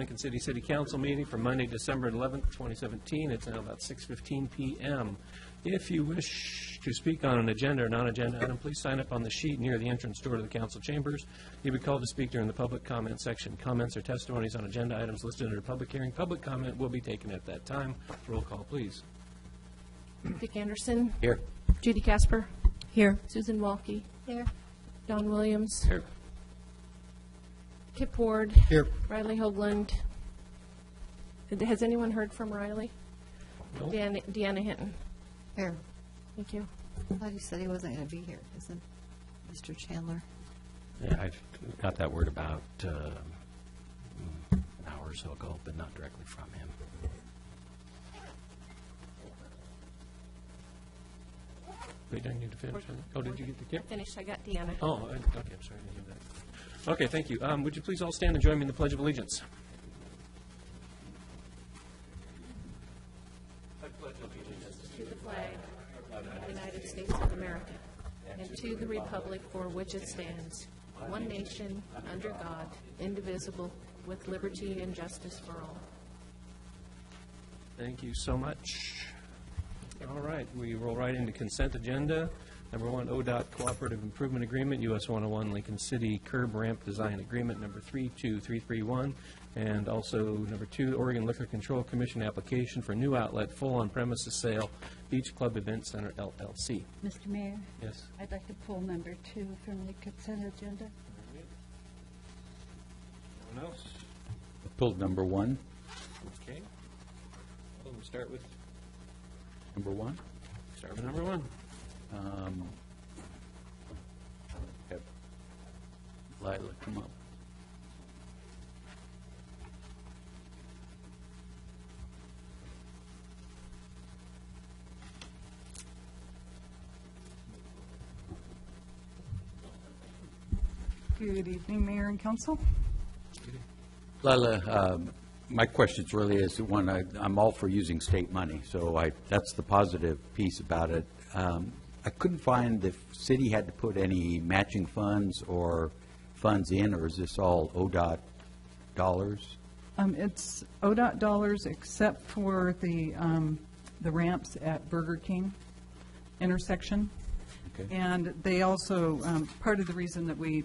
Lincoln City Council meeting for Monday, December 11th, 2017. It's now about 6:15 p.m. If you wish to speak on an agenda or non-agenda item, please sign up on the sheet near the entrance door to the council chambers. You'll be called to speak during the public comment section. Comments or testimonies on agenda items listed under public hearing. Public comment will be taken at that time. Roll call, please. Dick Anderson. Here. Judy Casper. Here. Susan Walke. Here. Don Williams. Here. Kip Ward. Here. Riley Hoagland. Has anyone heard from Riley? No. Deanna Hinton. Here. Thank you. I thought he said he wasn't going to be here, isn't Mr. Chandler? Yeah, I got that word about an hour or so ago, but not directly from him. Wait, do I need to finish? Oh, did you get the Kip? Finished. I got Deanna. Oh, okay, I'm sorry. I didn't hear that. Okay, thank you. Would you please all stand and join me in the Pledge of Allegiance? To the flag of the United States of America and to the republic for which it stands, one nation, under God, indivisible, with liberty and justice for all. Thank you so much. All right, we roll right into consent agenda. Number 1, ODOT Cooperative Improvement Agreement, US 101 Lincoln City Curb Ramp Design Agreement, number 32331. And also number 2, Oregon Liquor Control Commission application for new outlet full on-premises sale, Beach Club Event Center, LLC. Mr. Mayor? Yes. I'd like to pull number 2 from the consent agenda. Anyone else? Pulled number 1. Okay. Well, we'll start with Number 1. number 1. Have Lila come up. Good evening, Mayor and Council. Lila, my question really is, one, I'm all for using state money, so that's the positive piece about it. I couldn't find if city had to put any matching funds or funds in, or is this all ODOT dollars? It's ODOT dollars except for the ramps at Burger King intersection. Okay. And they also, part of the reason that we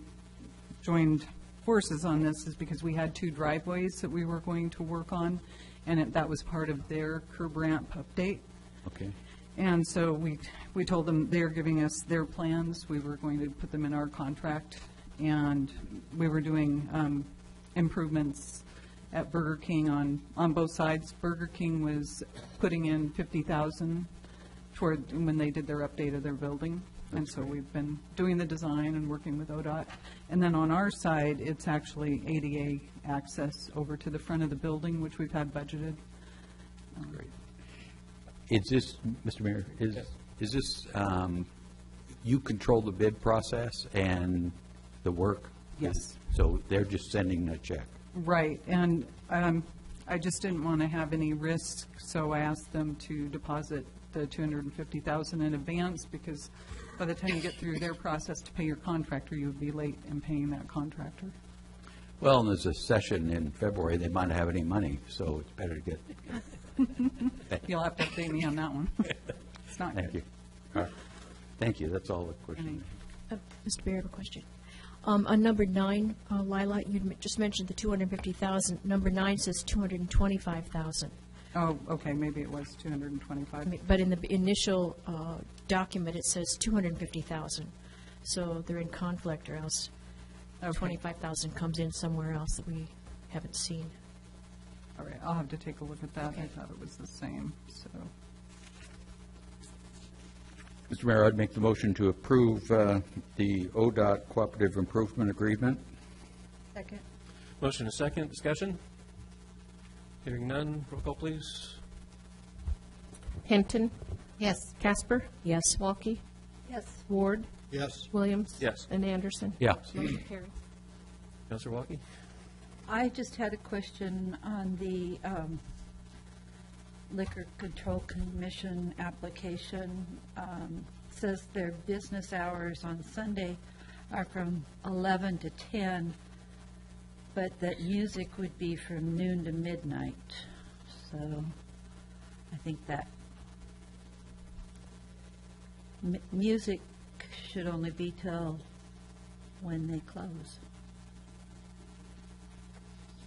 joined forces on this is because we had 2 driveways that we were going to work on, and that was part of their curb ramp update. Okay. And so we told them they're giving us their plans. We were going to put them in our contract, and we were doing improvements at Burger King on both sides. Burger King was putting in $50,000 toward when they did their update of their building. And so we've been doing the design and working with ODOT. And then on our side, it's actually ADA access over to the front of the building, which we've had budgeted. Great. Is this, Mr. Mayor, is this, you control the bid process and the work? Yes. So they're just sending a check? Right. And I just didn't want to have any risk, so I asked them to deposit the $250,000 in advance, because by the time you get through their process to pay your contractor, you would be late in paying that contractor. Well, and there's a session in February, they might not have any money, so it's better to get. You'll have to update me on that one. It's not Thank good. you. All right. Thank you, that's all the question. Mr. Mayor, I have a question. On number 9, Lila, you just mentioned the $250,000. Number 9 says $225,000. Oh, okay, maybe it was 225. But in the initial document, it says $250,000. So they're in conflict, or else Okay. $25,000 comes in somewhere else that we haven't seen. All right, I'll have to take a look at that. I thought it was the same, so. Mr. Mayor, I'd make the motion to approve the ODOT Cooperative Improvement Agreement. Second. Motion and second. Discussion? Hearing none. Roll call, please. Hinton. Yes. Casper. Yes. Walke. Yes. Ward. Yes. Williams. Yes. And Anderson. Yeah. Motion carries. Councilor Walke? I just had a question on the Liquor Control Commission application. Says their business hours on Sunday are from 11 to 10, but that music would be from noon to midnight. So I think that music should only be till when they close.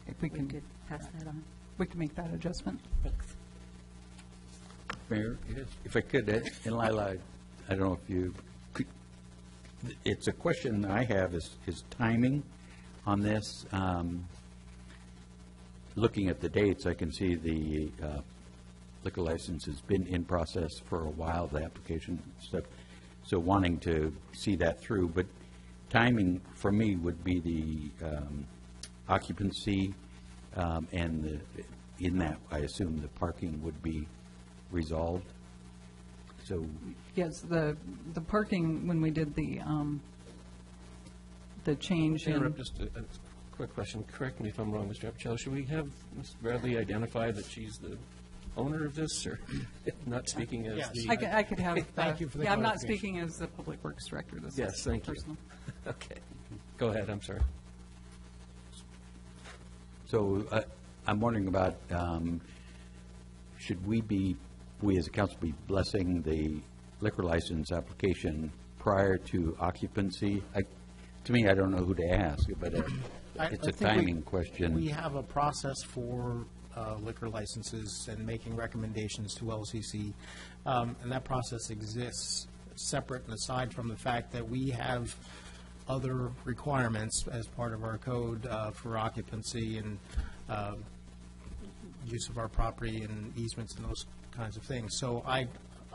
If we We can, could pass that on. we can make that adjustment. Thanks. Mayor, if I could, and Lila, I don't know if you could, it's a question I have is timing on this. Looking at the dates, I can see the liquor license has been in process for a while, the application stuff, so wanting to see that through. But timing for me would be the occupancy, and in that, I assume the parking would be resolved. So, Yes, the parking, when we did the change in. Interrupt, just a quick question. Correct me if I'm wrong, Mr. Apicella. Should we have Ms. Bradley identify that she's the owner of this, or not speaking as the? I could have. Thank you for the Yeah, I'm not clarification. speaking as the Public Works Director. This Yes, is thank you. personal. Okay. Go ahead, I'm sorry. so I'm wondering about, should we as a council be blessing the liquor license application prior to occupancy? To me, I don't know who to ask, but it's a timing question. We have a process for liquor licenses and making recommendations to LCC, and that process exists separate and aside from the fact that we have other requirements as part of our code for occupancy and use of our property and easements and those kinds of things. So I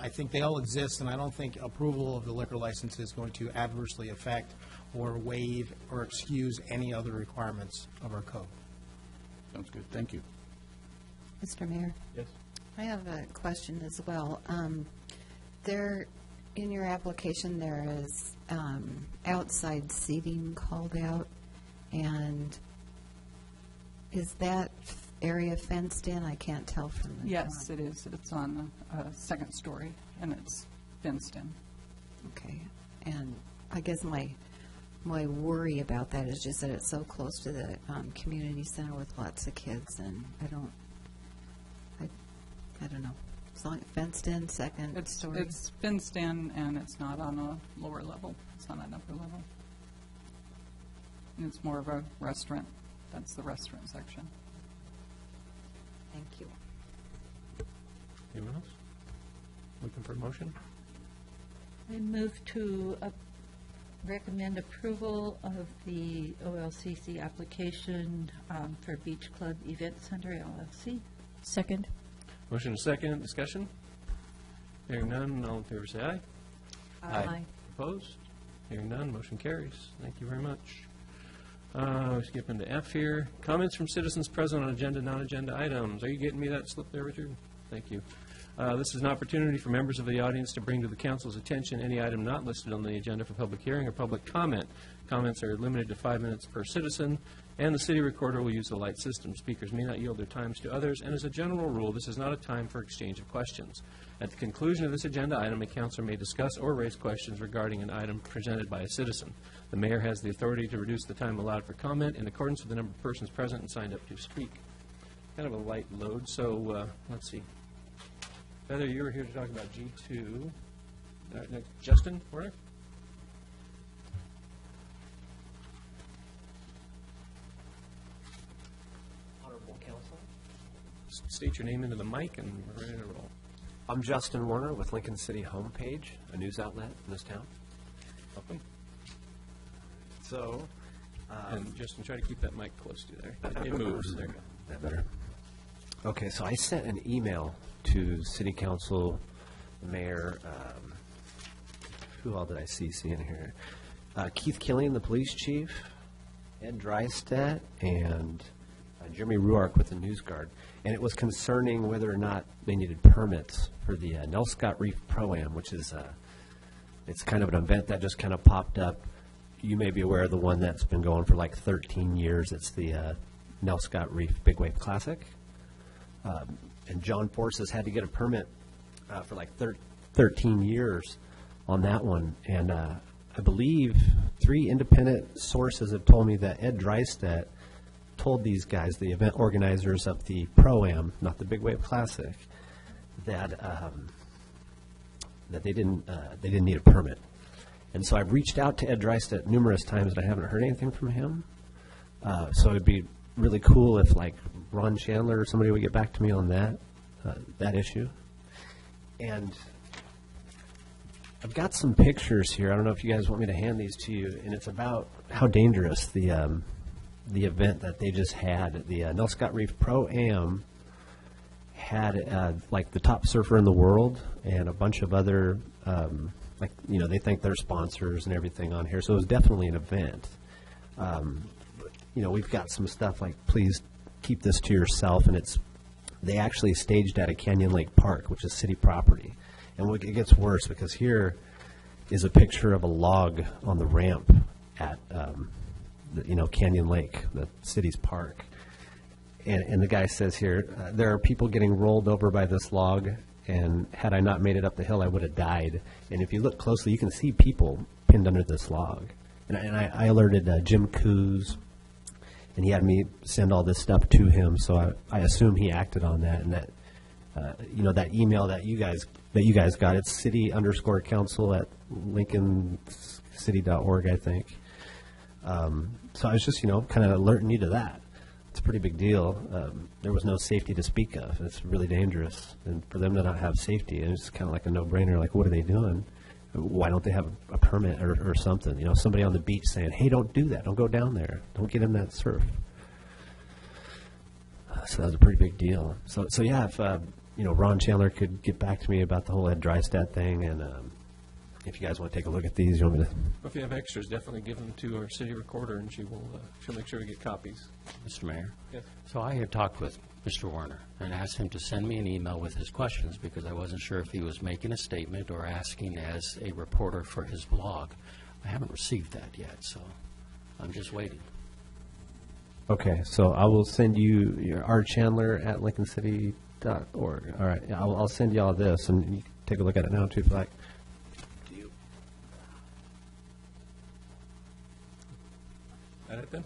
think they all exist, and I don't think approval of the liquor license is going to adversely affect or waive or excuse any other requirements of our code. Sounds good, thank you. Mr. Mayor? Yes. I have a question as well. There, in your application, there is outside seating called out, and is that area fenced in? I can't tell from the Yes, drawing. it is. It's on a second story, and it's fenced in. Okay, and I guess my worry about that is just that it's so close to the community center with lots of kids, and I don't know. It's not fenced in, second story. It's fenced in, and it's not on a lower level. It's on an upper level. And it's more of a restaurant. That's the restaurant section. Thank you. Anyone else? Looking for a motion? I move to recommend approval of the OLCC application for Beach Club Event Center LLC. Second. Motion and second, discussion? Hearing none, all in favor say aye. Aye. Opposed? Hearing none, motion carries. Thank you very much. We skip into F here. Comments from citizens present on agenda, non-agenda items. Are you getting me that slip there, Richard? Thank you. This is an opportunity for members of the audience to bring to the council's attention any item not listed on the agenda for public hearing or public comment. Comments are limited to 5 minutes per citizen, and the city recorder will use the light system. Speakers may not yield their times to others, and as a general rule, this is not a time for exchange of questions. At the conclusion of this agenda item, a councilor may discuss or raise questions regarding an item presented by a citizen. The mayor has the authority to reduce the time allowed for comment in accordance with the number of persons present and signed up to speak. Kind of a light load, so let's see. Heather, you were here to talk about G2. Next, Justin, Warner? Honorable Council. State your name into the mic and we're ready to roll. I'm Justin Warner with Lincoln City Homepage, a news outlet in this town. Welcome. So, And Justin, try to keep that mic close to you there. It moves. There you go. that better? Okay, so I sent an email to City Council, Mayor, who all did I see in here? Keith Killian, the police chief, Ed Dreistedt, and Jeremy Ruark with the News Guard. And it was concerning whether or not they needed permits for the Nell Scott Reef Pro-Am, which is, it's kind of an event that just kind of popped up. You may be aware of the one that's been going for like 13 years. It's the Nell Scott Reef Big Wave Classic. And John Force has had to get a permit for like 13 years on that one. And I believe 3 independent sources have told me that Ed Dreistedt told these guys, the event organizers of the Pro-Am, not the Big Wave Classic, that that they didn't need a permit. And so I've reached out to Ed Dreistedt numerous times, and I haven't heard anything from him. So it'd be really cool if, like, Ron Chandler or somebody would get back to me on that issue. And I've got some pictures here. I don't know if you guys want me to hand these to you, and it's about how dangerous the event that they just had. The Nell Scott Reef Pro-Am had like the top surfer in the world and a bunch of other, like, you know, they thank their sponsors and everything on here. So it was definitely an event. You know, we've got some stuff like, please keep this to yourself, and they actually staged at a Canyon Lake Park, which is city property. And it gets worse because here is a picture of a log on the ramp at, Canyon Lake, the city's park. And the guy says here, there are people getting rolled over by this log, and had I not made it up the hill, I would have died. And if you look closely, you can see people pinned under this log. And I alerted Jim Coos, and he had me send all this stuff to him, so I assume he acted on that. And that, that email that you guys got, it's city_council@lincolncity.org, I think. So I was just, kind of alerting you to that. It's a pretty big deal. There was no safety to speak of. It's really dangerous. And for them to not have safety, it's kind of like a no-brainer. Like, what are they doing? Why don't they have a permit or something? Somebody on the beach saying, hey, don't do that. Don't go down there. Don't get in that surf. So that was a pretty big deal. So yeah, if, Ron Chandler could get back to me about the whole Ed Dreistedt thing, and if you guys want to take a look at these, you want me to? If you have extras, definitely give them to our city recorder, and she'll make sure we get copies. Mr. Mayor? Yes. So I had talked with Mr. Warner and asked him to send me an email with his questions because I wasn't sure if he was making a statement or asking as a reporter for his blog. I haven't received that yet, so I'm just waiting. Okay, so I will send you your rchandler@lincolncity.org. All right, I'll send you all this, and you can take a look at it now, too, if you like. That it then?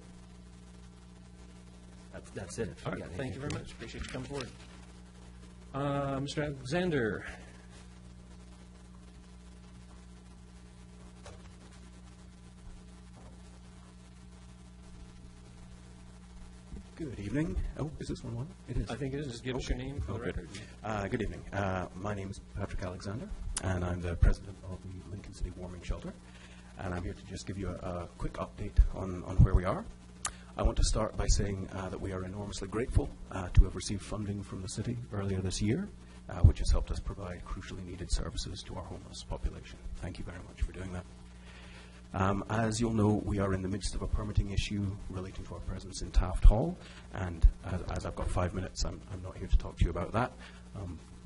That's it. All right, thank you very much. Appreciate you coming forward. Mr. Alexander. Good evening. Oh, is this one? It is. I think it is. Just give us your name for the record. Good evening. My name is Patrick Alexander, and I'm the president of the Lincoln City Warming Shelter. And I'm here to just give you a quick update on where we are. I want to start by saying that we are enormously grateful to have received funding from the city earlier this year, which has helped us provide crucially needed services to our homeless population. Thank you very much for doing that. As you'll know, we are in the midst of a permitting issue relating to our presence in Taft Hall, and as I've got 5 minutes, I'm not here to talk to you about that,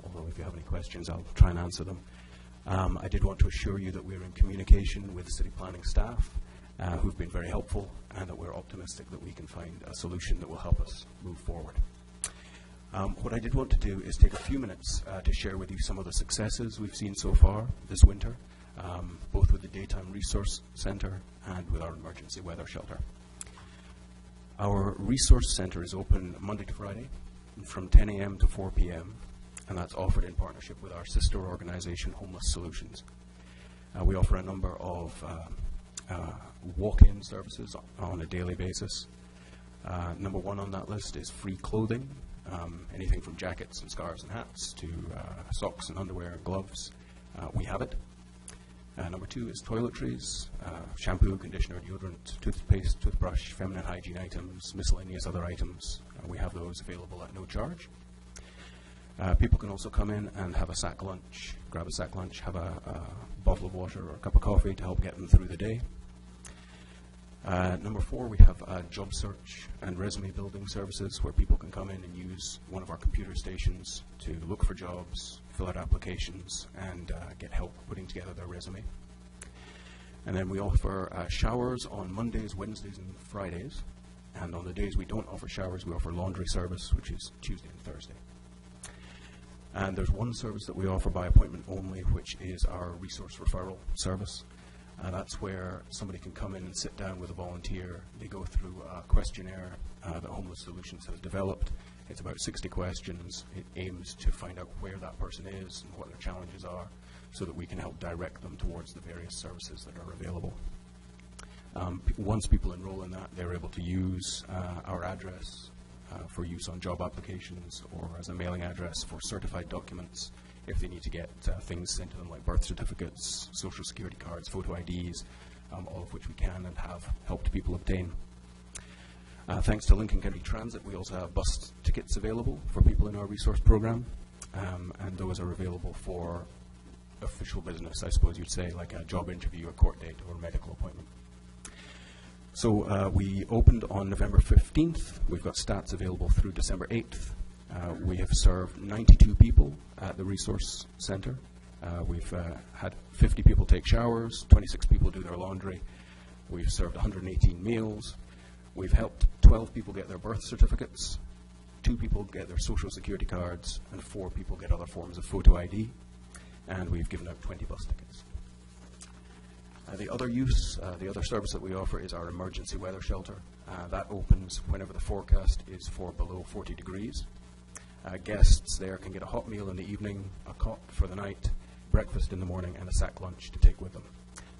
although if you have any questions, I'll try and answer them. I did want to assure you that we're in communication with city planning staff who've been very helpful, and that we're optimistic that we can find a solution that will help us move forward. What I did want to do is take a few minutes to share with you some of the successes we've seen so far this winter, both with the Daytime Resource Center and with our emergency weather shelter. Our resource center is open Monday to Friday from 10 a.m. to 4 p.m., and that's offered in partnership with our sister organization, Homeless Solutions. We offer a number of walk-in services on a daily basis. Number one on that list is free clothing, anything from jackets and scarves and hats to socks and underwear and gloves. We have it. Number two is toiletries, shampoo, conditioner, deodorant, toothpaste, toothbrush, feminine hygiene items, miscellaneous other items. We have those available at no charge. People can also come in and have a sack lunch, grab a sack lunch, have a bottle of water or a cup of coffee to help get them through the day. Number four, we have job search and resume building services where people can come in and use one of our computer stations to look for jobs, fill out applications, and get help putting together their resume. And then we offer showers on Mondays, Wednesdays, and Fridays. And on the days we don't offer showers, we offer laundry service, which is Tuesday and Thursday. And there's one service that we offer by appointment only, which is our resource referral service. That's where somebody can come in and sit down with a volunteer. They go through a questionnaire that Homeless Solutions has developed. It's about 60 questions. It aims to find out where that person is and what their challenges are, so that we can help direct them towards the various services that are available. Once people enroll in that, they're able to use our address for use on job applications or as a mailing address for certified documents if they need to get things sent to them like birth certificates, social security cards, photo IDs, all of which we can and have helped people obtain. Thanks to Lincoln County Transit, we also have bus tickets available for people in our resource program, and those are available for official business, I suppose you'd say, like a job interview, a court date, or a medical appointment. So we opened on November 15th. We've got stats available through December 8th. We have served 92 people at the resource center. We've had 50 people take showers, 26 people do their laundry. We've served 118 meals. We've helped 12 people get their birth certificates, 2 people get their social security cards, and 4 people get other forms of photo ID. And we've given out 20 bus tickets. The other service that we offer is our emergency weather shelter. That opens whenever the forecast is for below 40 degrees. Guests there can get a hot meal in the evening, a cot for the night, breakfast in the morning, and a sack lunch to take with them.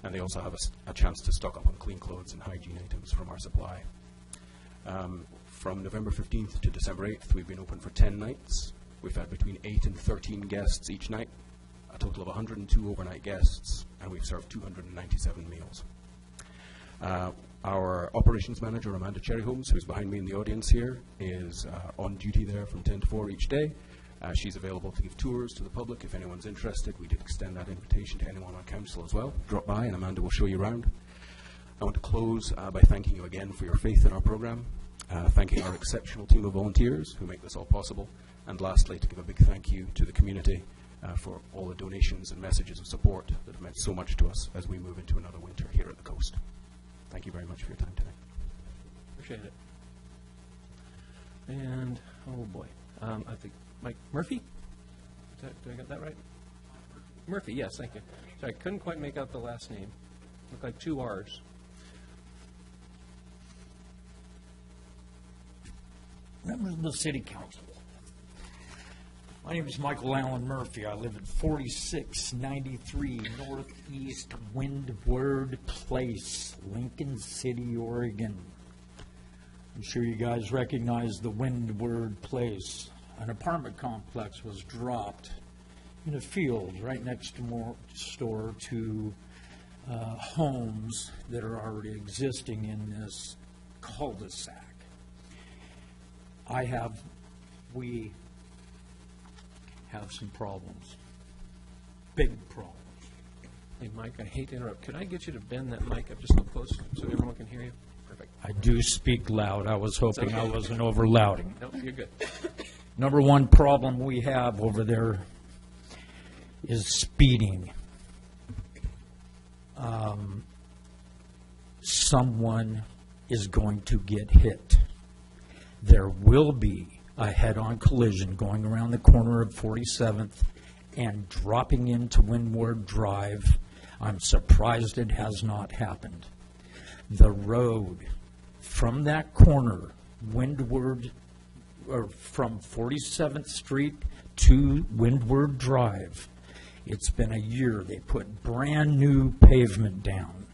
And they also have a chance to stock up on clean clothes and hygiene items from our supply. From November 15th to December 8th, we've been open for 10 nights. We've had between 8 and 13 guests each night, a total of 102 overnight guests, and we've served 297 meals. Our operations manager, Amanda Cherryholmes, who's behind me in the audience here, is on duty there from 10 to 4 each day. She's available to give tours to the public if anyone's interested. We did extend that invitation to anyone on council as well. Drop by and Amanda will show you around. I want to close by thanking you again for your faith in our program, thanking our exceptional team of volunteers who make this all possible, and lastly, to give a big thank you to the community for all the donations and messages of support that have meant so much to us as we move into another winter here at the coast. Thank you very much for your time today. Appreciate it. And, oh boy, I think Mike Murphy? Did I get that right? Murphy, yes, thank you. Sorry, I couldn't quite make out the last name. Looked like 2 R's. Members of the City Council. My name is Michael Allen Murphy. I live at 4693 Northeast Windward Place, Lincoln City, Oregon. I'm sure you guys recognize the Windward Place. An apartment complex was dropped in a field right next door to homes that are already existing in this cul-de-sac. We have some problems, big problems. Hey, Mike, I hate to interrupt. Could I get you to bend that mic up just a little close so everyone can hear you? Perfect. I do speak loud. I was hoping I wasn't over-louding. No, you're good. Number one problem we have over there is speeding. Someone is going to get hit. There will be a head-on collision going around the corner of 47th and dropping into Windward Drive. I'm surprised it has not happened. The road from that corner, Windward, or from 47th Street to Windward Drive, it's been a year. They put brand new pavement down.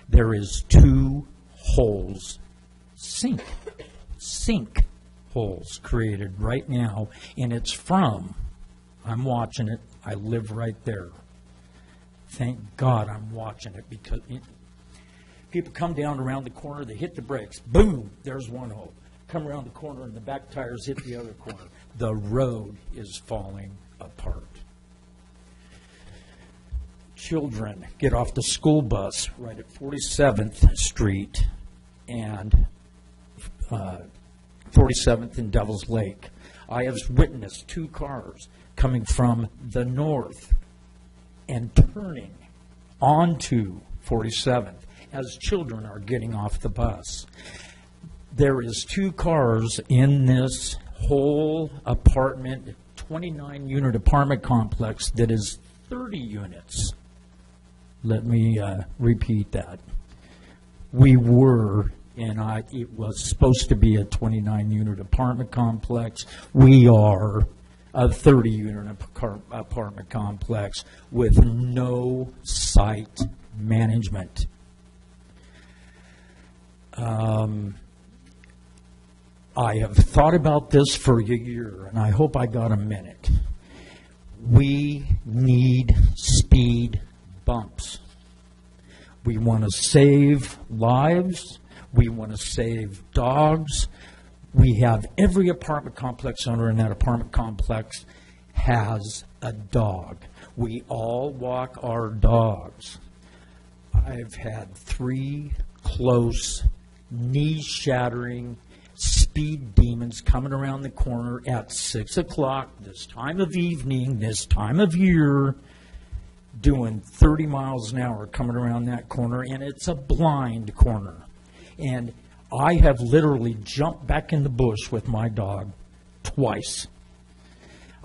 There is 2 holes, sink holes created right now, and it's I'm watching it, I live right there. Thank God I'm watching it, because people come down around the corner, they hit the brakes, boom, there's one hole. Come around the corner and the back tires hit the other corner. The road is falling apart. Children get off the school bus right at 47th Street and 47th and Devil's Lake. I have witnessed 2 cars coming from the north and turning onto 47th as children are getting off the bus. There is 2 cars in this whole apartment, 29-unit apartment complex that is 30 units. Let me repeat that. We were, and it was supposed to be a 29-unit apartment complex. We are a 30-unit apartment complex with no site management. I have thought about this for a year, and I hope I got a minute. We need speed bumps. We want to save lives. We want to save dogs. We have every apartment complex owner in that apartment complex has a dog. We all walk our dogs. I've had 3 close, knee-shattering speed demons coming around the corner at 6 o'clock this time of evening, this time of year, doing 30 miles an hour coming around that corner, and it's a blind corner. And I have literally jumped back in the bush with my dog twice.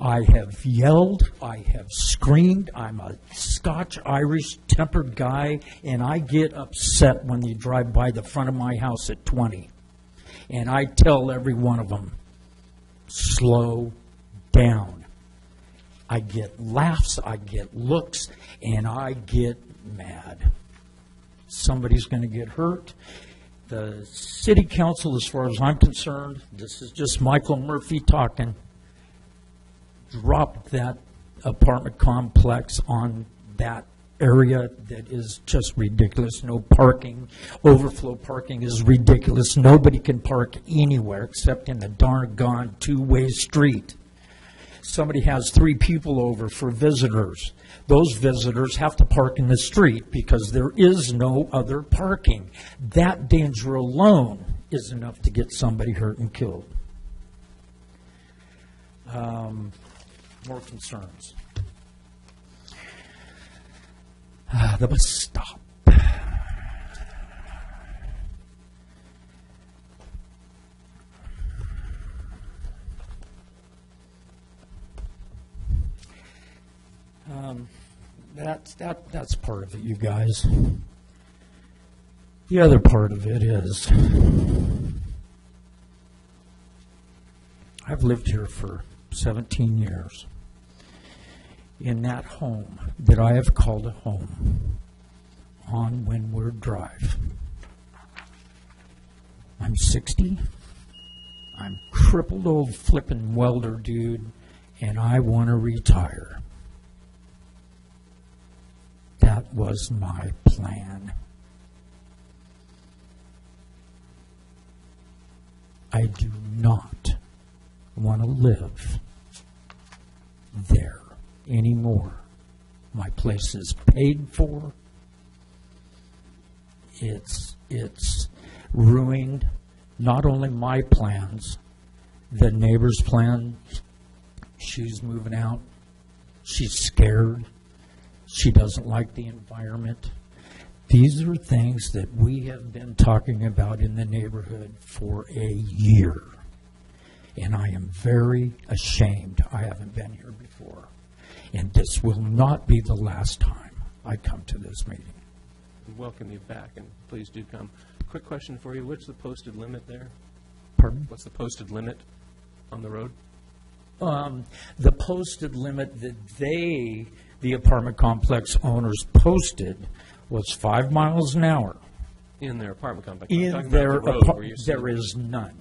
I have yelled, I have screamed. I'm a Scotch-Irish tempered guy, and I get upset when you drive by the front of my house at 20. And I tell every one of them, slow down. I get laughs, I get looks, and I get mad. Somebody's going to get hurt. The city council, as far as I'm concerned, this is just Michael Murphy talking, dropped that apartment complex on that area that is just ridiculous. No parking. Overflow parking is ridiculous. Nobody can park anywhere except in the darn gone two-way street. Somebody has 3 people over for visitors. Those visitors have to park in the street because there is no other parking. That danger alone is enough to get somebody hurt and killed. More concerns. The bus stop. That's part of it, you guys. The other part of it is I've lived here for 17 years. In that home that I have called a home on Windward Drive. I'm 60. I'm crippled old flippin' welder dude, and I want to retire. That was my plan. I do not want to live there anymore. My place is paid for. It's ruined not only my plans, the neighbor's plan. She's moving out. She's scared. She doesn't like the environment. These are things that we have been talking about in the neighborhood for a year. And I am very ashamed I haven't been here before. And this will not be the last time I come to this meeting. Welcome you back, and please do come. Quick question for you. What's the posted limit there? Pardon? What's the posted limit on the road? The posted limit that the apartment complex owners posted was 5 miles an hour. In their apartment complex? In their apartment, there is none.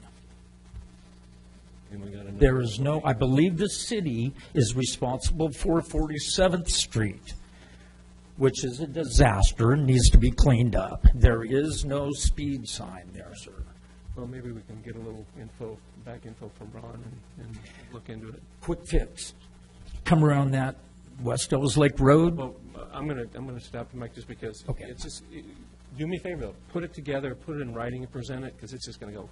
There is no, I believe the city is responsible for 47th Street, which is a disaster and needs to be cleaned up. There is no speed sign there, sir. Well, maybe we can get a little back info from Ron and look into it. Quick fix. Come around that West Ellis Lake Road. Well, I'm gonna stop you, Mike, just because. Okay. It's just, do me a favor, though. Put it together, put it in writing and present it, because it's just gonna go,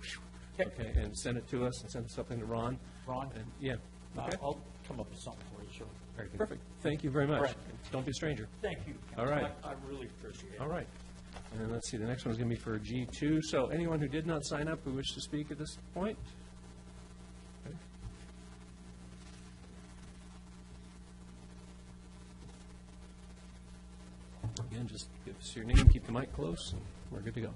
okay, and send it to us and send something to Ron. Ron? And, yeah. Okay. I'll come up with something for you, sir. Very good. Perfect. Thank you very much. All right. Don't be a stranger. Thank you. All right. I really appreciate it. All right. And then let's see, the next one is going to be for G2. So anyone who did not sign up who wishes to speak at this point? Okay. Again, and just give us your name, keep the mic close, and we're good to go.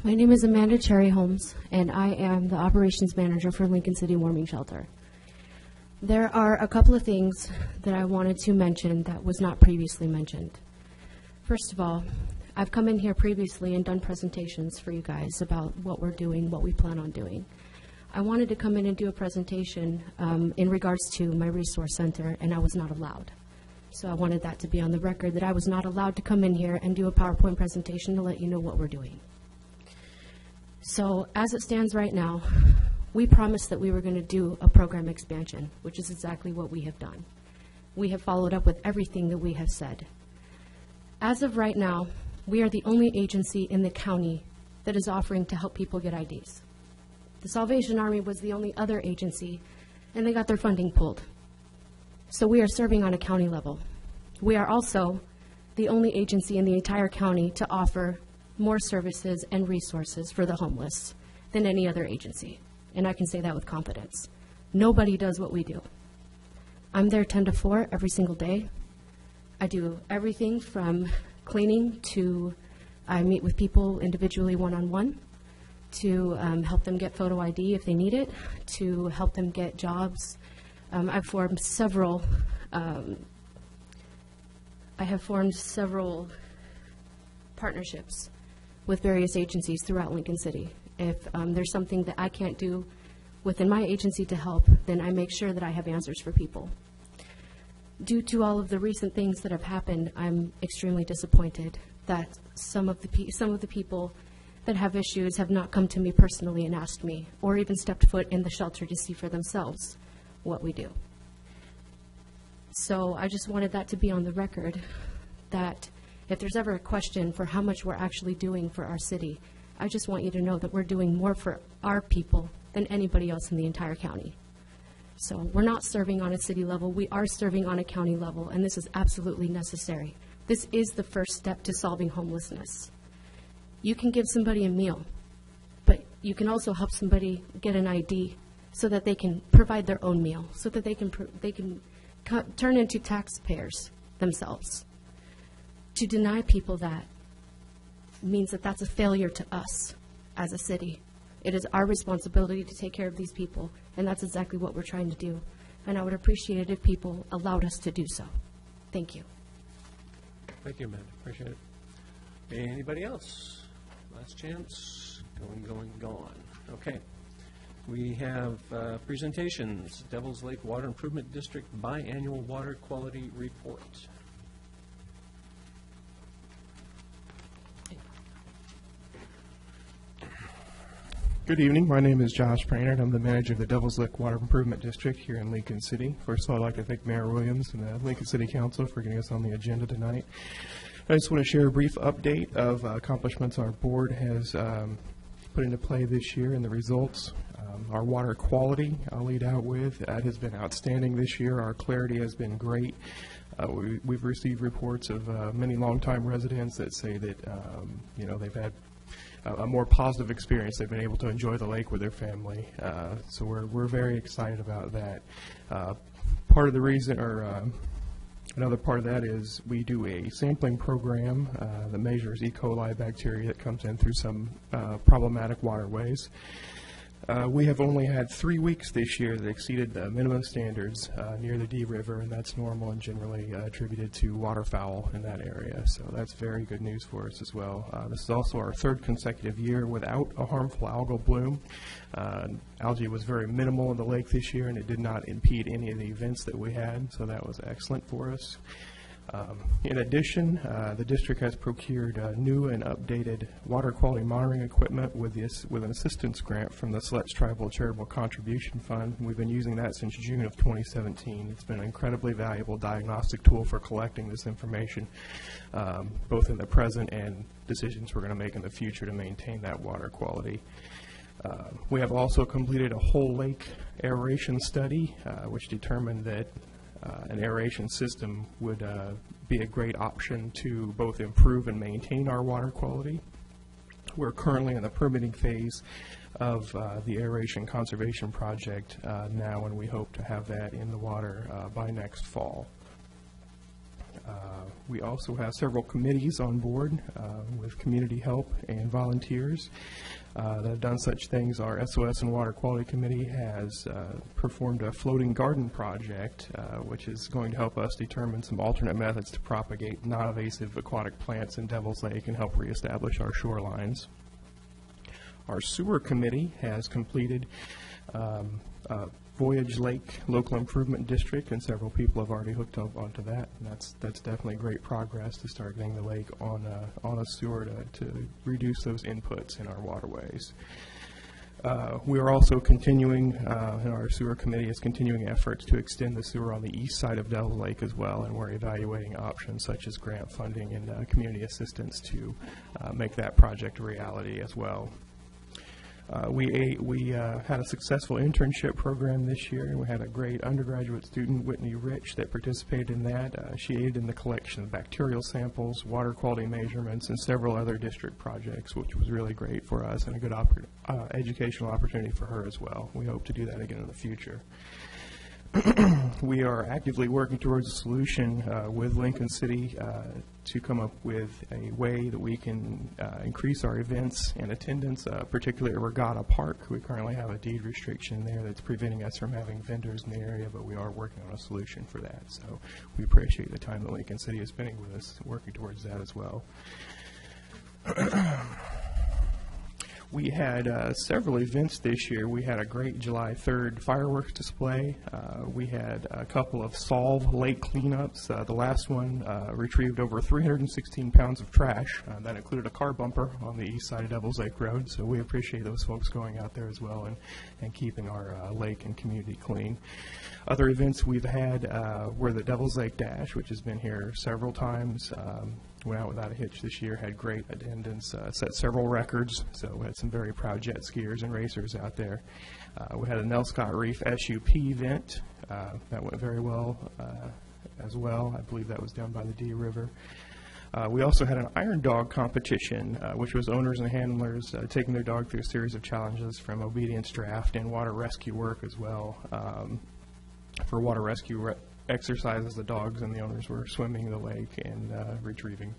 My name is Amanda Cherry Holmes, and I am the operations manager for Lincoln City Warming Shelter. There are a couple of things that I wanted to mention that was not previously mentioned. First of all, I've come in here previously and done presentations for you guys about what we're doing, what we plan on doing. I wanted to come in and do a presentation in regards to my resource center, and I was not allowed. So I wanted that to be on the record, that I was not allowed to come in here and do a PowerPoint presentation to let you know what we're doing. So as it stands right now, we promised that we were going to do a program expansion, which is exactly what we have done. We have followed up with everything that we have said. As of right now, we are the only agency in the county that is offering to help people get IDs. The Salvation Army was the only other agency, and they got their funding pulled. So we are serving on a county level. We are also the only agency in the entire county to offer more services and resources for the homeless than any other agency. And I can say that with confidence. Nobody does what we do. I'm there 10 to 4 every single day. I do everything from cleaning to I meet with people individually one-on-one to help them get photo ID if they need it, to help them get jobs. I've formed several partnerships with various agencies throughout Lincoln City. If there's something that I can't do within my agency to help, then I make sure that I have answers for people. Due to all of the recent things that have happened, I'm extremely disappointed that some of the people that have issues have not come to me personally and asked me, or even stepped foot in the shelter to see for themselves what we do. So I just wanted that to be on the record, that if there's ever a question for how much we're actually doing for our city, I just want you to know that we're doing more for our people than anybody else in the entire county. So we're not serving on a city level, we are serving on a county level, and this is absolutely necessary. This is the first step to solving homelessness. You can give somebody a meal, but you can also help somebody get an ID so that they can provide their own meal, so that they can turn into taxpayers themselves. To deny people that means that that's a failure to us as a city. It is our responsibility to take care of these people, and that's exactly what we're trying to do. And I would appreciate it if people allowed us to do so. Thank you. Thank you, Amanda. Appreciate it. Anybody else? Last chance. Gone. Okay. We have presentations. Devils Lake Water Improvement District Biannual Water Quality Report. Good evening. My name is Josh Praynard. I'm the manager of the Devils Lick Water Improvement District here in Lincoln City. First of all, I'd like to thank Mayor Williams and the Lincoln City Council for getting us on the agenda tonight. I just want to share a brief update of accomplishments our board has put into play this year and the results. Our water quality, I'll lead out with. That has been outstanding this year. Our clarity has been great. We've received reports of many longtime residents that say that they've had a more positive experience. They've been able to enjoy the lake with their family. So we're very excited about that. Part of the reason, or another part of that, is we do a sampling program that measures E. coli bacteria that comes in through some problematic waterways. We have only had 3 weeks this year that exceeded the minimum standards near the Dee River, and that's normal and generally attributed to waterfowl in that area. So that's very good news for us as well. This is also our third consecutive year without a harmful algal bloom. Algae was very minimal in the lake this year, and it did not impede any of the events that we had, so that was excellent for us. In addition, the district has procured new and updated water quality monitoring equipment with an assistance grant from the Sletch Tribal Charitable Contribution Fund. We've been using that since June of 2017. It's been an incredibly valuable diagnostic tool for collecting this information, both in the present and decisions we're going to make in the future to maintain that water quality. We have also completed a whole lake aeration study, which determined that an aeration system would be a great option to both improve and maintain our water quality. We're currently in the permitting phase of the aeration conservation project now, and we hope to have that in the water by next fall. We also have several committees on board with community help and volunteers that have done such things. Our SOS and Water Quality Committee has performed a floating garden project, which is going to help us determine some alternate methods to propagate non-invasive aquatic plants in Devil's Lake and help reestablish our shorelines. Our Sewer Committee has completed Voyage Lake Local Improvement District, and several people have already hooked up onto that. And that's definitely great progress to start getting the lake on a sewer to reduce those inputs in our waterways. We are also continuing, and our Sewer Committee is continuing efforts to extend the sewer on the east side of Devil's Lake as well, and we're evaluating options such as grant funding and community assistance to make that project a reality as well. We had a successful internship program this year, and we had a great undergraduate student, Whitney Rich, that participated in that. She aided in the collection of bacterial samples, water quality measurements, and several other district projects, which was really great for us and a good educational opportunity for her as well. We hope to do that again in the future. We are actively working towards a solution with Lincoln City to come up with a way that we can increase our events and attendance, particularly at Regatta Park. We currently have a deed restriction there that's preventing us from having vendors in the area, but we are working on a solution for that. So we appreciate the time that Lincoln City is spending with us working towards that as well. We had several events this year. We had a great July 3rd fireworks display. We had a couple of Solve Lake cleanups. The last one retrieved over 316 pounds of trash. That included a car bumper on the east side of Devil's Lake Road, so we appreciate those folks going out there as well and keeping our lake and community clean. Other events we've had were the Devil's Lake Dash, which has been here several times. Went out without a hitch this year, had great attendance, set several records, so we had some very proud jet skiers and racers out there. We had a Nelscott Reef SUP event. That went very well as well. I believe that was down by the Dee River. We also had an Iron Dog competition, which was owners and handlers taking their dog through a series of challenges from obedience draft and water rescue work as well. For water rescue exercises, the dogs and the owners were swimming in the lake and retrieving,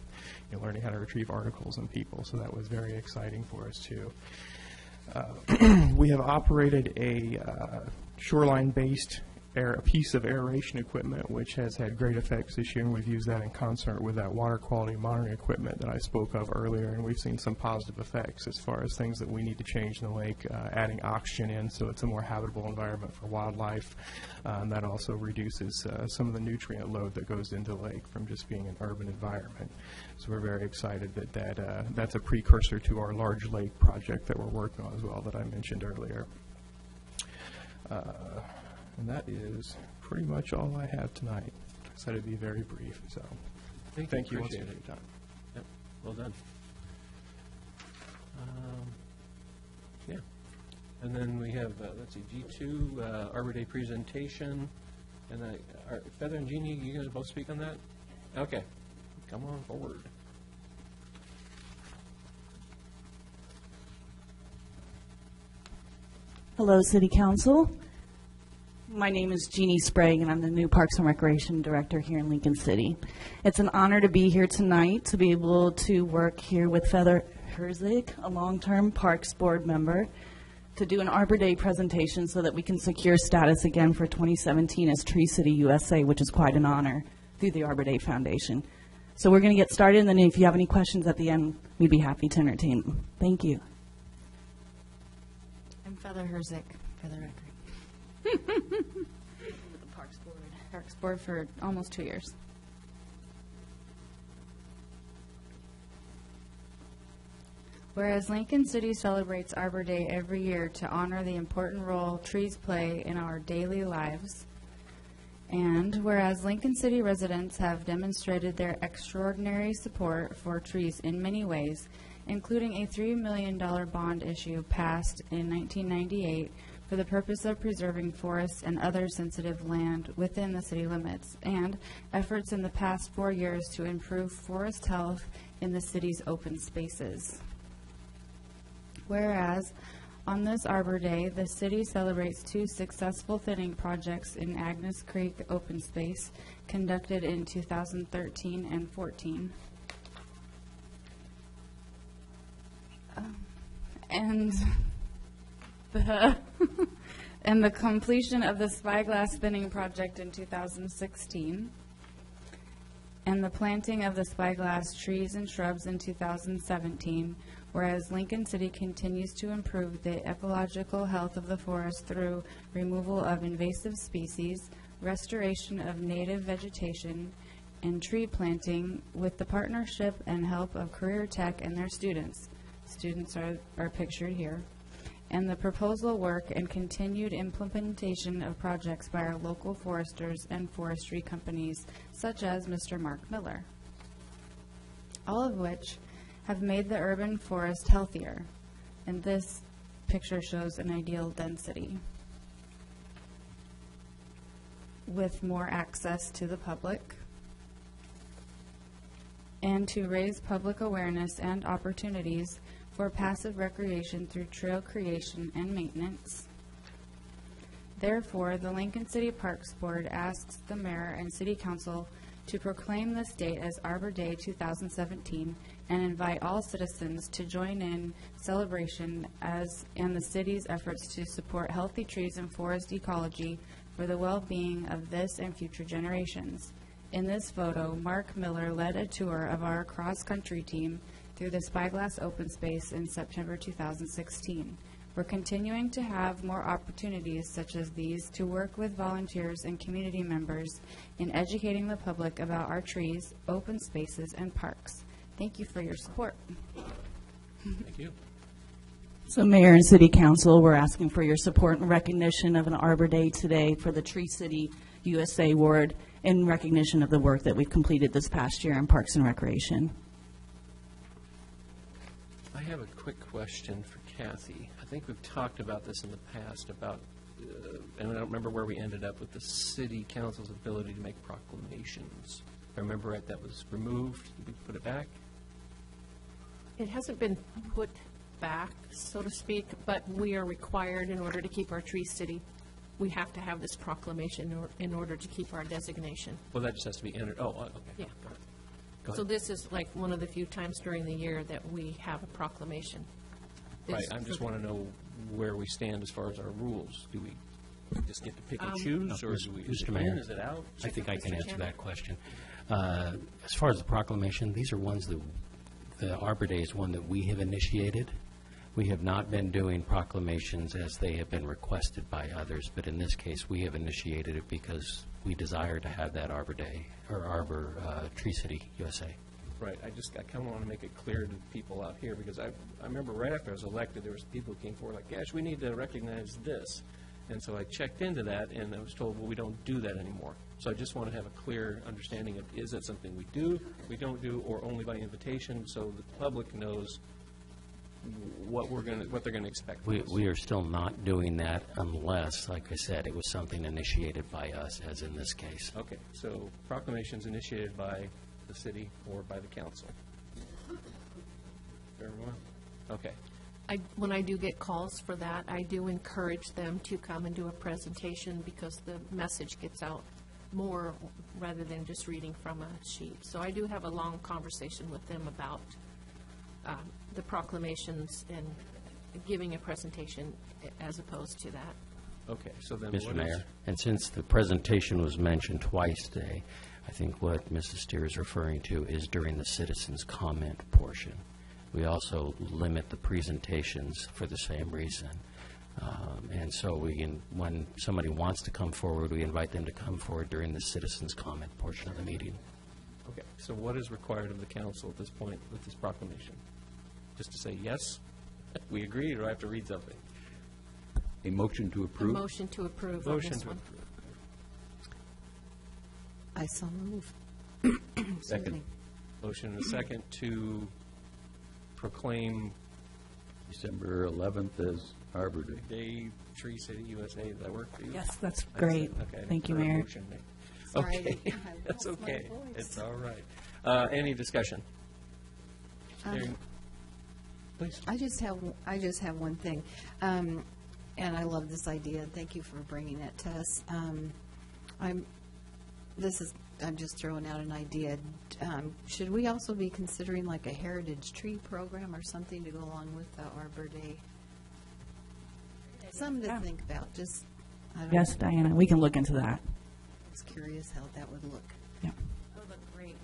learning how to retrieve articles and people. So that was very exciting for us too. We have operated a shoreline-based a piece of aeration equipment, which has had great effects this year, and we've used that in concert with that water quality monitoring equipment that I spoke of earlier, and we've seen some positive effects as far as things that we need to change in the lake, adding oxygen in so it's a more habitable environment for wildlife. That also reduces some of the nutrient load that goes into the lake from just being an urban environment. So we're very excited that that's a precursor to our large lake project that we're working on as well that I mentioned earlier. And that is pretty much all I have tonight. I said it'd be very brief, so thank you once again for your time. Yep, well done. Yeah, and then we have, let's see, G2, Arbor Day presentation, and Feather and Jeannie, you guys both speak on that? Okay, come on forward. Hello, City Council. My name is Jeannie Sprague, and I'm the new Parks and Recreation Director here in Lincoln City. It's an honor to be here tonight to be able to work here with Feather Herzig, a long-term Parks Board member, to do an Arbor Day presentation so that we can secure status again for 2017 as Tree City USA, which is quite an honor through the Arbor Day Foundation. So we're going to get started, and then if you have any questions at the end, we'd be happy to entertain them. Thank you. I'm Feather Herzig, for the record. Parks Board for almost 2 years. Whereas Lincoln City celebrates Arbor Day every year to honor the important role trees play in our daily lives, and whereas Lincoln City residents have demonstrated their extraordinary support for trees in many ways, including a $3 million bond issue passed in 1998 for the purpose of preserving forests and other sensitive land within the city limits, and efforts in the past 4 years to improve forest health in the city's open spaces. Whereas On this Arbor Day, the city celebrates 2 successful thinning projects in Agnes Creek open space conducted in 2013 and 14. And the completion of the spyglass thinning project in 2016, and the planting of the spyglass trees and shrubs in 2017, whereas Lincoln City continues to improve the ecological health of the forest through removal of invasive species, restoration of native vegetation, and tree planting with the partnership and help of Career Tech and their students. Students are pictured here. And the proposal work and continued implementation of projects by our local foresters and forestry companies, such as Mr. Mark Miller. All of which have made the urban forest healthier. And this picture shows an ideal density with more access to the public, and to raise public awareness and opportunities for passive recreation through trail creation and maintenance. Therefore, the Lincoln City Parks Board asks the Mayor and City Council to proclaim this date as Arbor Day 2017 and invite all citizens to join in celebration and the city's efforts to support healthy trees and forest ecology for the well-being of this and future generations. In this photo, Mark Miller led a tour of our cross-country team through the Spyglass Open Space in September 2016. We're continuing to have more opportunities such as these to work with volunteers and community members in educating the public about our trees, open spaces, and parks. Thank you for your support. Thank you. So Mayor and City Council, we're asking for your support and recognition of an Arbor Day today for the Tree City USA Award in recognition of the work that we've completed this past year in Parks and Recreation. I have a quick question for Kathy. I think we've talked about this in the past about, and I don't remember where we ended up with the city council's ability to make proclamations. If I remember right, that was removed. Did we put it back? It hasn't been put back, so to speak, but we are required in order to keep our tree city. We have to have this proclamation in order to keep our designation. Well, that just has to be entered. Oh, okay. Yeah. Go So ahead. this is like one of the few times during the year that we have a proclamation. Right, I just want to know where we stand as far as our rules. Do we just get to pick and Um, choose, or do we, is Mr. it in, Mayor, is it out? I think I can Mr. answer Chairman. that question. As far as the proclamation, these are ones that, the Arbor Day is one that we have initiated. We have not been doing proclamations as they have been requested by others, but in this case, we have initiated it because we desire to have that Arbor Day, or Arbor Tree City USA. Right, I kind of want to make it clear to the people out here, because I remember right after I was elected, there was people who came forward like, gosh, we need to recognize this. And so I checked into that, and I was told, well, we don't do that anymore. So I just want to have a clear understanding of, is that something we do, we don't do, or only by invitation, so the public knows what they're going to expect from us. We are still not doing that unless, like I said, it was something initiated by us, as in this case. Okay, so proclamations initiated by the city or by the council. Very well. Okay. When I do get calls for that, I do encourage them to come and do a presentation because the message gets out more rather than just reading from a sheet. So I do have a long conversation with them about the proclamations and giving a presentation as opposed to that. Okay, so then Mr. what Mayor, is- and since the presentation was mentioned twice today, I think what Mrs. Steer is referring to is during the citizens' comment portion. We also limit the presentations for the same reason. And so when somebody wants to come forward, we invite them to come forward during the citizens' comment portion of the meeting. Okay, so what is required of the council at this point with this proclamation? Just to say yes, we agree, or do I have to read something? A motion to A approve? motion to approve on Motion this to one. approve. I so move. Second. Motion and a second to proclaim December 11th as Arbor Day. Day Tree City USA. Does that work for you? Yes, that's great. Okay. Thank you, For a Mayor. motion made. Sorry, Okay, I that's lost my okay. voice. It's all right. Any discussion? Hearing- please. I just have one thing, and I love this idea. Thank you for bringing it to us. I'm just throwing out an idea. Should we also be considering like a heritage tree program or something to go along with the Arbor Day? Something to think about. Just I don't Yes, know. Diana, we can look into that. I was curious how that would look. Yeah. That would look great.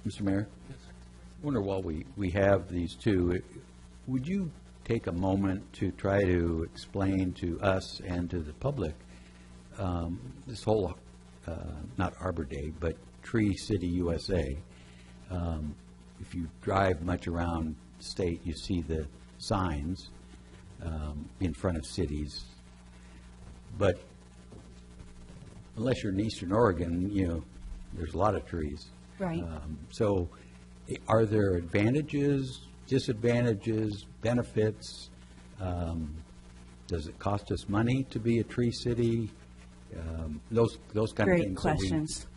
Mr. Mayor? I wonder while we have these two, would you take a moment to try to explain to us and to the public this whole, not Arbor Day, but Tree City USA? If you drive much around the state, you see the signs in front of cities. But unless you're in Eastern Oregon, there's a lot of trees. Right. So are there advantages, disadvantages, benefits? Does it cost us money to be a tree city? Those kind of Great things. questions.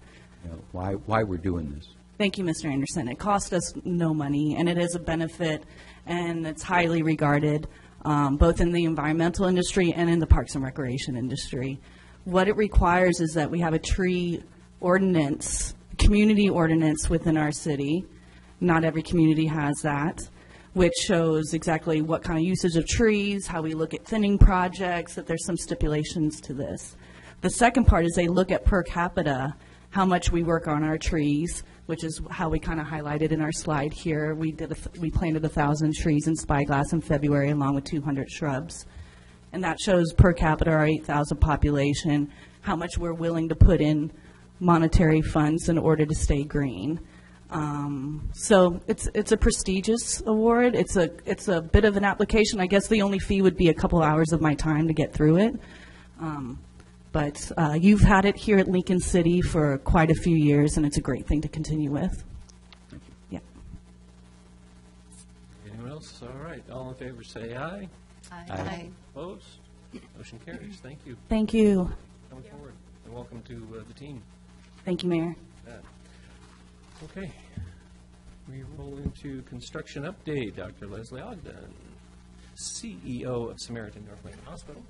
Why we're doing this. Thank you, Mr. Anderson. It cost us no money, and it is a benefit, and it's highly regarded, both in the environmental industry and in the parks and recreation industry. What it requires is that we have a tree ordinance, community ordinance within our city. Not every community has that, which shows exactly what kind of usage of trees, how we look at thinning projects, that there's some stipulations to this. The second part is they look at per capita, how much we work on our trees, which is how we kind of highlighted in our slide here. We planted 1,000 trees in Spyglass in February along with 200 shrubs. And that shows per capita, our 8,000 population, how much we're willing to put in monetary funds in order to stay green. So it's a prestigious award. It's a bit of an application. I guess the only fee would be a couple hours of my time to get through it. But you've had it here at Lincoln City for quite a few years, and it's a great thing to continue with. Yeah. Anyone else? All right. All in favor, say aye. Aye. Opposed? Motion carries. Thank you. Thank you. Coming forward. And welcome to the team. Thank you, Mayor. Okay. We roll into construction update. Dr. Leslie Ogden, CEO of Samaritan North Lincoln Hospital.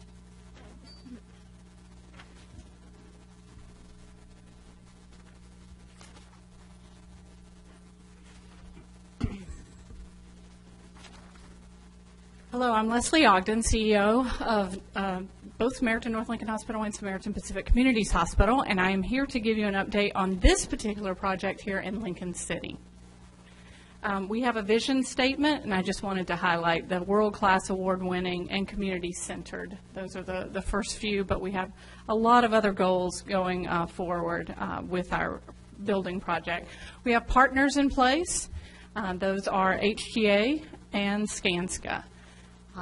Hello, I'm Leslie Ogden, CEO of both Samaritan North Lincoln Hospital and Samaritan Pacific Communities Hospital, and I am here to give you an update on this particular project here in Lincoln City. We have a vision statement, and I just wanted to highlight the world-class award-winning and community-centered. Those are the first few, but we have a lot of other goals going forward with our building project. We have partners in place. Those are HTA and Skanska.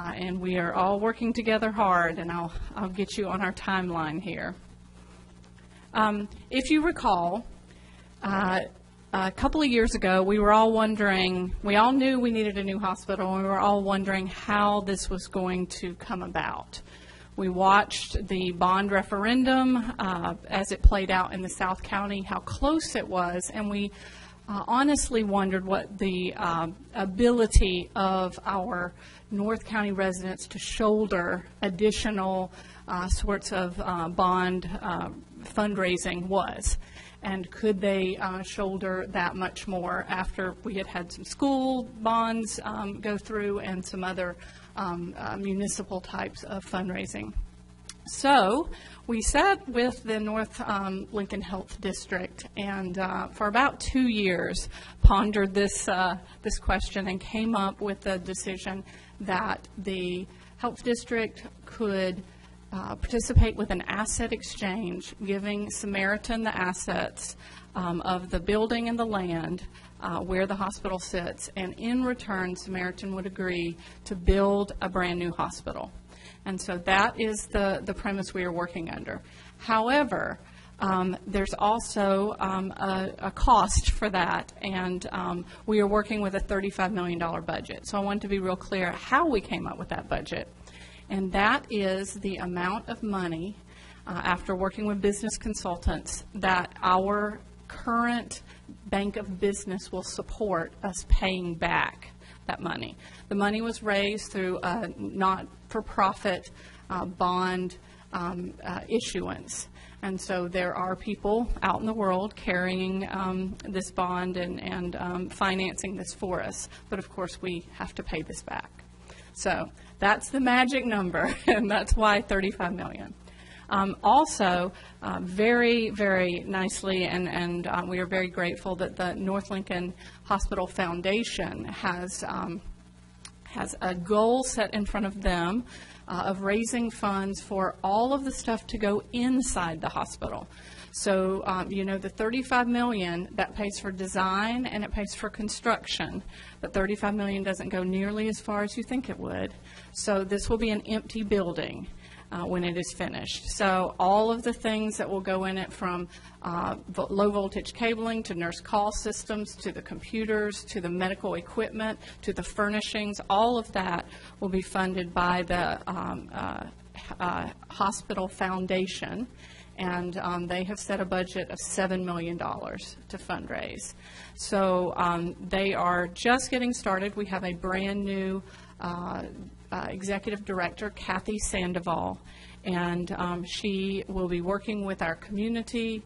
And we are all working together hard, and I'll get you on our timeline here. If you recall, a couple of years ago, we were all wondering, we all knew we needed a new hospital, and we were all wondering how this was going to come about. We watched the bond referendum as it played out in the South County, how close it was, and we honestly wondered what the ability of our North County residents to shoulder additional sorts of bond fundraising was. And could they shoulder that much more after we had some school bonds go through and some other municipal types of fundraising. So we sat with the North Lincoln Health District and for about 2 years pondered this question and came up with the decision that the health district could participate with an asset exchange, giving Samaritan the assets of the building and the land where the hospital sits, and in return Samaritan would agree to build a brand new hospital. And so that is the premise we are working under. However, there's also a cost for that, and we are working with a $35 million budget. So I want to be real clear how we came up with that budget. And that is the amount of money, after working with business consultants, that our current bank of business will support us paying back that money. The money was raised through a not-for-profit bond issuance. And so there are people out in the world carrying this bond and financing this for us. But of course, we have to pay this back. So that's the magic number, and that's why $35 million. Also, very, very nicely, and we are very grateful that the North Lincoln Hospital Foundation has a goal set in front of them of raising funds for all of the stuff to go inside the hospital. So, the $35 million, that pays for design and it pays for construction, but $35 million doesn't go nearly as far as you think it would. So this will be an empty building when it is finished. So all of the things that will go in it, from low voltage cabling to nurse call systems to the computers to the medical equipment to the furnishings, all of that will be funded by the hospital foundation. And they have set a budget of $7 million to fundraise. So they are just getting started. We have a brand new executive director, Kathy Sandoval, and she will be working with our community.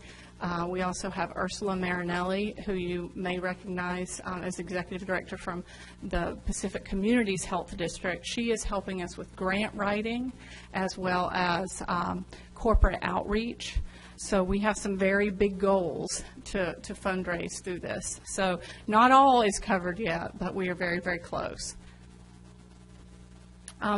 We also have Ursula Marinelli, who you may recognize as executive director from the Pacific Communities Health District. She is helping us with grant writing as well as corporate outreach. So we have some very big goals to fundraise through this. So not all is covered yet, but we are very, very close.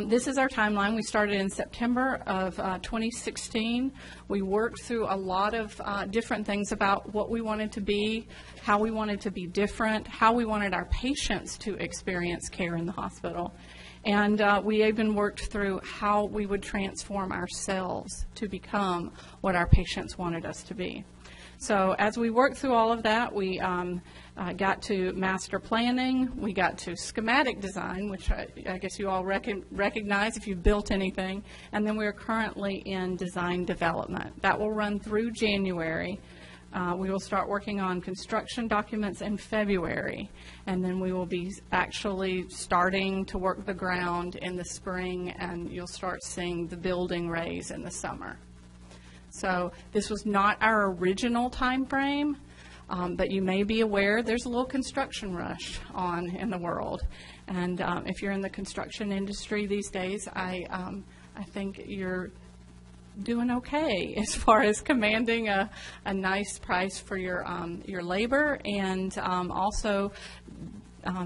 This is our timeline. We started in September of 2016. We worked through a lot of different things about what we wanted to be, how we wanted to be different, how we wanted our patients to experience care in the hospital. And we even worked through how we would transform ourselves to become what our patients wanted us to be. So as we worked through all of that, we got to master planning, we got to schematic design, which I guess you all recognize if you've built anything, and then we are currently in design development. That will run through January. We will start working on construction documents in February, and then we will be actually starting to work the ground in the spring, and you'll start seeing the building raise in the summer. So this was not our original time frame, but you may be aware there's a little construction rush on in the world. And if you're in the construction industry these days, I think you're doing okay as far as commanding a nice price for your labor, and also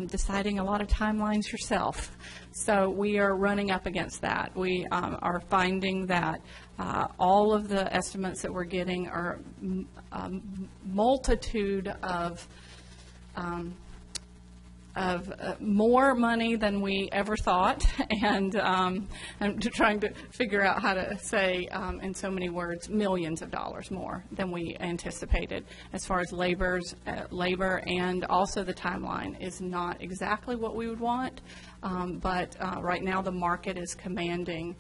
deciding a lot of timelines yourself. So we are running up against that. We are finding that all of the estimates that we're getting are a multitude of more money than we ever thought, and I'm trying to figure out how to say in so many words, millions of dollars more than we anticipated as far as labor, and also the timeline is not exactly what we would want, but right now the market is commanding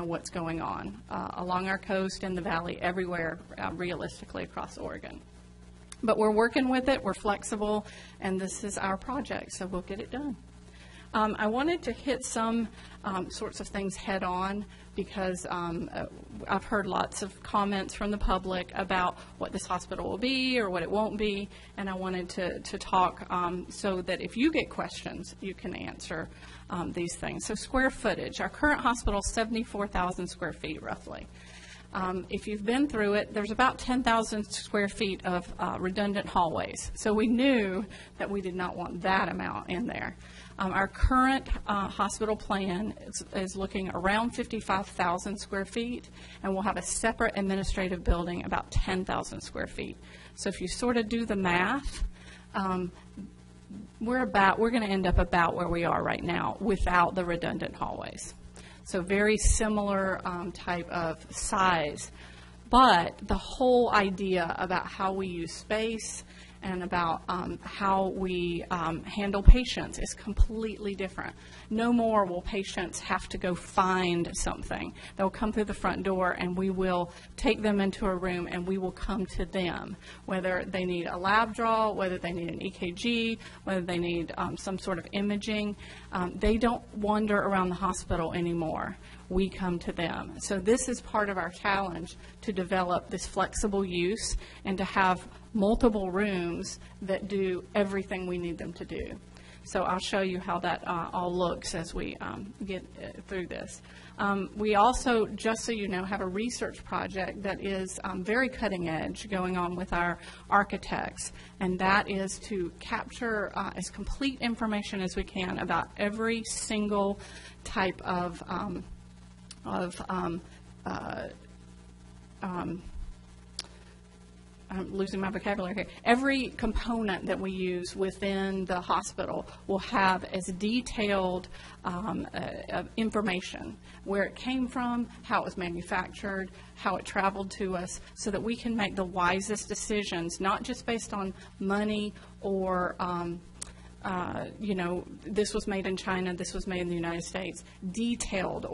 what's going on along our coast, in the valley, everywhere, realistically across Oregon. But we're working with it, we're flexible, and this is our project, so we'll get it done. I wanted to hit some sorts of things head on because I've heard lots of comments from the public about what this hospital will be or what it won't be, and I wanted to talk so that if you get questions, you can answer these things. So square footage, our current hospital is 74,000 square feet roughly. If you've been through it, there's about 10,000 square feet of redundant hallways. So we knew that we did not want that amount in there. Our current hospital plan is looking around 55,000 square feet, and we'll have a separate administrative building about 10,000 square feet. So if you sort of do the math, we're going to end up about where we are right now without the redundant hallways. So very similar type of size. But the whole idea about how we use space and about how we handle patients is completely different. No more will patients have to go find something. They'll come through the front door, and we will take them into a room, and we will come to them, whether they need a lab draw, whether they need an EKG, whether they need some sort of imaging. They don't wander around the hospital anymore. We come to them. So this is part of our challenge, to develop this flexible use and to have multiple rooms that do everything we need them to do. So I'll show you how that all looks as we get through this. We also, just so you know, have a research project that is very cutting edge going on with our architects, and that is to capture as complete information as we can about every single type of I'm losing my vocabulary here. Every component that we use within the hospital will have as detailed information, where it came from, how it was manufactured, how it traveled to us, so that we can make the wisest decisions, not just based on money or this was made in China, this was made in the United States, detailed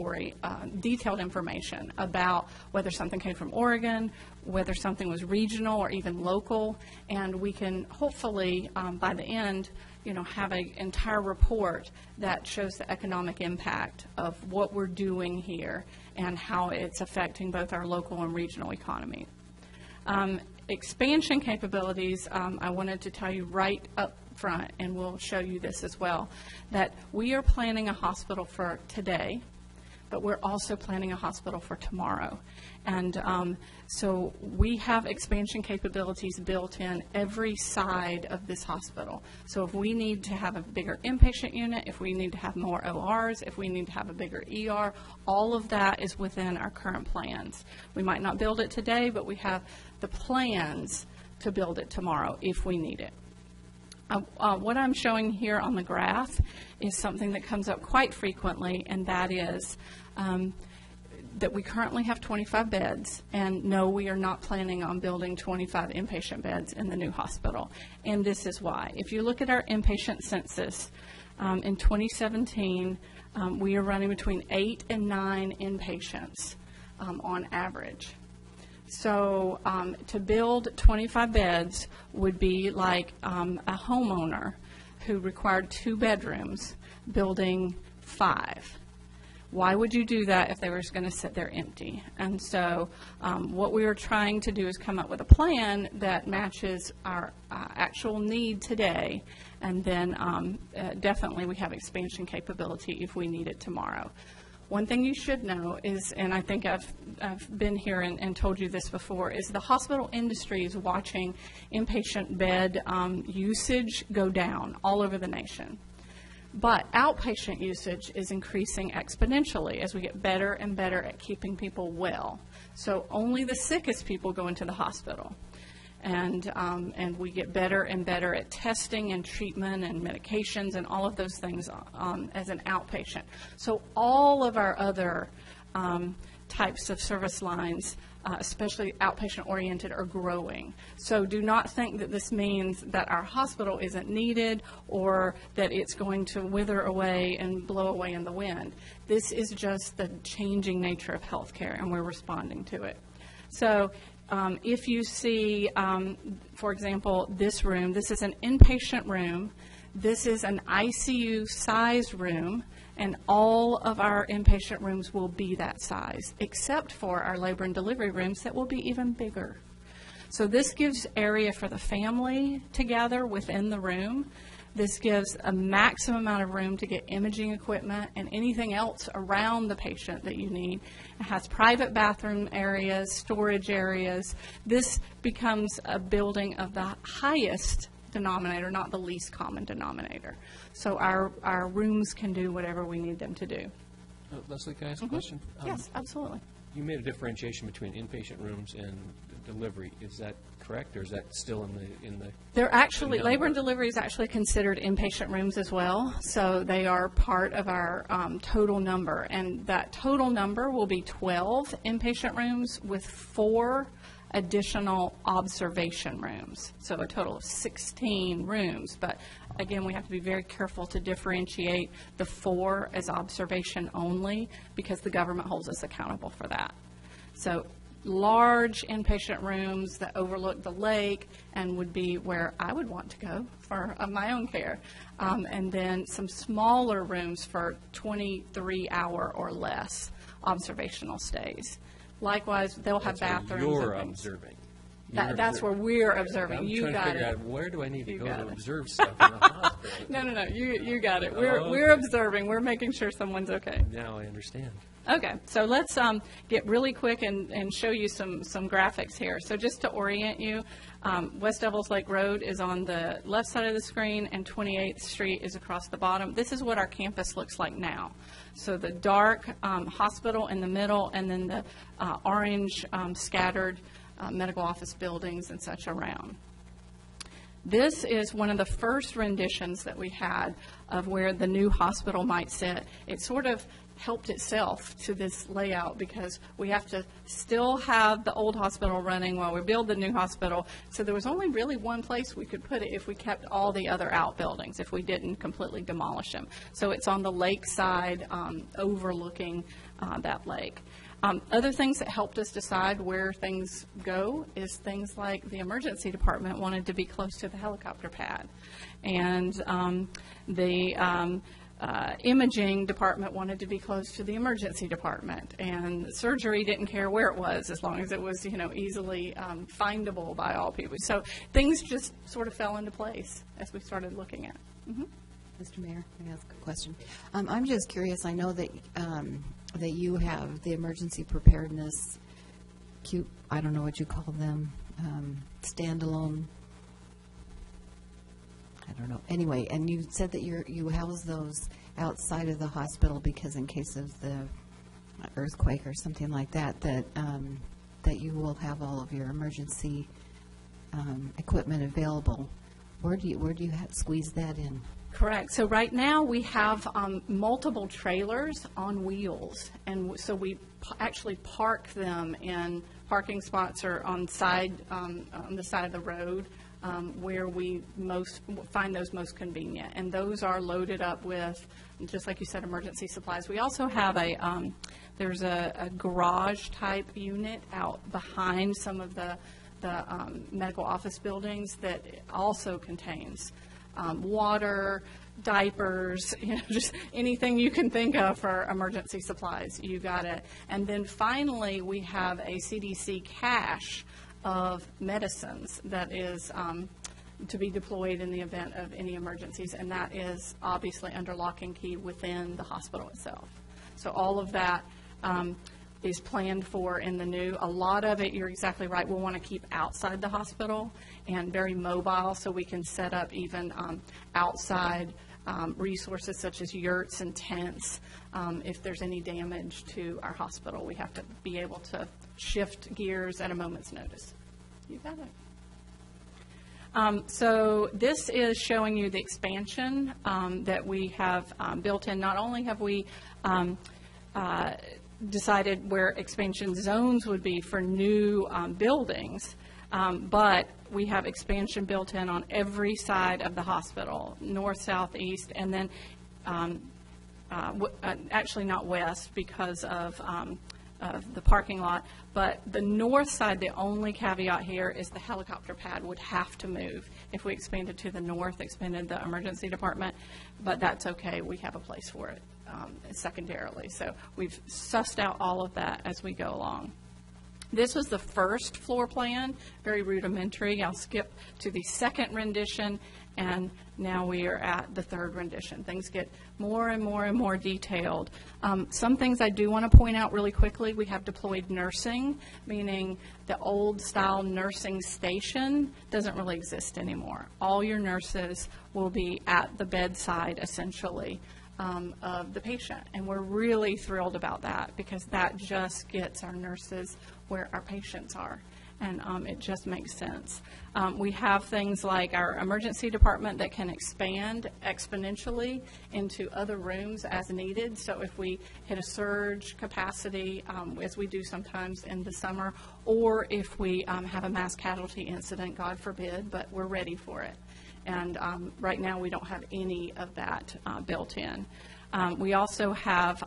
information about whether something came from Oregon, whether something was regional or even local, and we can hopefully, by the end, have an entire report that shows the economic impact of what we're doing here and how it's affecting both our local and regional economy. Expansion capabilities, I wanted to tell you right up front, and we'll show you this as well, that we are planning a hospital for today, but we're also planning a hospital for tomorrow. And so we have expansion capabilities built in every side of this hospital. So if we need to have a bigger inpatient unit, if we need to have more ORs, if we need to have a bigger ER, all of that is within our current plans. We might not build it today, but we have the plans to build it tomorrow if we need it. What I'm showing here on the graph is something that comes up quite frequently, and that is that we currently have 25 beds, and no, we are not planning on building 25 inpatient beds in the new hospital. And this is why. If you look at our inpatient census, in 2017, we are running between 8 and 9 inpatients on average. So to build 25 beds would be like a homeowner who required 2 bedrooms building 5. Why would you do that if they were just going to sit there empty? And so what we are trying to do is come up with a plan that matches our actual need today, and then definitely we have expansion capability if we need it tomorrow. One thing you should know is, and I think I've been here and told you this before, is the hospital industry is watching inpatient bed usage go down all over the nation. But outpatient usage is increasing exponentially as we get better and better at keeping people well. So only the sickest people go into the hospital. And we get better and better at testing and treatment and medications and all of those things as an outpatient. So all of our other types of service lines, especially outpatient-oriented, are growing. So do not think that this means that our hospital isn't needed or that it's going to wither away and blow away in the wind. This is just the changing nature of healthcare, and we're responding to it. So if you see, for example, this room, this is an inpatient room. This is an ICU-size room, and all of our inpatient rooms will be that size, except for our labor and delivery rooms that will be even bigger. So this gives area for the family to gather within the room. This gives a maximum amount of room to get imaging equipment and anything else around the patient that you need. It has private bathroom areas, storage areas. This becomes a building of the highest denominator, not the least common denominator. So our rooms can do whatever we need them to do. Leslie, can I ask a question? Yes, absolutely. You made a differentiation between inpatient rooms and delivery. Is that correct, or is that still in the? They're actually, labor and delivery is actually considered inpatient rooms as well. So they are part of our total number, and that total number will be 12 inpatient rooms with 4 additional observation rooms. So a total of 16 rooms. But again, we have to be very careful to differentiate the 4 as observation only, because the government holds us accountable for that. So large inpatient rooms that overlook the lake and would be where I would want to go for my own care. And then some smaller rooms for 23-hour or less observational stays. Likewise, they'll have bathrooms. You're and things. observing. That's where we're observing. I'm You trying got to figure it. out where do I need to You go got to it. observe stuff in the hospital. No, you got it. We're Oh, we're okay. observing. We're making sure someone's okay. Now I understand. Okay, so let's get really quick and show you some graphics here. So just to orient you, West Devils Lake Road is on the left side of the screen and 28th Street is across the bottom. This is what our campus looks like now. So the dark hospital in the middle, and then the orange scattered medical office buildings and such around. This is one of the first renditions that we had of where the new hospital might sit. It sort of helped itself to this layout because we have to still have the old hospital running while we build the new hospital. So there was only really one place we could put it if we kept all the other outbuildings, if we didn't completely demolish them. So it's on the lake side overlooking that lake. Other things that helped us decide where things go is things like the emergency department wanted to be close to the helicopter pad, and the imaging department wanted to be close to the emergency department, and surgery didn't care where it was as long as it was, easily findable by all people. So things just sort of fell into place as we started looking at. Mm-hmm. Mr. Mayor, may I ask a question? I'm just curious. I know that that you have the emergency preparedness, I don't know what you call them, standalone. I don't know. Anyway, and you said that you house those outside of the hospital because in case of the earthquake or something like that, that you will have all of your emergency equipment available. Where do you squeeze that in? Correct. So right now we have multiple trailers on wheels, and so we actually park them in parking spots or on the side of the road where we find those most convenient, and those are loaded up with, just like you said, emergency supplies. We also have there's a garage type unit out behind some of the medical office buildings that also contains water, diapers, just anything you can think of for emergency supplies. You got it. And then finally, we have a CDC cache of medicines that is to be deployed in the event of any emergencies, and that is obviously under lock and key within the hospital itself. So all of that is planned for in the new. A lot of it, you're exactly right, we'll want to keep outside the hospital and very mobile, so we can set up even outside resources such as yurts and tents. If there's any damage to our hospital, we have to be able to shift gears at a moment's notice. You got it. So this is showing you the expansion that we have built in. Not only have we decided where expansion zones would be for new buildings, but we have expansion built in on every side of the hospital, north, south, east, and then actually not west because of the parking lot, but the north side, the only caveat here is the helicopter pad would have to move if we expanded to the north, expanded the emergency department, but that's okay. We have a place for it secondarily. So we've sussed out all of that as we go along. This was the first floor plan, very rudimentary. I'll skip to the second rendition, and now we are at the third rendition. Things get more and more and more detailed. Some things I do want to point out really quickly. We have deployed nursing, meaning the old style nursing station doesn't really exist anymore. All your nurses will be at the bedside, essentially, of the patient. And we're really thrilled about that because that just gets our nurses where our patients are. and it just makes sense. We have things like our emergency department that can expand exponentially into other rooms as needed. So if we hit a surge capacity, as we do sometimes in the summer, or if we have a mass casualty incident, God forbid, but we're ready for it. And right now we don't have any of that built in. We also have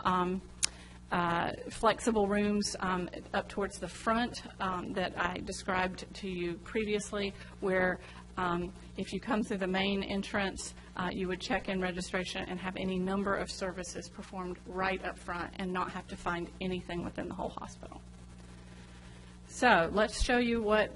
flexible rooms up towards the front that I described to you previously, where if you come through the main entrance, you would check in registration and have any number of services performed right up front and not have to find anything within the whole hospital. So let's show you what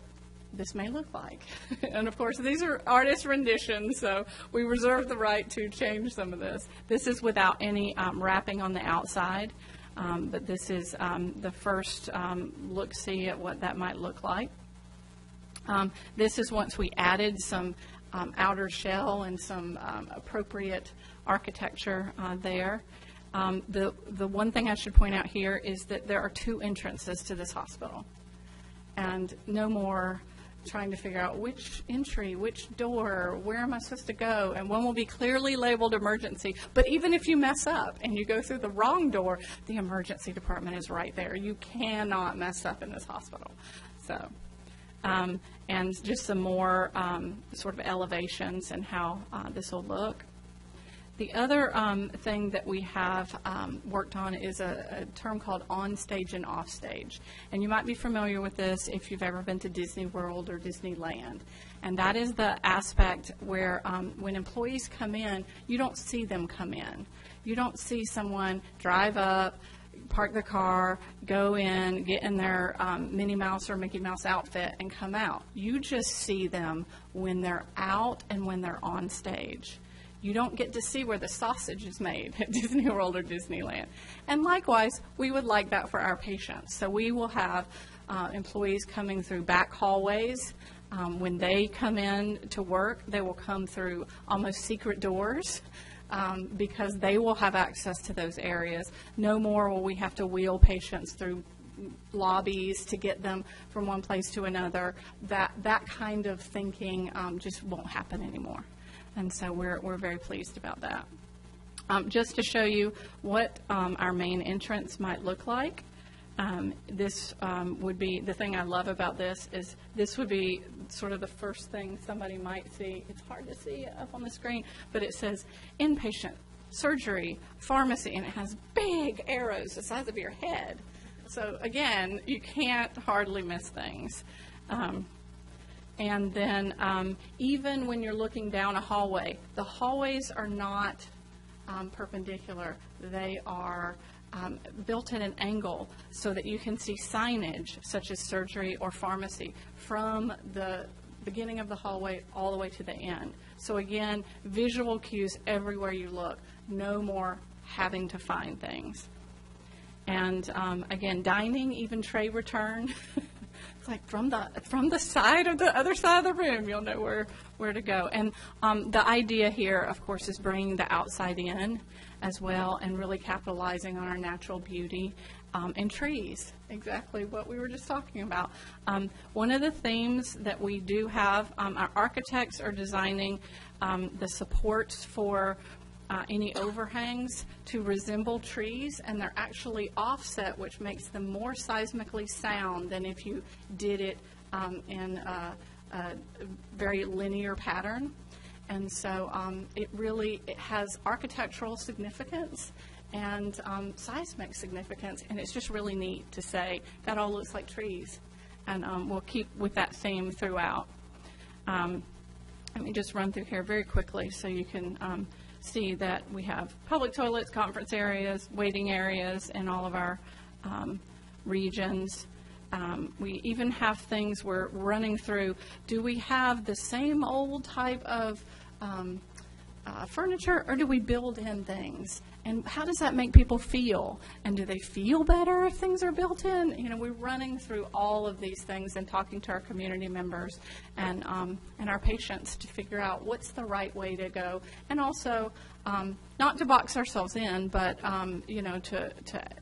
this may look like. And of course, these are artist renditions, so we reserve the right to change some of this. This is without any wrapping on the outside. But this is the first look-see at what that might look like. This is once we added some outer shell and some appropriate architecture there. The one thing I should point out here is that there are 2 entrances to this hospital. And no more trying to figure out which entry, which door, where am I supposed to go, and one will be clearly labeled emergency. But even if you mess up and you go through the wrong door, the emergency department is right there. You cannot mess up in this hospital. So, and just some more sort of elevations and how this will look. The other thing that we have worked on is a term called on-stage and off-stage. And you might be familiar with this if you've ever been to Disney World or Disneyland. And that is the aspect where when employees come in, you don't see them come in. You don't see someone drive up, park the car, go in, get in their Minnie Mouse or Mickey Mouse outfit, and come out. You just see them when they're out and when they're on stage. You don't get to see where the sausage is made at Disney World or Disneyland. And likewise, we would like that for our patients. So we will have employees coming through back hallways. When they come in to work, they will come through almost secret doors because they will have access to those areas. No more will we have to wheel patients through lobbies to get them from one place to another. That kind of thinking just won't happen anymore. And so we're very pleased about that. Just to show you what our main entrance might look like, this would be, the thing I love about this is this would be sort of the first thing somebody might see. It's hard to see up on the screen, but it says inpatient, surgery, pharmacy, and it has big arrows the size of your head. So again, you can't hardly miss things. And then even when you're looking down a hallway, the hallways are not perpendicular. They are built at an angle so that you can see signage such as surgery or pharmacy from the beginning of the hallway all the way to the end. So again, visual cues everywhere you look. No more having to find things. And again, dining, even tray return. It's like from the side of the other side of the room, you'll know where to go. And the idea here, of course, is bringing the outside in as well and really capitalizing on our natural beauty and trees, exactly what we were just talking about. One of the themes that we do have, our architects are designing the supports for any overhangs to resemble trees, and they're actually offset, which makes them more seismically sound than if you did it in a very linear pattern. And so it has architectural significance and seismic significance, and it's just really neat to say that all looks like trees. And we'll keep with that theme throughout. Let me just run through here very quickly so you can see that we have public toilets, conference areas, waiting areas in all of our regions. We even have things we're running through. Do we have the same old type of furniture, or do we build in things? And how does that make people feel? And do they feel better if things are built in? You know, we're running through all of these things and talking to our community members and our patients to figure out what's the right way to go. And also, not to box ourselves in, but, you know, to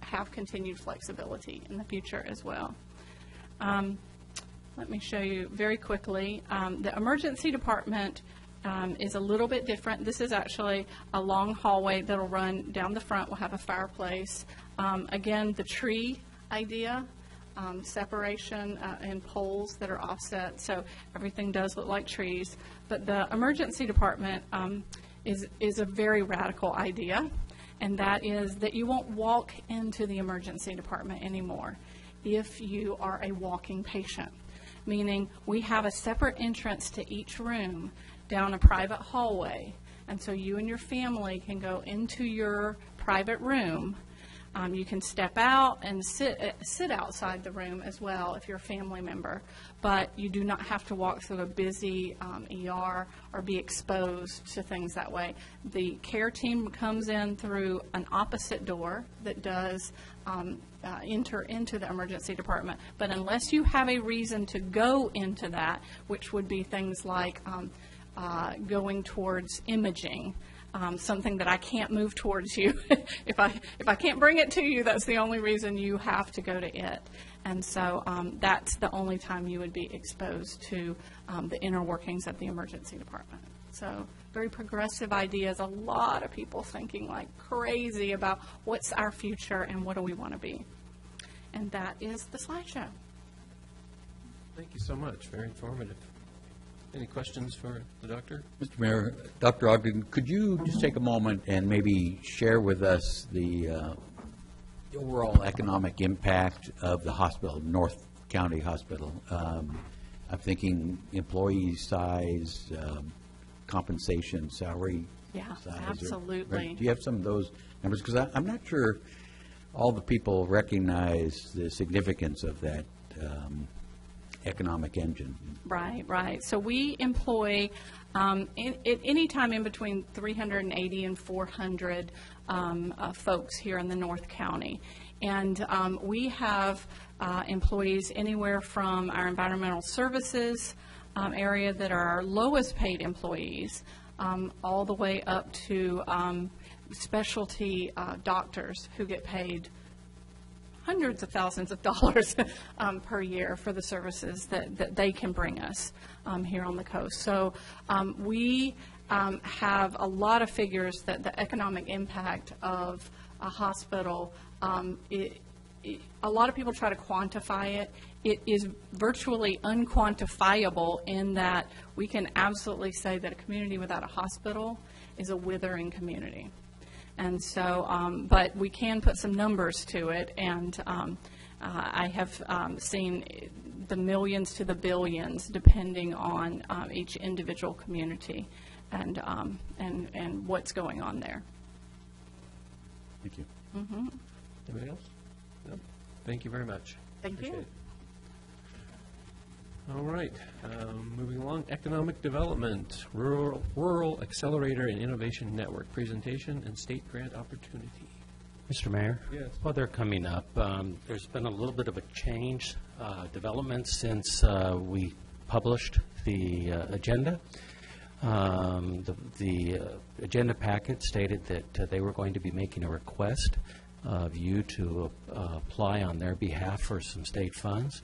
have continued flexibility in the future as well. let me show you very quickly. The emergency department is a little bit different. This is actually a long hallway that'll run down the front. We'll have a fireplace. Again, the tree idea, separation and poles that are offset, so everything does look like trees. But the emergency department is a very radical idea, and that is that you won't walk into the emergency department anymore if you are a walking patient, meaning we have a separate entrance to each room down a private hallway, and so you and your family can go into your private room. You can step out and sit outside the room as well if you're a family member, but you do not have to walk through a busy ER or be exposed to things that way. The care team comes in through an opposite door that does enter into the emergency department, but unless you have a reason to go into that, which would be things like going towards imaging, something that I can't move towards you. If I can't bring it to you, that's the only reason you have to go to it. And so that's the only time you would be exposed to the inner workings of the emergency department. So very progressive ideas, a lot of people thinking like crazy about what's our future and what do we want to be. And that is the slideshow. Thank you so much. Very informative. Any questions for the doctor? Mr. Mayor, Dr. Ogden, could you just take a moment and maybe share with us the overall economic impact of the hospital, North County Hospital? I'm thinking employee size, compensation, salary size. Absolutely. Do you have some of those numbers? Because I'm not sure all the people recognize the significance of that economic engine. Right. So we employ at any time in between 380 and 400 folks here in the North County. And we have employees anywhere from our environmental services area that are our lowest paid employees all the way up to specialty doctors who get paid hundreds of thousands of dollars per year for the services that they can bring us here on the coast. So we have a lot of figures that the economic impact of a hospital, a lot of people try to quantify it. It is virtually unquantifiable in that we can absolutely say that a community without a hospital is a withering community. And so, but we can put some numbers to it, and I have seen the millions to the billions depending on each individual community and what's going on there. Thank you. Mm-hmm. Anybody else? No? Thank you very much. Thank Appreciate you. it. All right, moving along, economic development, rural accelerator and innovation network presentation and state grant opportunity. Mr. Mayor? Yes. While they're coming up, there's been a little bit of a change, development since we published the agenda. The agenda packet stated that they were going to be making a request of you to apply on their behalf for some state funds.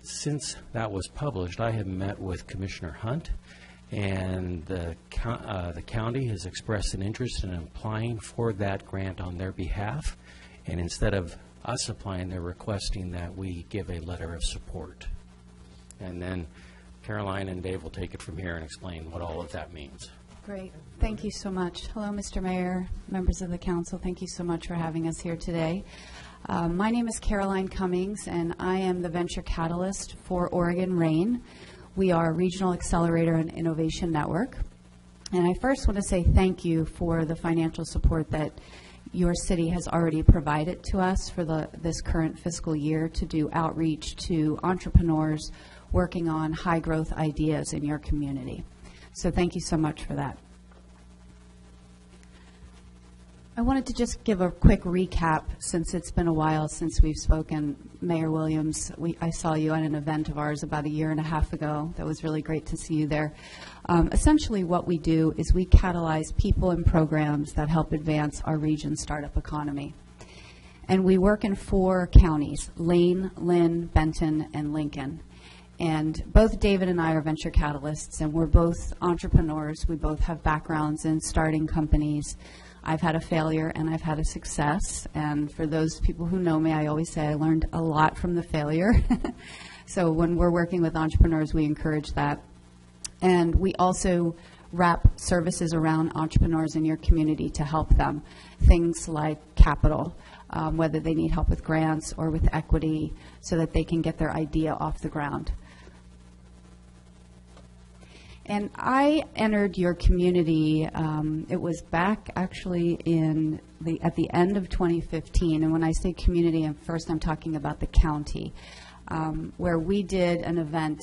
Since that was published, I have met with Commissioner Hunt, and the county has expressed an interest in applying for that grant on their behalf. And instead of us applying, they're requesting that we give a letter of support. And then Caroline and Dave will take it from here and explain what all of that means. Great. Thank you so much. Hello, Mr. Mayor, members of the council. Thank you so much for having us here today. My name is Caroline Cummings, and I am the venture catalyst for Oregon RAIN. We are a regional accelerator and innovation network. And I first want to say thank you for the financial support that your city has already provided to us for this current fiscal year to do outreach to entrepreneurs working on high growth ideas in your community. So thank you so much for that. I wanted to just give a quick recap since it's been a while since we've spoken. Mayor Williams, I saw you at an event of ours about a year and a half ago. That was really great to see you there. Essentially what we do is we catalyze people and programs that help advance our region's startup economy. And we work in 4 counties, Lane, Lynn, Benton, and Lincoln. And both David and I are venture catalysts, and we're both entrepreneurs. We both have backgrounds in starting companies. I've had a failure and I've had a success. And for those people who know me, I always say I learned a lot from the failure. So when we're working with entrepreneurs, we encourage that. And we also wrap services around entrepreneurs in your community to help them. Things like capital, whether they need help with grants or with equity, so that they can get their idea off the ground. And I entered your community, it was back actually at the end of 2015. And when I say community, I'm talking about the county, where we did an event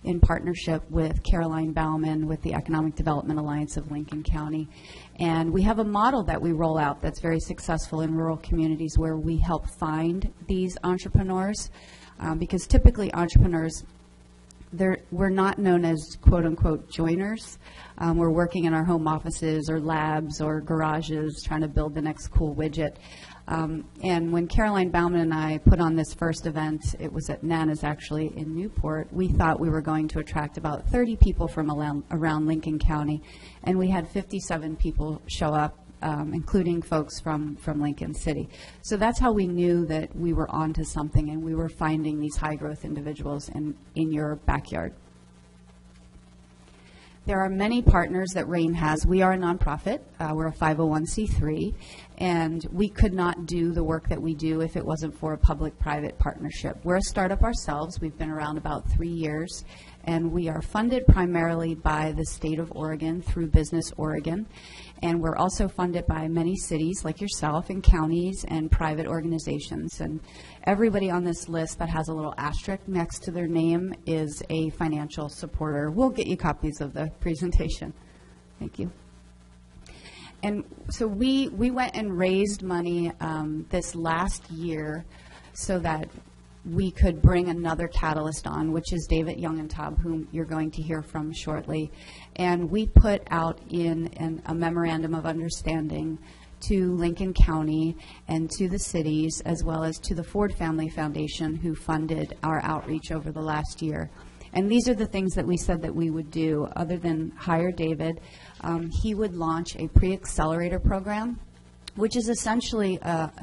in partnership with Caroline Bauman with the Economic Development Alliance of Lincoln County. And we have a model that we roll out that's very successful in rural communities, where we help find these entrepreneurs, because typically entrepreneurs, we're not known as quote-unquote joiners. We're working in our home offices or labs or garages trying to build the next cool widget. And when Caroline Bauman and I put on this first event, it was at Nana's actually in Newport, we thought we were going to attract about 30 people from around Lincoln County, and we had 57 people show up, including folks from Lincoln City. So that's how we knew that we were onto something, and we were finding these high-growth individuals in your backyard. There are many partners that RAIN has. We are a nonprofit. We're a 501c3, and we could not do the work that we do if it wasn't for a public-private partnership. We're a startup ourselves. We've been around about 3 years, and we are funded primarily by the state of Oregon through Business Oregon. And we're also funded by many cities like yourself and counties and private organizations. And everybody on this list that has a little asterisk next to their name is a financial supporter. We'll get you copies of the presentation. Thank you. And so we went and raised money this last year so that we could bring another catalyst on, which is David Youngentab, whom you're going to hear from shortly. And we put out in a memorandum of understanding to Lincoln County and to the cities, as well as to the Ford Family Foundation, who funded our outreach over the last year. And these are the things that we said that we would do. Other than hire David, he would launch a pre-accelerator program, which is essentially,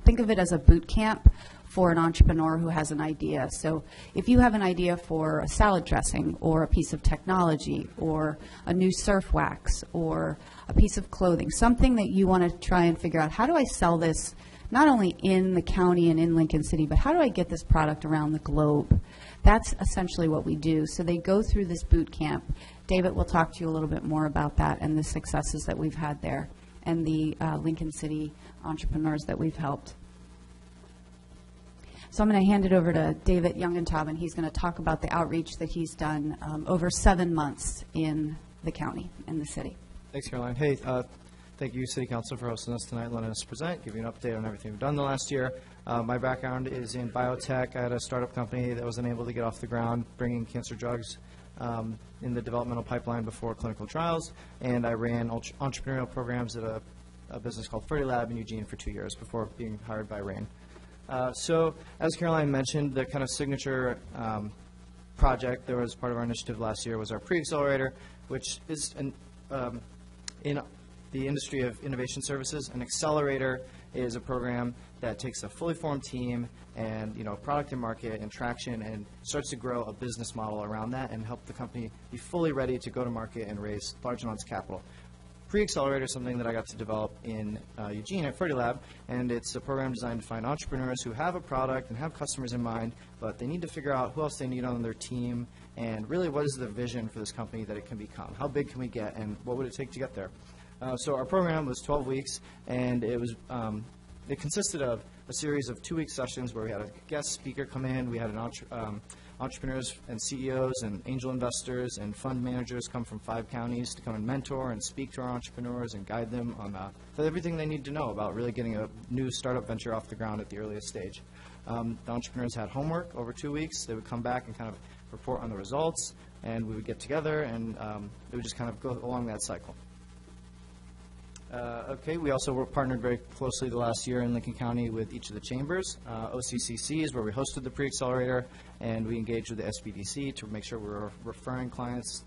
think of it as a boot camp for an entrepreneur who has an idea. So if you have an idea for a salad dressing or a piece of technology or a new surf wax or a piece of clothing, something that you want to try and figure out, how do I sell this not only in the county and in Lincoln City, but how do I get this product around the globe? That's essentially what we do. So they go through this boot camp. David will talk to you a little bit more about that and the successes that we've had there and the Lincoln City entrepreneurs that we've helped. So I'm going to hand it over to David Youngentab, and he's going to talk about the outreach that he's done over 7 months in the county and the city. Thanks, Caroline. Hey, thank you, City Council, for hosting us tonight, letting us present, give you an update on everything we've done the last year. My background is in biotech. I had a startup company that was unable to get off the ground, bringing cancer drugs in the developmental pipeline before clinical trials, and I ran entrepreneurial programs at a business called Fertilab in Eugene for 2 years before being hired by RAIN. So, as Caroline mentioned, the kind of signature project that was part of our initiative last year was our pre-accelerator, which is in the industry of innovation services. An accelerator is a program that takes a fully formed team and product and market and traction and starts to grow a business model around that and help the company be fully ready to go to market and raise large amounts of capital. Pre-accelerator is something that I got to develop in Eugene at Fertilab, and it's a program designed to find entrepreneurs who have a product and have customers in mind, but they need to figure out who else they need on their team and really what is the vision for this company that it can become. How big can we get, and what would it take to get there? So our program was 12 weeks, and it consisted of a series of 2-week sessions where we had a guest speaker come in. We had an entrepreneurs and CEOs and angel investors and fund managers come from 5 counties to come and mentor and speak to our entrepreneurs and guide them on everything they need to know about really getting a new startup venture off the ground at the earliest stage. The entrepreneurs had homework over 2 weeks. They would come back and kind of report on the results, and we would get together, and it would just kind of go along that cycle. Okay, we also partnered very closely the last year in Lincoln County with each of the chambers. OCCC is where we hosted the pre-accelerator, and we engaged with the SBDC to make sure we were referring clients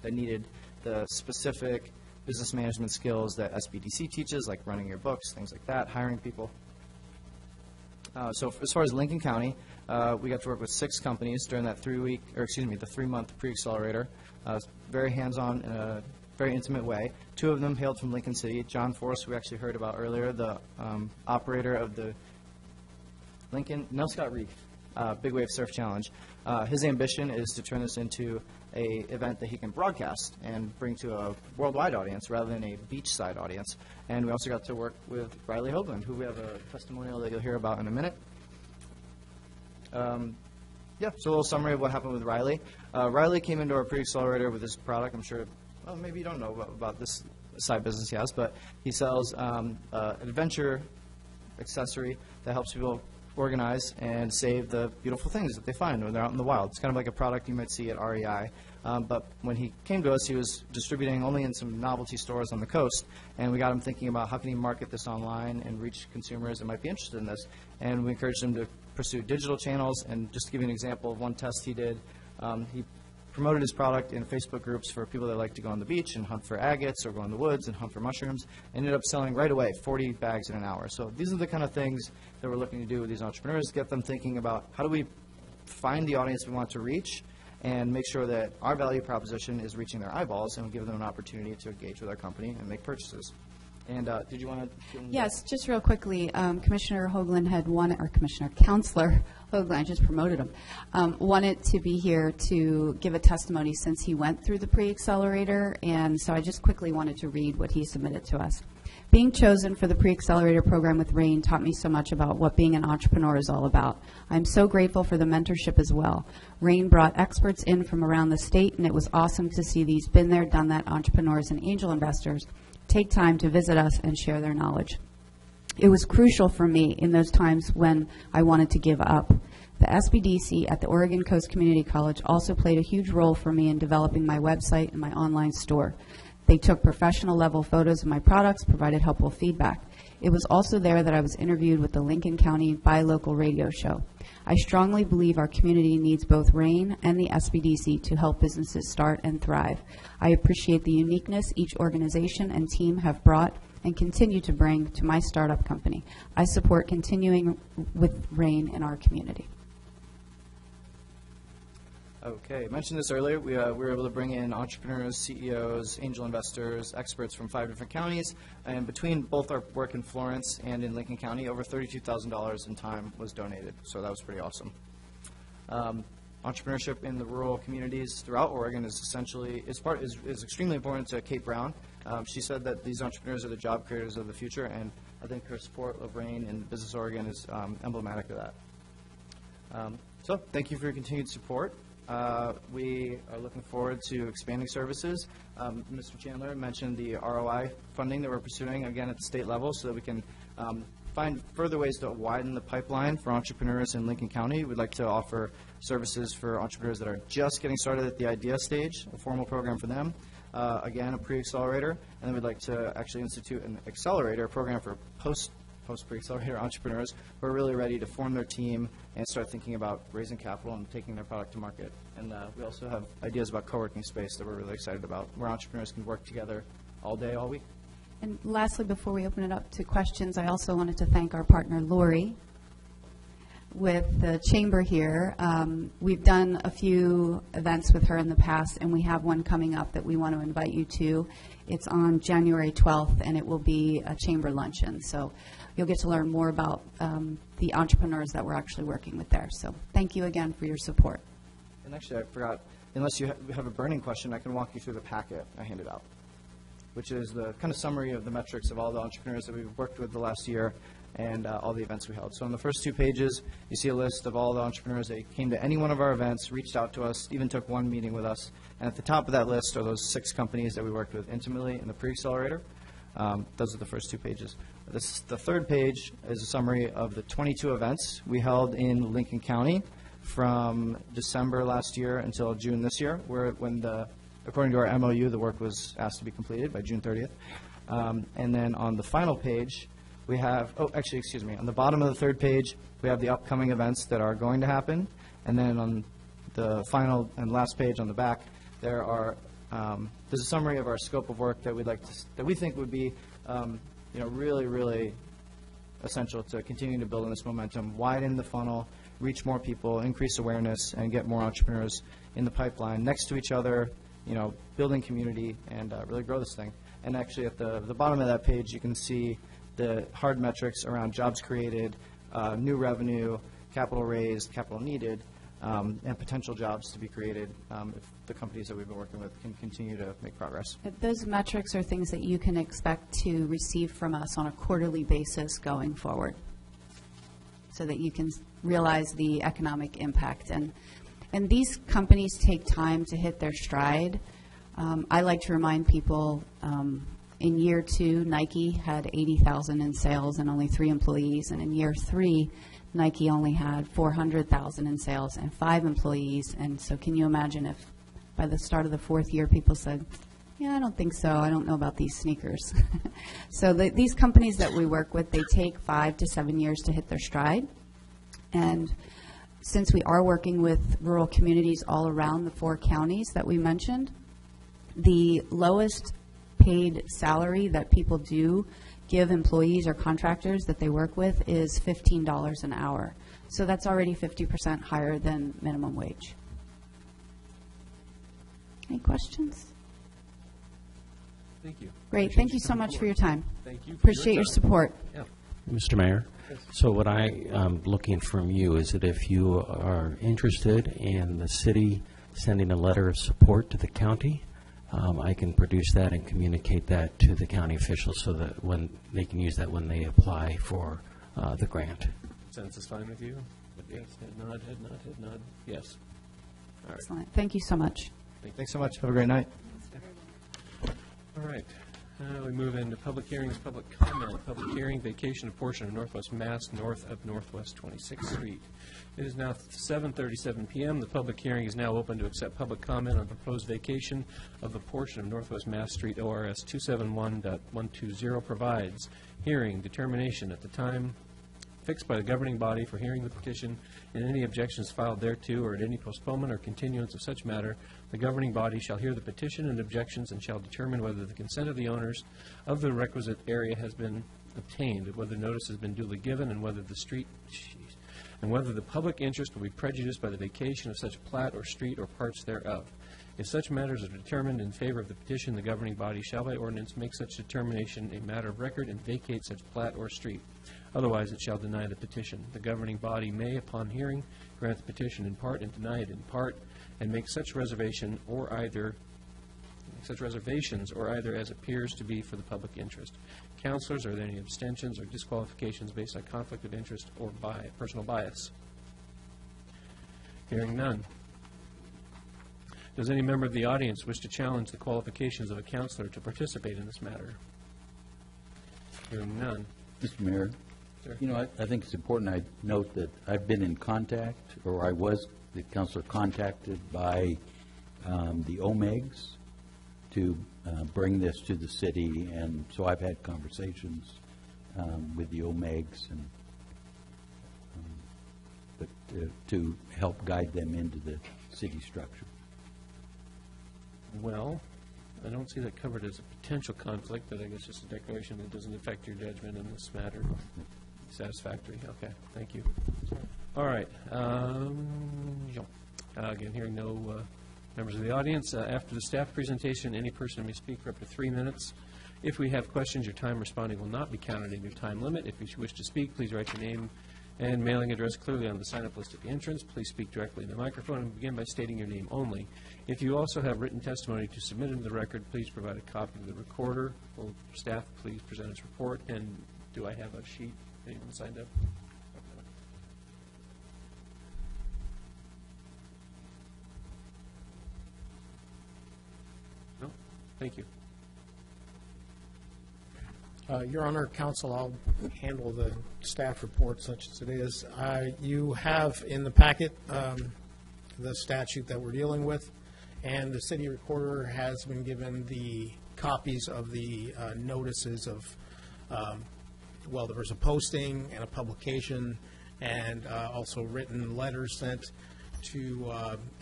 that needed the specific business management skills that SBDC teaches, like running your books, things like that, hiring people. So as far as Lincoln County, we got to work with 6 companies during that the 3-month pre-accelerator. Very hands-on, in a very intimate way. 2 of them hailed from Lincoln City. John Forrest, who we actually heard about earlier, the operator of the Scott Reef Big Wave Surf Challenge. His ambition is to turn this into a event that he can broadcast and bring to a worldwide audience rather than a beachside audience. And we also got to work with Riley Hoagland, who we have a testimonial that you'll hear about in a minute. Yeah, so a little summary of what happened with Riley. Riley came into our pre-accelerator with this product. I'm sure, well, maybe you don't know about this side business he has, but he sells an adventure accessory that helps people organize and save the beautiful things that they find when they're out in the wild. It's kind of like a product you might see at REI. But when he came to us, he was distributing only in some novelty stores on the coast, and we got him thinking about how can he market this online and reach consumers that might be interested in this. And we encouraged him to pursue digital channels. And just to give you an example of one test he did, he promoted his product in Facebook groups for people that like to go on the beach and hunt for agates or go in the woods and hunt for mushrooms. Ended up selling right away 40 bags in an hour. So these are the kind of things that we're looking to do with these entrepreneurs, get them thinking about how do we find the audience we want to reach and make sure that our value proposition is reaching their eyeballs, and we give them an opportunity to engage with our company and make purchases. And did you want to? Yes, just real quickly, Commissioner Hoagland had wanted, or Counselor Hoagland, I just promoted him, wanted to be here to give a testimony since he went through the pre-accelerator, and so I just quickly wanted to read what he submitted to us. Being chosen for the pre-accelerator program with RAIN taught me so much about what being an entrepreneur is all about. I'm so grateful for the mentorship as well. RAIN brought experts in from around the state, and it was awesome to see these been there, done that entrepreneurs and angel investors take time to visit us and share their knowledge. It was crucial for me in those times when I wanted to give up. The SBDC at the Oregon Coast Community College also played a huge role for me in developing my website and my online store. They took professional level photos of my products, provided helpful feedback. It was also there that I was interviewed with the Lincoln County Buy Local radio show. I strongly believe our community needs both RAIN and the SBDC to help businesses start and thrive. I appreciate the uniqueness each organization and team have brought and continue to bring to my startup company. I support continuing with RAIN in our community. Okay, I mentioned this earlier. We were able to bring in entrepreneurs, CEOs, angel investors, experts from 5 different counties. And between both our work in Florence and in Lincoln County, over $32,000 in time was donated. So that was pretty awesome. Entrepreneurship in the rural communities throughout Oregon is essentially is extremely important to Kate Brown. She said that these entrepreneurs are the job creators of the future, and I think her support of RAIN and Business Oregon is emblematic of that. So thank you for your continued support. We are looking forward to expanding services. Mr. Chandler mentioned the ROI funding that we're pursuing, again, at the state level, so that we can find further ways to widen the pipeline for entrepreneurs in Lincoln County. We'd like to offer services for entrepreneurs that are just getting started at the idea stage, a formal program for them. Again, a pre-accelerator, and then we'd like to actually institute an accelerator, a program for post-pre-accelerator entrepreneurs who are really ready to form their team and start thinking about raising capital and taking their product to market. And we also have ideas about co-working space that we're really excited about, where entrepreneurs can work together all day, all week. And lastly, before we open it up to questions, I also wanted to thank our partner, Lori, with the chamber here. We've done a few events with her in the past, and we have one coming up that we want to invite you to. It's on January 12th, and it will be a chamber luncheon. So you'll get to learn more about the entrepreneurs that we're actually working with there. So thank you again for your support. And actually, I forgot, unless you have a burning question, I can walk you through the packet I handed out, which is the kind of summary of the metrics of all the entrepreneurs that we've worked with the last year and all the events we held. So on the first 2 pages, you see a list of all the entrepreneurs that came to any one of our events, reached out to us, even took one meeting with us. And at the top of that list are those 6 companies that we worked with intimately in the pre-accelerator. Those are the first 2 pages. The 3rd page is a summary of the 22 events we held in Lincoln County from December last year until June this year, according to our MOU, the work was asked to be completed by June 30th. And then on the final page, we have, on the bottom of the third page, we have the upcoming events that are going to happen. And then on the final and last page on the back, there's a summary of our scope of work that we think would be, really, really essential to continuing to build on this momentum, widen the funnel, reach more people, increase awareness, and get more entrepreneurs in the pipeline next to each other, building community, and really grow this thing. And actually at the bottom of that page, you can see the hard metrics around jobs created, new revenue, capital raised, capital needed, and potential jobs to be created if the companies that we've been working with can continue to make progress. Those metrics are things that you can expect to receive from us on a quarterly basis going forward, so that you can realize the economic impact. And these companies take time to hit their stride. I like to remind people, in year 2, Nike had 80,000 in sales and only 3 employees, and in year 3, Nike only had 400,000 in sales and 5 employees. And so can you imagine if by the start of the 4th year people said, yeah, I don't think so, I don't know about these sneakers. So these companies that we work with, they take 5 to 7 years to hit their stride. And since we are working with rural communities all around the 4 counties that we mentioned, the lowest paid salary that people do give employees or contractors that they work with is $15 an hour. So that's already 50% higher than minimum wage. Any questions? Thank you. Great. Thank you so much for your time. Thank you. Appreciate your support. Yeah. Mr. Mayor, so what I am looking from you is that if you are interested in the city sending a letter of support to the county, I can produce that and communicate that to the county officials so that when they can use that when they apply for the grant. Sense is fine with you? Yes. Head nod, head nod, head nod. Yes. All right. Excellent. Thank you so much. Thanks so much. Have a great night. All right. We move into public hearings, public comment. Public hearing, vacation of portion of Northwest Mass north of Northwest 26th Street. It is now 7:37 p.m. The public hearing is now open to accept public comment on proposed vacation of a portion of Northwest Mass Street. ORS 271.120 provides hearing determination at the time fixed by the governing body for hearing the petition and any objections filed thereto, or at any postponement or continuance of such matter. The governing body shall hear the petition and objections and shall determine whether the consent of the owners of the requisite area has been obtained, whether notice has been duly given, and whether the public interest will be prejudiced by the vacation of such plat or street or parts thereof. If such matters are determined in favor of the petition, the governing body shall by ordinance make such determination a matter of record and vacate such plat or street. Otherwise, it shall deny the petition. The governing body may, upon hearing, grant the petition in part and deny it in part, and make such reservations or either as appears to be for the public interest. Councilors, are there any abstentions or disqualifications based on conflict of interest or personal bias? Hearing none. Does any member of the audience wish to challenge the qualifications of a councilor to participate in this matter? Hearing none. Mr. Mayor, sir. I think it's important I note that I've been in contact, or I was the councilor contacted by the OMEGs to bring this to the city, and so I've had conversations with the OMEGs and to help guide them into the city structure. Well, I don't see that covered as a potential conflict, but I guess just a declaration that doesn't affect your judgment in this matter. Satisfactory. Okay, thank you. All right. Again, hearing no members of the audience. After the staff presentation, any person may speak for up to 3 minutes. If we have questions, your time responding will not be counted in your time limit. If you wish to speak, please write your name and mailing address clearly on the sign-up list at the entrance. Please speak directly in the microphone and begin by stating your name only. If you also have written testimony to submit into the record, please provide a copy to the recorder. Will staff please present its report? And do I have a sheet? Anyone signed up? No? Thank you. Your Honor, Counsel, I'll handle the staff report such as it is. You have in the packet the statute that we're dealing with, and the city recorder has been given the copies of the notices of, well, there was a posting and a publication, and also written letters sent to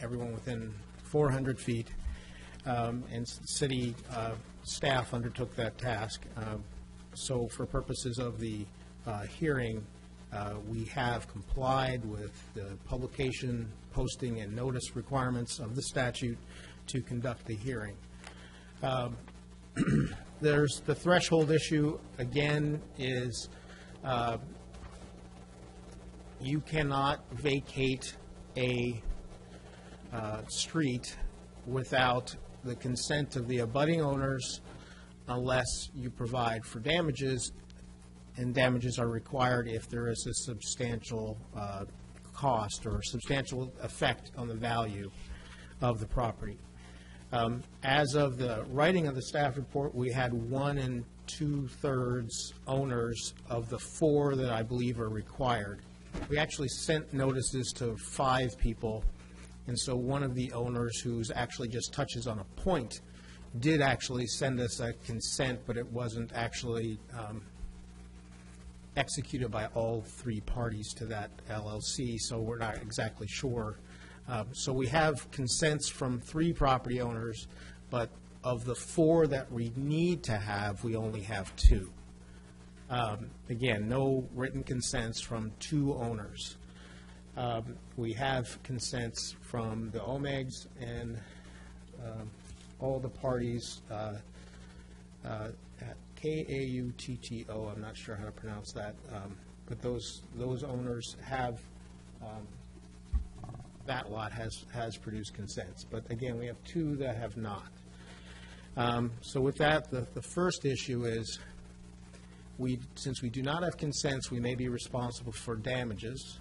everyone within 400 feet, and city staff undertook that task. So for purposes of the hearing, we have complied with the publication, posting, and notice requirements of the statute to conduct the hearing. There's the threshold issue, again, is you cannot vacate a street without the consent of the abutting owners unless you provide for damages, and damages are required if there is a substantial cost or substantial effect on the value of the property. As of the writing of the staff report, we had 1 2/3 owners of the 4 that I believe are required. We actually sent notices to 5 people, and so one of the owners, who's actually just touches on a point, did actually send us a consent, but it wasn't actually executed by all 3 parties to that LLC, so we're not exactly sure. So we have consents from 3 property owners, but of the 4 that we need to have, we only have 2. Again, no written consents from 2 owners. We have consents from the OMEGs and all the parties at KAUTTO, I'm not sure how to pronounce that, but those owners have, that lot has produced consents. But again, we have 2 that have not. So with that, the first issue is, since we do not have consents, we may be responsible for damages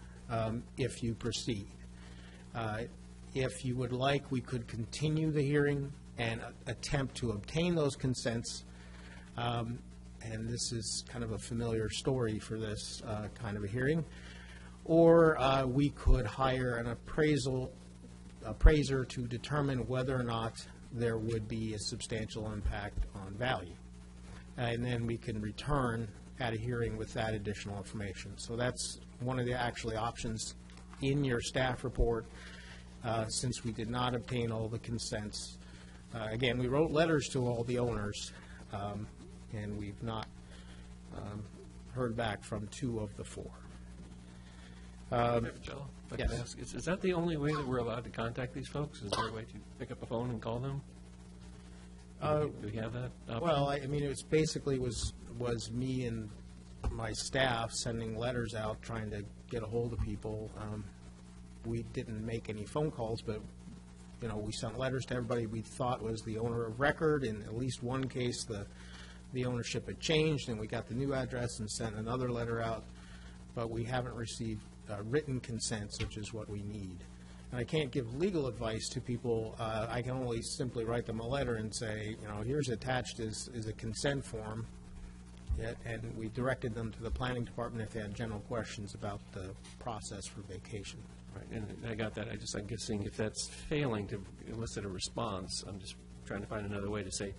if you proceed. If you would like, we could continue the hearing and attempt to obtain those consents. And this is kind of a familiar story for this kind of a hearing. Or we could hire an appraiser to determine whether or not there would be a substantial impact on value. And then we can return at a hearing with that additional information. So that's one of the actually options in your staff report, since we did not obtain all the consents. Again, we wrote letters to all the owners, and we've not heard back from 2 of the 4. Joe, if I yes. can ask, is that the only way that we're allowed to contact these folks? Is there a way to pick up a phone and call them? Do we have that option? Well, I mean, it basically was me and my staff sending letters out, trying to get a hold of people. We didn't make any phone calls, but, you know, we sent letters to everybody we thought was the owner of record. In at least one case, the ownership had changed, and we got the new address and sent another letter out. But we haven't received written consents, which is what we need. And I can't give legal advice to people. I can only simply write them a letter and say, you know, here's attached is a consent form. And we directed them to the planning department if they had general questions about the process for vacation. Right, and I got that. I'm guessing if that's failing to elicit a response, I'm just trying to find another way to say,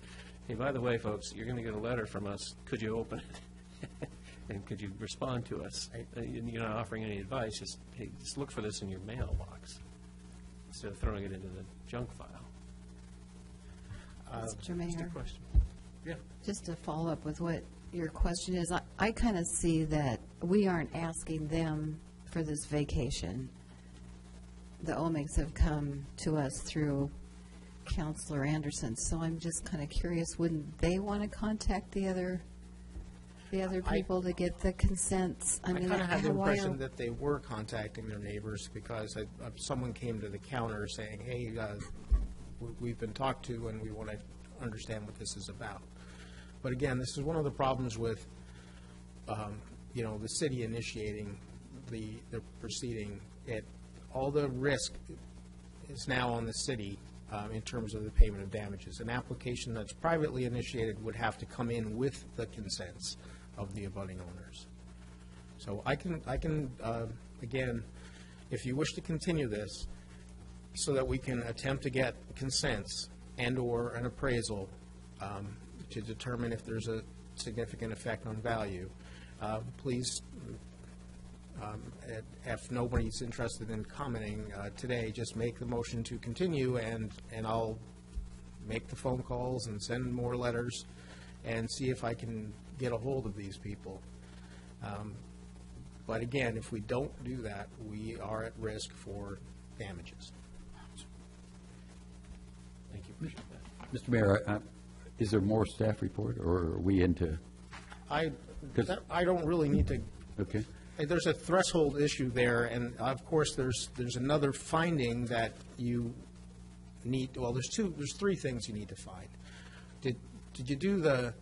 hey, by the way, folks, you're going to get a letter from us. Could you open it? And could you respond to us? You're not offering any advice. Just, hey, just look for this in your mailbox instead of throwing it into the junk file. Mr. Mayor, Question. Yeah. just to follow up with what your question is, I kind of see that we aren't asking them for this vacation. The OMEGs have come to us through Counselor Anderson, so I'm just kind of curious, wouldn't they want to contact the other people to get the consents? I kind of have the impression that they were contacting their neighbors, because someone came to the counter saying, hey, we've been talked to and we want to understand what this is about. But again, this is one of the problems with, you know, the city initiating the proceeding. All the risk is now on the city in terms of the payment of damages. An application that's privately initiated would have to come in with the consents of the abutting owners. So I can again, if you wish to continue this, so that we can attempt to get consents and/or an appraisal, to determine if there's a significant effect on value. Please, if nobody's interested in commenting today, just make the motion to continue, and I'll make the phone calls and send more letters and see if I can get a hold of these people. But again, if we don't do that, we are at risk for damages. Thank you. Appreciate that. Mr. Mayor, is there more staff report, or are we into? I don't really need to. Okay. There's a threshold issue there, and of course, there's another finding that you need. Well, there's three things you need to find. Did you do the?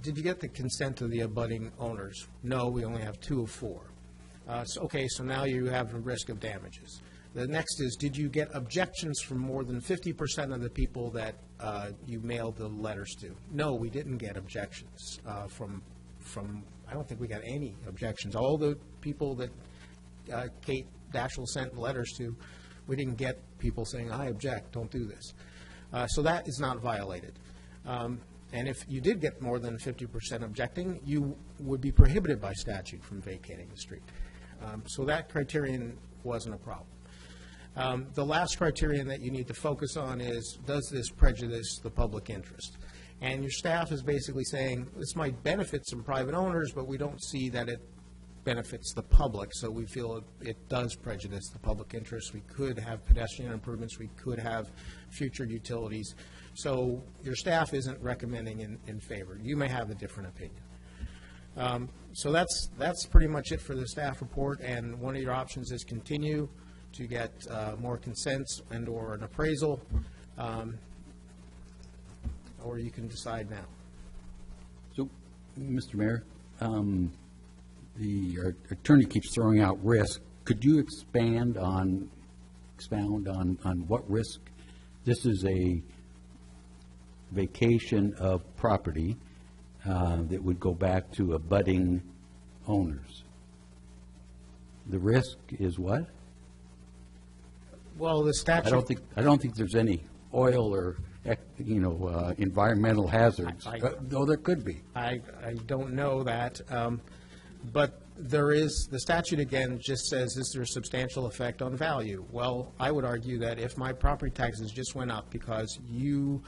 Did you get the consent of the abutting owners? No, we only have 2 of 4. So now you have a risk of damages. The next is, did you get objections from more than 50% of the people that you mailed the letters to? No, we didn't get objections from. I don't think we got any objections. All the people that Kate Daschel sent letters to, we didn't get people saying, I object, don't do this. So that is not violated. And if you did get more than 50% objecting, you would be prohibited by statute from vacating the street. So that criterion wasn't a problem. The last criterion that you need to focus on is, does this prejudice the public interest? And your staff is basically saying, this might benefit some private owners, but we don't see that it benefits the public, so we feel it does prejudice the public interest. We could have pedestrian improvements. We could have future utilities. So your staff isn't recommending in favor. You may have a different opinion. So that's pretty much it for the staff report, and one of your options is continue to get more consents and or an appraisal, or you can decide now. So, Mr. Mayor, our attorney keeps throwing out risk. Could you expound on what risk? This is a vacation of property that would go back to abutting owners. The risk is what? Well, the statute. I don't think there's any oil or environmental hazards. Though there could be. I don't know that, but there is. The statute again just says, is there a substantial effect on value? Well, I would argue that if my property taxes just went up because you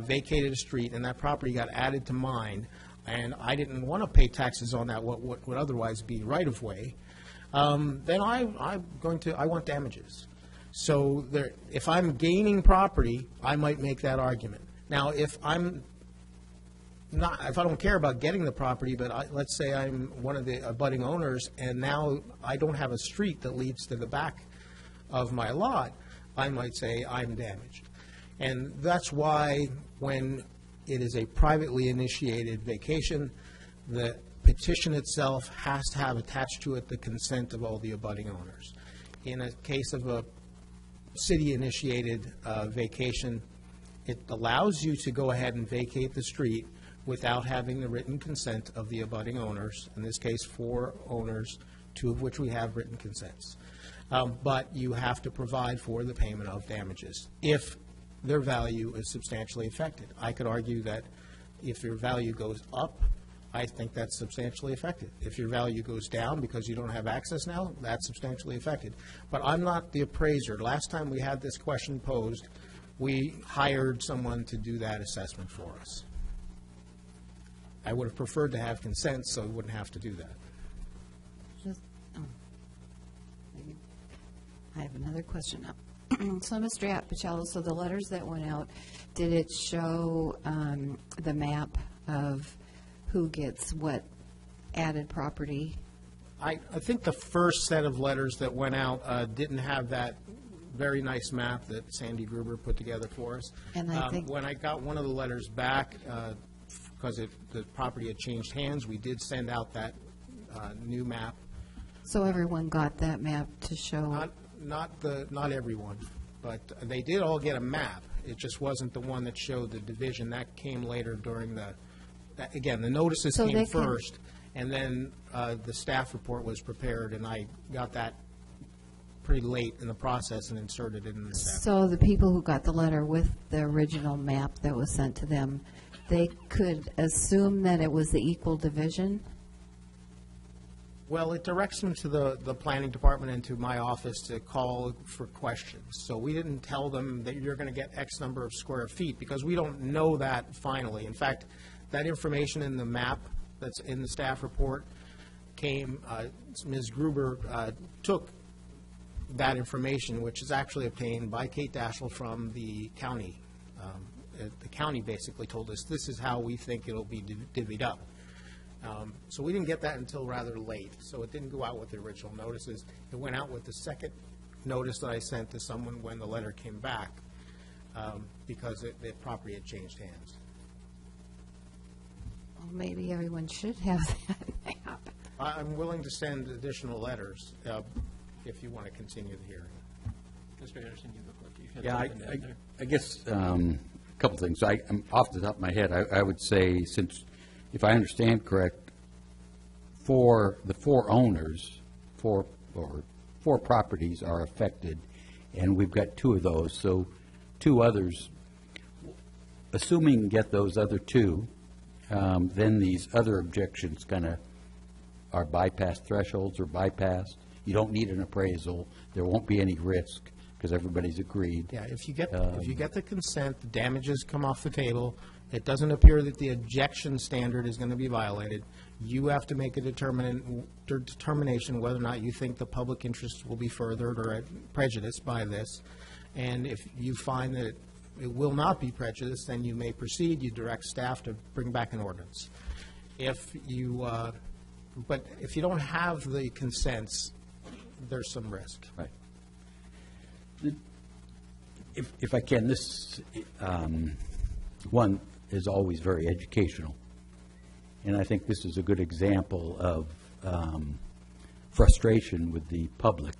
vacated a street and that property got added to mine, and I didn't want to pay taxes on that, what would otherwise be right of way, then I want damages. So if I'm gaining property, I might make that argument. Now, if I don't care about getting the property, but let's say I'm one of the abutting owners, and now I don't have a street that leads to the back of my lot, I might say I'm damaged. And that's why when it is a privately initiated vacation, the petition itself has to have attached to it the consent of all the abutting owners. In a case of a city-initiated vacation, it allows you to go ahead and vacate the street without having the written consent of the abutting owners, in this case 4 owners, 2 of which we have written consents. But you have to provide for the payment of damages if their value is substantially affected. I could argue that if your value goes up, I think that's substantially affected. If your value goes down because you don't have access now, that's substantially affected. But I'm not the appraiser. Last time we had this question posed, we hired someone to do that assessment for us. I would have preferred to have consent so we wouldn't have to do that. I have another question now. So, Mr. Appicello, so the letters that went out, did it show the map of who gets what added property? I think the first set of letters that went out didn't have that very nice map that Sandy Gruber put together for us. And I think when I got one of the letters back, because the property had changed hands, we did send out that new map. So everyone got that map to show? Not everyone, but they did all get a map. It just wasn't the one that showed the division. That came later during the notices came first, and then the staff report was prepared, and I got that pretty late in the process and inserted it in the staff. So the people who got the letter with the original map that was sent to them they could assume that it was the equal division? Well, it directs them to the planning department and to my office to call for questions. So we didn't tell them that you're going to get X number of square feet, because we don't know that finally. In fact, that information in the map that's in the staff report came, Ms. Gruber took that information, which is actually obtained by Kate Daschle from the county. The county basically told us, this is how we think it'll be divvied up. So we didn't get that until rather late, so it didn't go out with the original notices. It went out with the second notice that I sent to someone when the letter came back, because the property had changed hands. Well, maybe everyone should have that map. I'm willing to send additional letters if you want to continue the hearing. Mr. Anderson, you look like you had Yeah, something to add there. I guess a couple things. I'm off the top of my head, I would say, since, if I understand correct, for the four owners, four properties are affected, and we've got two of those, so two others. Assuming we get those other two, then these other objections kind of are bypassed, thresholds are bypassed. You don't need an appraisal. There won't be any risk because everybody's agreed. Yeah, if you get the consent, the damages come off the table. It doesn't appear that the objection standard is going to be violated. You have to make a determination whether or not you think the public interest will be furthered or prejudiced by this. And if you find that it will not be prejudiced, then you may proceed. You direct staff to bring back an ordinance. But if you don't have the consents, there's some risk. Right. If I can, this one is always very educational, and I think this is a good example of frustration with the public,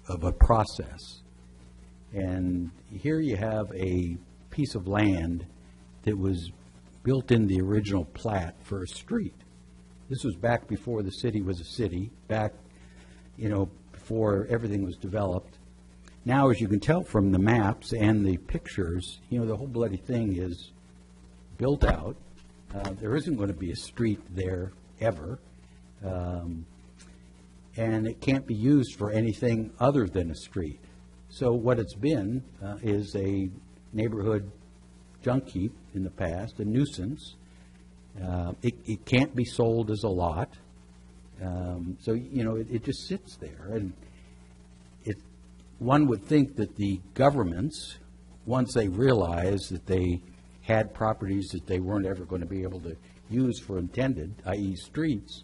of a process. And here you have a piece of land that was built in the original plat for a street. This was back before the city was a city, back, before everything was developed. Now, as you can tell from the maps and the pictures, the whole bloody thing is built out. There isn't going to be a street there ever. And it can't be used for anything other than a street. So what it's been is a neighborhood junk heap in the past, a nuisance. It can't be sold as a lot. So, it just sits there. And one would think that the governments, once they realize that they had properties that they weren't ever going to be able to use for intended, i.e. streets,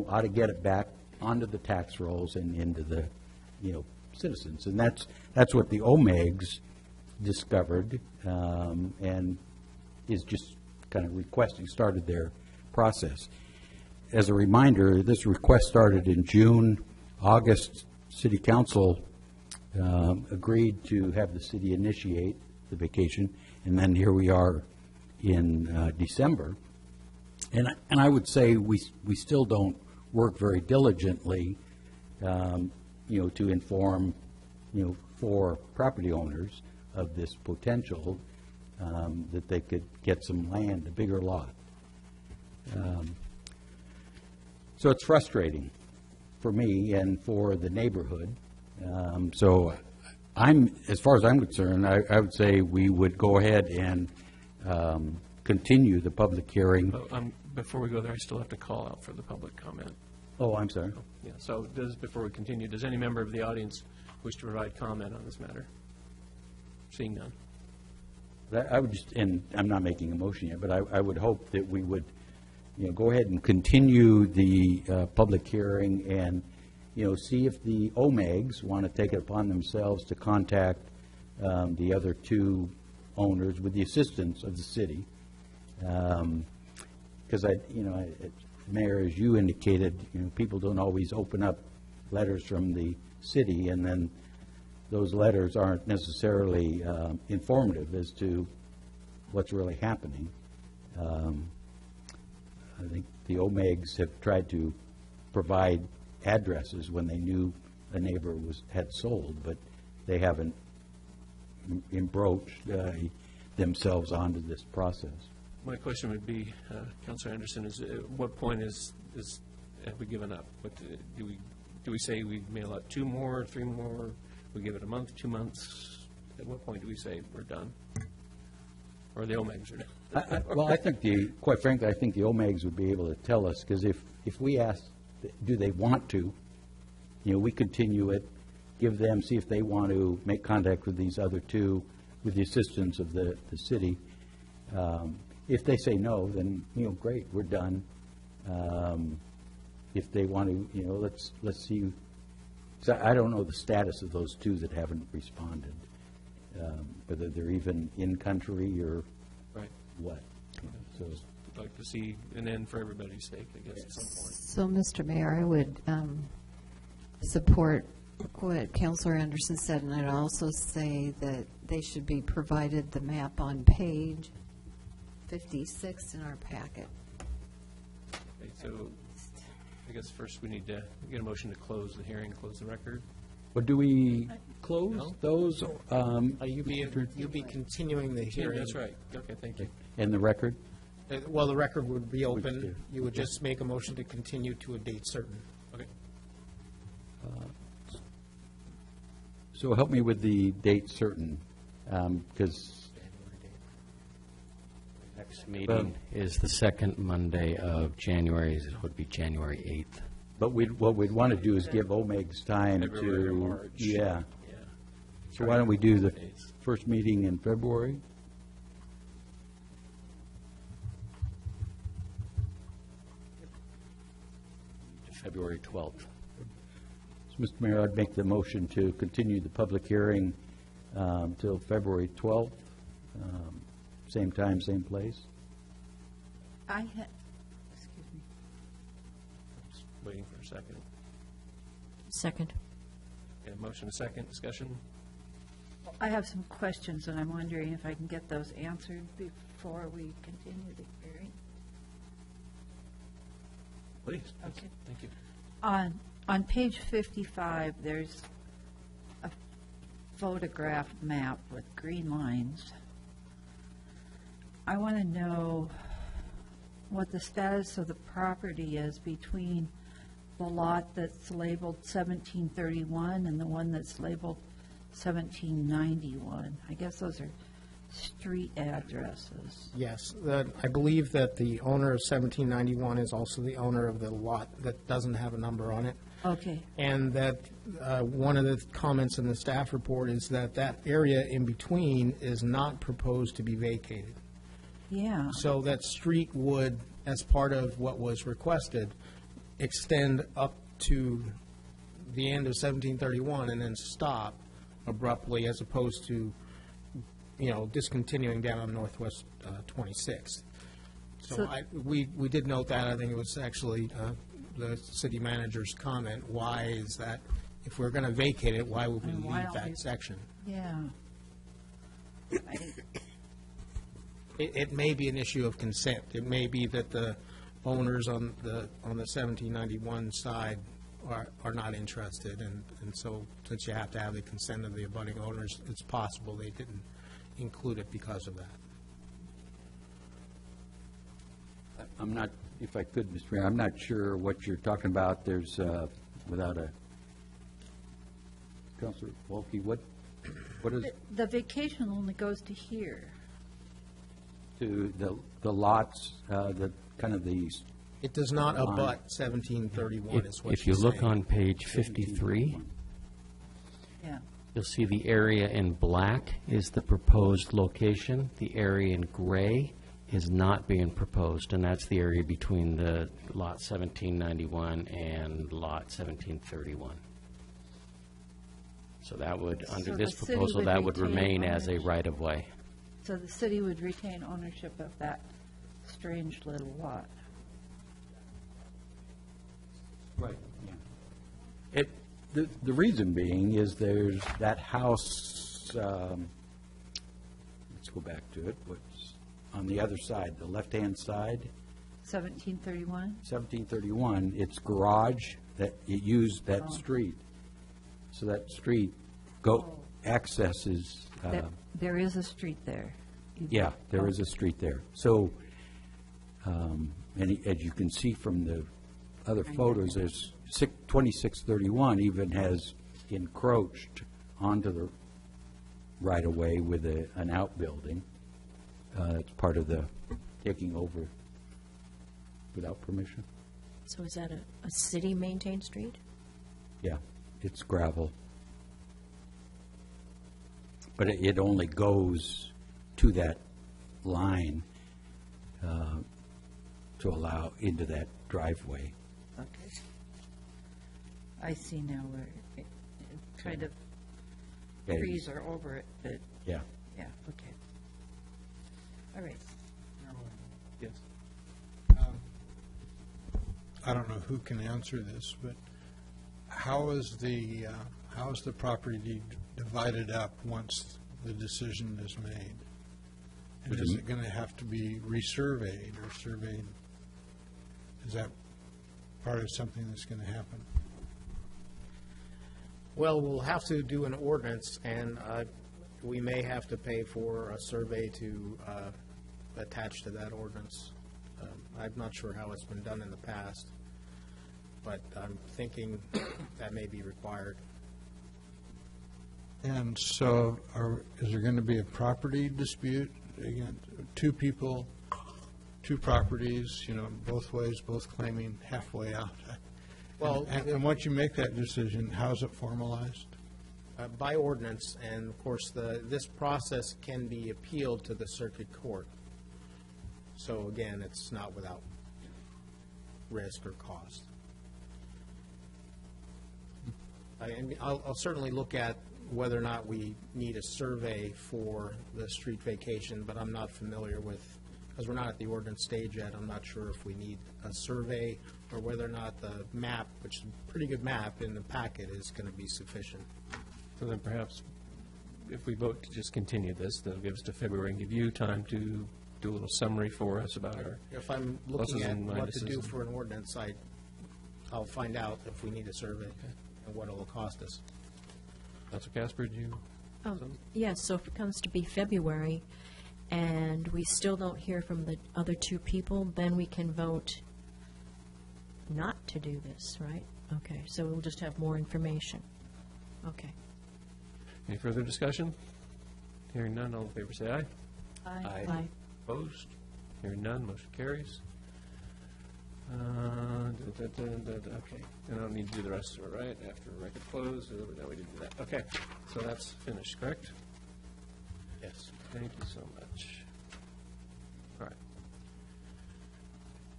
ought to get it back onto the tax rolls and into the, citizens. And that's what the OMEGs discovered and is just kind of started their process. As a reminder, this request started in June. August, City Council agreed to have the city initiate the vacation, and then here we are in December. And I would say we still don't work very diligently, to inform, for property owners of this potential that they could get some land, a bigger lot. So it's frustrating for me and for the neighborhood. So as far as I'm concerned, I would say we would go ahead and continue the public hearing. Before we go there, I still have to call out for the public comment. Oh, I'm sorry. Yeah, so before we continue, does any member of the audience wish to provide comment on this matter? Seeing none. I would just, and I'm not making a motion yet, but I would hope that we would, go ahead and continue the public hearing and, see if the OMEGs want to take it upon themselves to contact the other two owners with the assistance of the city. Because Mayor, as you indicated, people don't always open up letters from the city, and then those letters aren't necessarily informative as to what's really happening. I think the OMEGs have tried to provide addresses when they knew a neighbor had sold, but they haven't broached. themselves onto this process. My question would be, Councilor Anderson, is at what point have we given up? What, do we say we mail out 2 more, 3 more? We give it a month, 2 months? At what point do we say we're done? Or the OMEGs are done? Well, I think quite frankly, I think the OMEGs would be able to tell us, because if we ask, do they want to, we continue it, give them, see if they want to make contact with these other 2 with the assistance of the city. If they say no, then, great, we're done. If they want to, let's see. So I don't know the status of those 2 that haven't responded, whether they're even in country or what. So I'd like to see an end for everybody's sake, I guess, at some point. So, Mr. Mayor, I would support what Councilor Anderson said, and I'd also say that they should be provided the map on page 56 in our packet. Okay, so I guess first we need to get a motion to close the hearing, close the record. But do we close those? You'd be continuing the hearing. Yeah, that's right. Okay, thank you. And the record? Well, the record would be open. You would just make a motion to continue to a date certain. Okay. So help me with the date certain, because Next meeting is the second Monday of January. It would be January 8th. But what we'd want to do is give OMEGs time February or to, March. yeah. So why don't we do the first meeting in February? February 12th. So, Mr. Mayor, I'd make the motion to continue the public hearing till February 12th, same time, same place. Excuse me. Just waiting for a second. Second. Okay, motion a second, discussion? I have some questions, and I'm wondering if I can get those answered before we continue the hearing. Please. Okay. Thank you. On page 55, there's a photographed map with green lines. I want to know what the status of the property is between the lot that's labeled 1731 and the one that's labeled 1791. I guess those are street addresses. Yes, I believe that the owner of 1791 is also the owner of the lot that doesn't have a number on it. Okay. And that one of the comments in the staff report is that that area in between is not proposed to be vacated. Yeah. So that street would, as part of what was requested, extend up to the end of 1731 and then stop abruptly, as opposed to, discontinuing down on Northwest 26th. So we did note that. I think it was actually the city manager's comment. Why is that, if we're going to vacate it, why would we leave that section? Yeah. It may be an issue of consent. It may be that the owners on the 1791 side are not interested, and so since you have to have the consent of the abutting owners, it's possible they didn't include it because of that. I'm not, if I could, Mr. Mayor, I'm not sure what you're talking about. There's, without a, Councilor Wolke, what is, The vacation only goes to here. to the lots, the kind of the. It does not abut 1731 is what If you she's look saying. on page 53, Yeah. you'll see the area in black is the proposed location. The area in gray is not being proposed, and that's the area between the lot 1791 and lot 1731. So that would, under So this the city proposal, would that would retain remain as a ownership. right-of-way. So the city would retain ownership of that strange little lot. Right, yeah. The reason being is there's that house, let's go back to it, what's on the other side, the left-hand side, 1731? 1731, it's garage, that it used that street. So that street accesses, There is a street there. Yeah, there is a street there. So, and as you can see from the other photos, there's 2631 even has encroached onto the right-of-way with an outbuilding. It's part of the taking over without permission. So is that a city-maintained street? Yeah, it's gravel. But it only goes to that line to allow into that driveway. Okay. I see now where it kind of Yeah, trees are over it, but, Yeah. yeah, okay. All right. Yes. I don't know who can answer this, but how is the property divided up once the decision is made? And is it going to have to be resurveyed or surveyed? Is that part of something that's going to happen? Well, we'll have to do an ordinance, and we may have to pay for a survey to attach to that ordinance. I'm not sure how it's been done in the past, but I'm thinking that may be required. And so is there going to be a property dispute? Again, two people, two properties, both ways, both claiming halfway out. Well, and once you make that decision, how is it formalized? By ordinance, and of course, this process can be appealed to the circuit court. So again, it's not without risk or cost. And I'll certainly look at whether or not we need a survey for the street vacation, but I'm not familiar with, because we're not at the ordinance stage yet, I'm not sure if we need a survey or whether or not the map, which is a pretty good map in the packet, is going to be sufficient. So then perhaps if we vote to just continue this, that'll give us to February and give you time to do a little summary for us about our If I'm looking pluses at and what to do minuses. for an ordinance, I'll find out if we need a survey and what it'll cost us. Councilor Casper, do you? Yes, so if it comes to be February and we still don't hear from the other two people, then we can vote not to do this, right? Okay, so we'll just have more information. Okay. Any further discussion? Hearing none, all in favor say aye. Aye. Aye. Opposed? Hearing none, motion carries. Okay, I don't need to do the rest of it, right? After record close, no, we didn't do that. Okay, so that's finished, correct? Yes. Thank you so much. All right.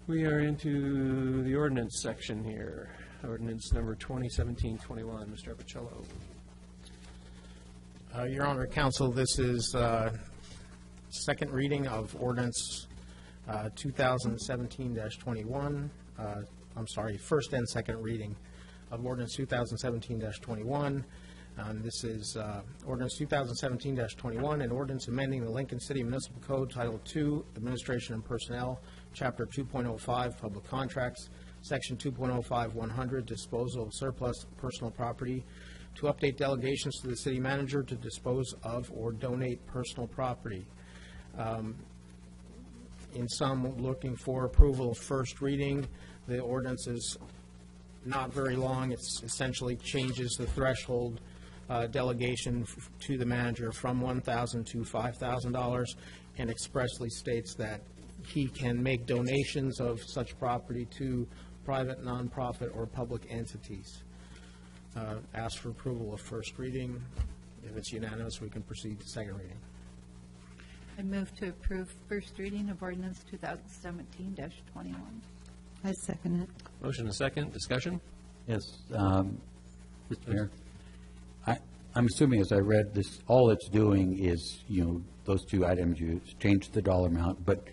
We are into the ordinance section here. Ordinance number 2017-21. Mr. Apicello. Your Honor, Counsel, this is second reading of ordinance 2017-21. I'm sorry, first and second reading of ordinance 2017-21. This is ordinance 2017-21, an ordinance amending the Lincoln City Municipal Code, Title II, Administration and Personnel, Chapter 2.05, Public Contracts, Section 2.05-100, Disposal of Surplus Personal Property, to update delegations to the city manager to dispose of or donate personal property. In sum, looking for approval of first reading. The ordinance is not very long. It essentially changes the threshold delegation to the manager from $1,000 to $5,000 and expressly states that he can make donations of such property to private, nonprofit, or public entities. Ask for approval of first reading. If it's unanimous, we can proceed to second reading. I move to approve first reading of ordinance 2017-21. I second it. Motion and second. Discussion? Yes, Mr. Mayor, I'm assuming as I read this, all it's doing is, those two items, you change the dollar amount, but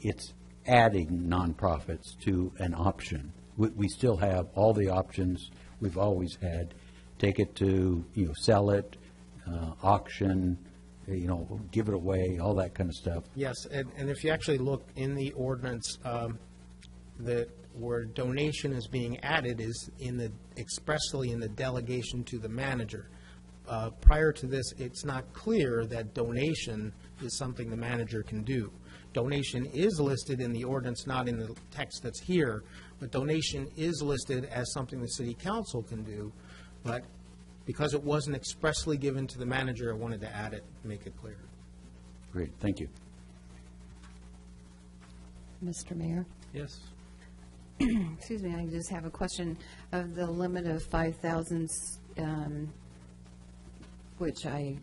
it's adding nonprofits to an option. We still have all the options we've always had. Take it to, sell it, auction, give it away, all that kind of stuff. Yes, and if you actually look in the ordinance, where donation is being added is expressly in the delegation to the manager. prior to this, it's not clear that donation is something the manager can do. Donation is listed in the ordinance, not in the text that's here, but donation is listed as something the city council can do. But because it wasn't expressly given to the manager, I wanted to add it, make it clear. Great, thank you. Mr. Mayor? Yes. Excuse me, I just have a question of the limit of 5,000, which I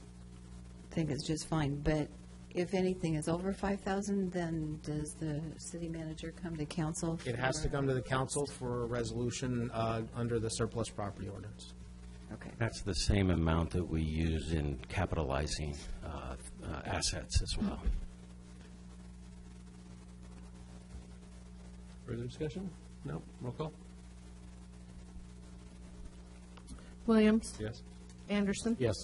think is just fine, but if anything is over 5,000, then does the city manager come to council? It has to come to the council for a resolution under the surplus property ordinance. Okay. That's the same amount that we use in capitalizing assets as well. Further discussion? No? Roll call? Williams? Yes. Anderson? Yes.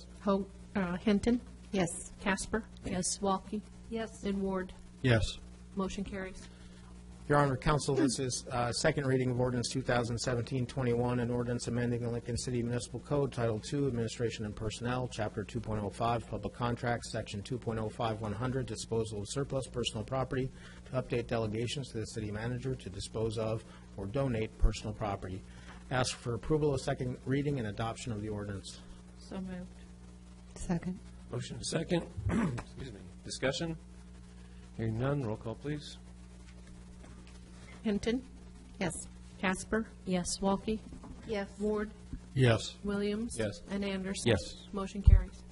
Hinton? Yes. Casper? Yes. Walke? Yes. And Ward? Yes. Motion carries. Your Honor, Council, this is second reading of Ordinance 2017-21, an ordinance amending the Lincoln City Municipal Code, Title II, Administration and Personnel, Chapter 2.05, Public Contracts, Section 2.05-100, Disposal of Surplus Personal Property, to update delegations to the city manager to dispose of or donate personal property. Ask for approval of second reading and adoption of the ordinance. So moved. Second. Motion and second. Excuse me. Discussion? Hearing none, roll call, please. Hinton? Yes. Casper? Yes. Walke? Yes. Ward? Yes. Williams? Yes. And Anderson? Yes. Motion carries.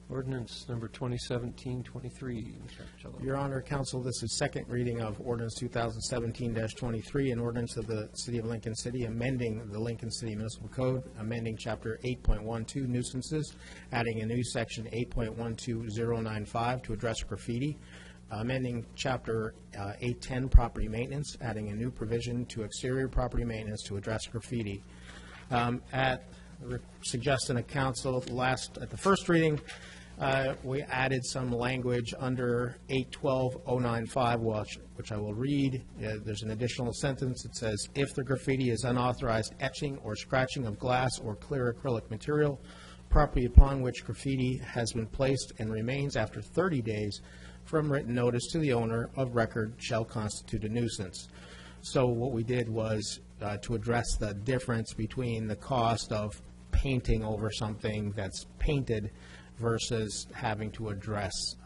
Ordinance number 2017-23. Mr. Cello. Your Honor, Council, this is second reading of Ordinance 2017-23, an ordinance of the City of Lincoln City amending the Lincoln City Municipal Code, amending Chapter 8.12 nuisances, adding a new Section 8.12095 to address graffiti, amending Chapter 810 property maintenance, adding a new provision to exterior property maintenance to address graffiti. At the suggestion of Council, at the first reading, we added some language under 812.095, which I will read. There's an additional sentence that says, if the graffiti is unauthorized etching or scratching of glass or clear acrylic material, property upon which graffiti has been placed and remains after 30 days from written notice to the owner of record shall constitute a nuisance. So what we did was to address the difference between the cost of painting over something that's painted versus having to address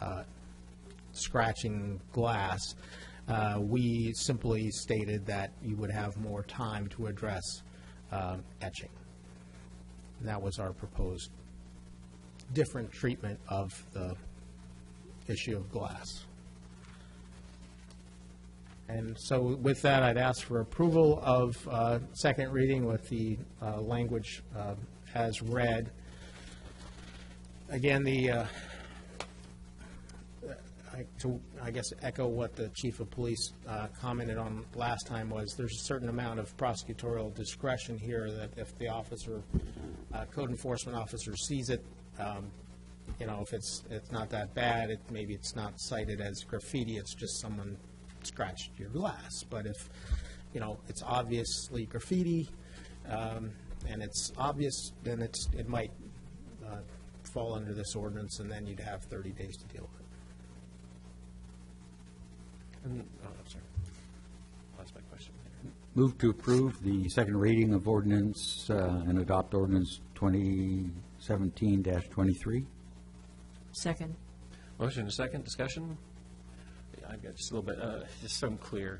scratching glass. We simply stated that you would have more time to address etching. And that was our proposed different treatment of the issue of glass. And so with that, I'd ask for approval of second reading with the language as read. Again, I guess echo what the Chief of Police commented on last time was there's a certain amount of prosecutorial discretion here that if the officer, code enforcement officer sees it, if it's not that bad, maybe it's not cited as graffiti, it's just someone scratched your glass. But if, it's obviously graffiti, and it's obvious, then it might fall under this ordinance, and then you'd have 30 days to deal with it. I'm sorry. Lost my question. Move to approve the second reading of ordinance and adopt ordinance 2017-23. Second. Motion and second. Discussion? Yeah, I've got just a little bit, just so I'm clear.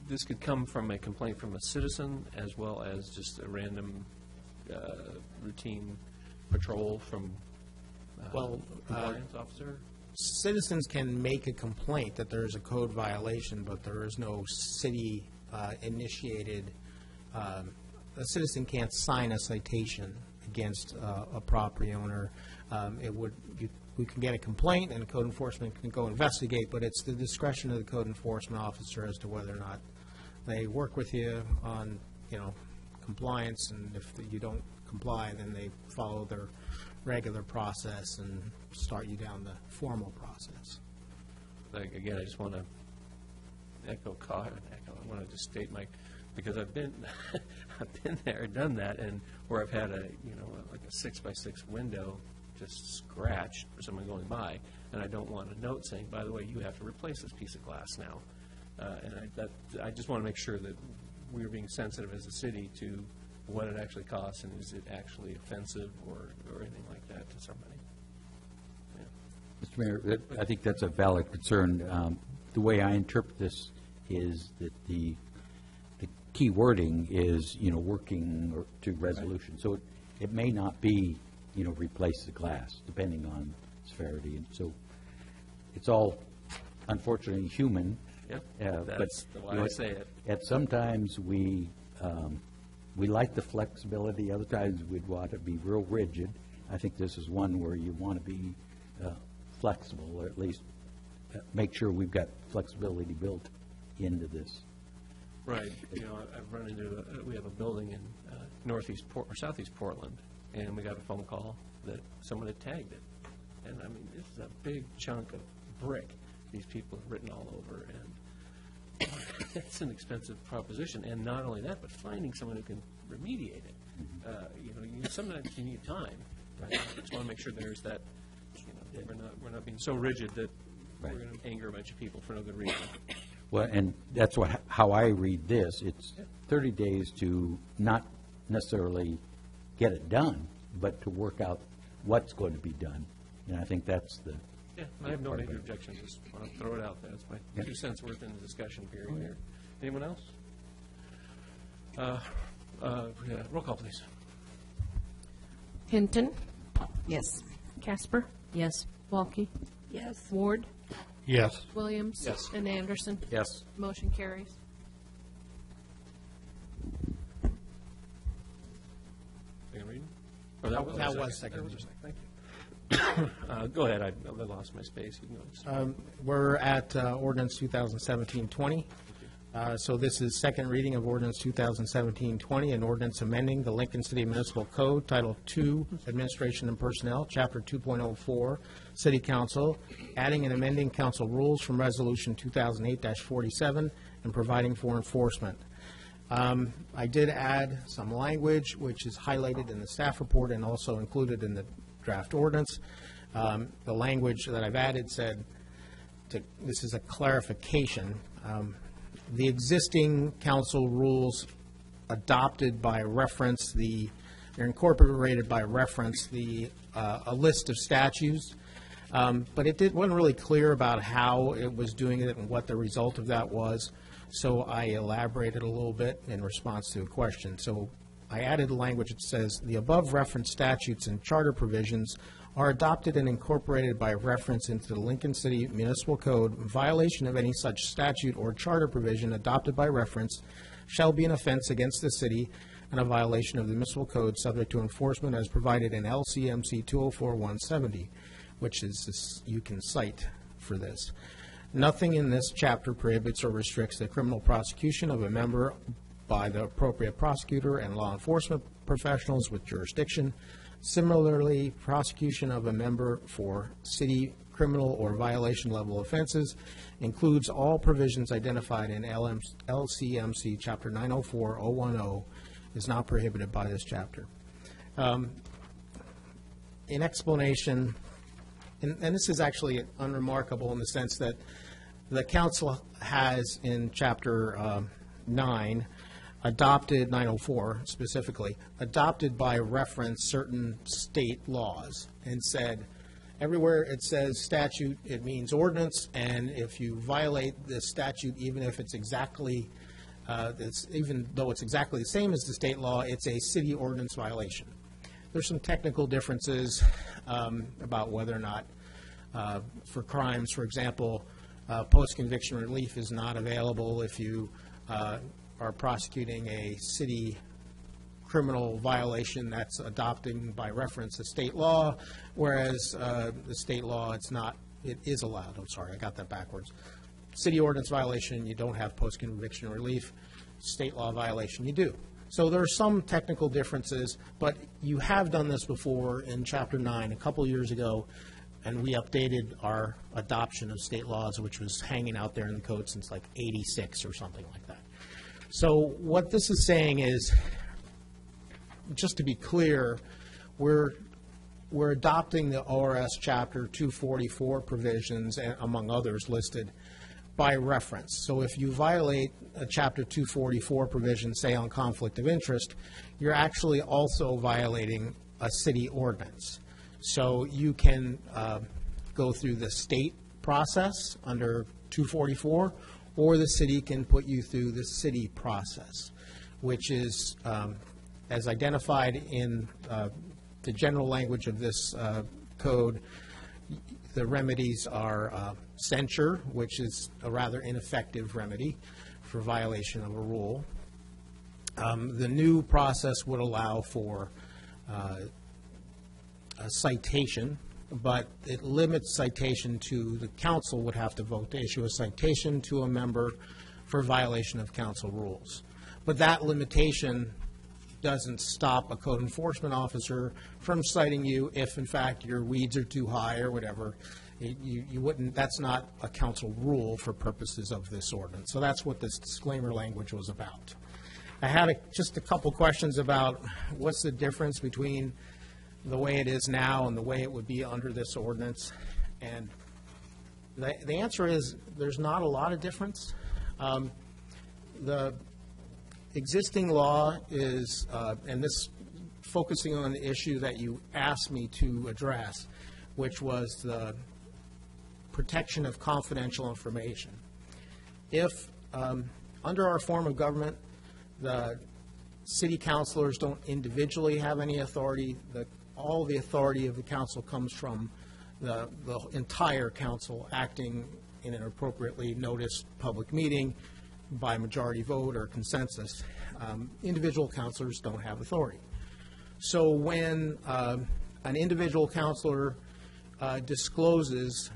This could come from a complaint from a citizen as well as just a random routine patrol from compliance officer? Citizens can make a complaint that there is a code violation, but there is no city initiated. A citizen can't sign a citation against a property owner. We can get a complaint, and code enforcement can go investigate, but it's the discretion of the code enforcement officer as to whether or not they work with you on, compliance, and if you don't comply, then they follow their regular process and start you down the formal process. Again, I just want to I want to just state because I've been, I've been there, done that, and where I've had like a 6x6 window just scratched for someone going by, and I don't want a note saying, by the way, you have to replace this piece of glass now. And I just want to make sure that we're being sensitive as a city to what it actually costs, and is it actually offensive or anything like that to somebody. Mr. Mayor, I think that's a valid concern. The way I interpret this is that the key wording is, working to resolution. So it may not be, replace the glass, depending on severity. And so it's all, unfortunately, human. Yep, But that's why I say it. At sometimes we like the flexibility. Other times we'd want to be real rigid. I think this is one where you want to be flexible, or at least make sure we've got flexibility built into this. Right. I've run into, we have a building in southeast Portland, and we got a phone call that someone had tagged it. And I mean, this is a big chunk of brick these people have written all over, and it's an expensive proposition. And not only that, but finding someone who can remediate it. Sometimes you need time. Right? I just want to make sure there's that. We're not being so rigid that we're going to anger a bunch of people for no good reason. Well, and that's how I read this. It's 30 days to not necessarily get it done, but to work out what's going to be done. And I think that's the... Yeah, I have no major objections. Just want to throw it out there. That's my 2 cents worth in the discussion period here. Anyone else? Roll call, please. Hinton. Yes. Casper. Yes. Walke. Yes. Ward. Yes. Williams. Yes. And Anderson. Yes. Motion carries. Second reading? Or that was second. Thank you. Go ahead. I lost my space. You can go. We're at Ordinance 2017-20. So this is second reading of Ordinance 2017-20, an ordinance amending the Lincoln City Municipal Code, Title II, Administration and Personnel, Chapter 2.04, City Council, adding and amending council rules from Resolution 2008-47, and providing for enforcement. I did add some language, which is highlighted in the staff report and also included in the draft ordinance. The language that I've added said, this is a clarification. The existing council rules adopted by reference, they're incorporated by reference a list of statutes, but it wasn't really clear about how it was doing it and what the result of that was, so I elaborated a little bit in response to a question. So I added language that says, the above referenced statutes and charter provisions are adopted and incorporated by reference into the Lincoln City Municipal Code. Violation of any such statute or charter provision adopted by reference shall be an offense against the city and a violation of the municipal code subject to enforcement as provided in LCMC 204-170, which is you can cite for this. Nothing in this chapter prohibits or restricts the criminal prosecution of a member by the appropriate prosecutor and law enforcement professionals with jurisdiction. Similarly, prosecution of a member for city criminal or violation level offenses includes all provisions identified in LCMC Chapter 904-010 is not prohibited by this chapter. In explanation, and this is actually unremarkable in the sense that the council has in Chapter 9 adopted, 904 specifically, adopted by reference certain state laws and said, everywhere it says statute, it means ordinance, and if you violate this statute, even if it's exactly, even though it's exactly the same as the state law, it's a city ordinance violation. There's some technical differences about whether or not, for crimes, for example, post-conviction relief is not available if you are prosecuting a city criminal violation that's adopting by reference a state law, whereas the state law, it is allowed. I'm sorry, I got that backwards. City ordinance violation, you don't have post-conviction relief. State law violation, you do. So there are some technical differences, but you have done this before in Chapter 9 a couple years ago, and we updated our adoption of state laws, which was hanging out there in the code since like '86 or something like that. So what this is saying is, just to be clear, we're adopting the ORS Chapter 244 provisions, and among others listed, by reference. So if you violate a Chapter 244 provision, say on conflict of interest, you're actually also violating a city ordinance. So you can go through the state process under 244, or the city can put you through the city process, which is, as identified in the general language of this code, the remedies are censure, which is a rather ineffective remedy for violation of a rule. The new process would allow for a citation, but it limits citation to the council would have to vote to issue a citation to a member for violation of council rules. But that limitation doesn't stop a code enforcement officer from citing you if, in fact, your weeds are too high or whatever. You wouldn't, that's not a council rule for purposes of this ordinance. So that's what this disclaimer language was about. I had just a couple questions about what's the difference between the way it is now and the way it would be under this ordinance. And the answer is there's not a lot of difference. The existing law is, and this focusing on the issue that you asked me to address, which was the protection of confidential information. If, under our form of government, the city councilors don't individually have any authority, all the authority of the council comes from the entire council acting in an appropriately noticed public meeting by majority vote or consensus. Individual councilors don't have authority. So when an individual councilor discloses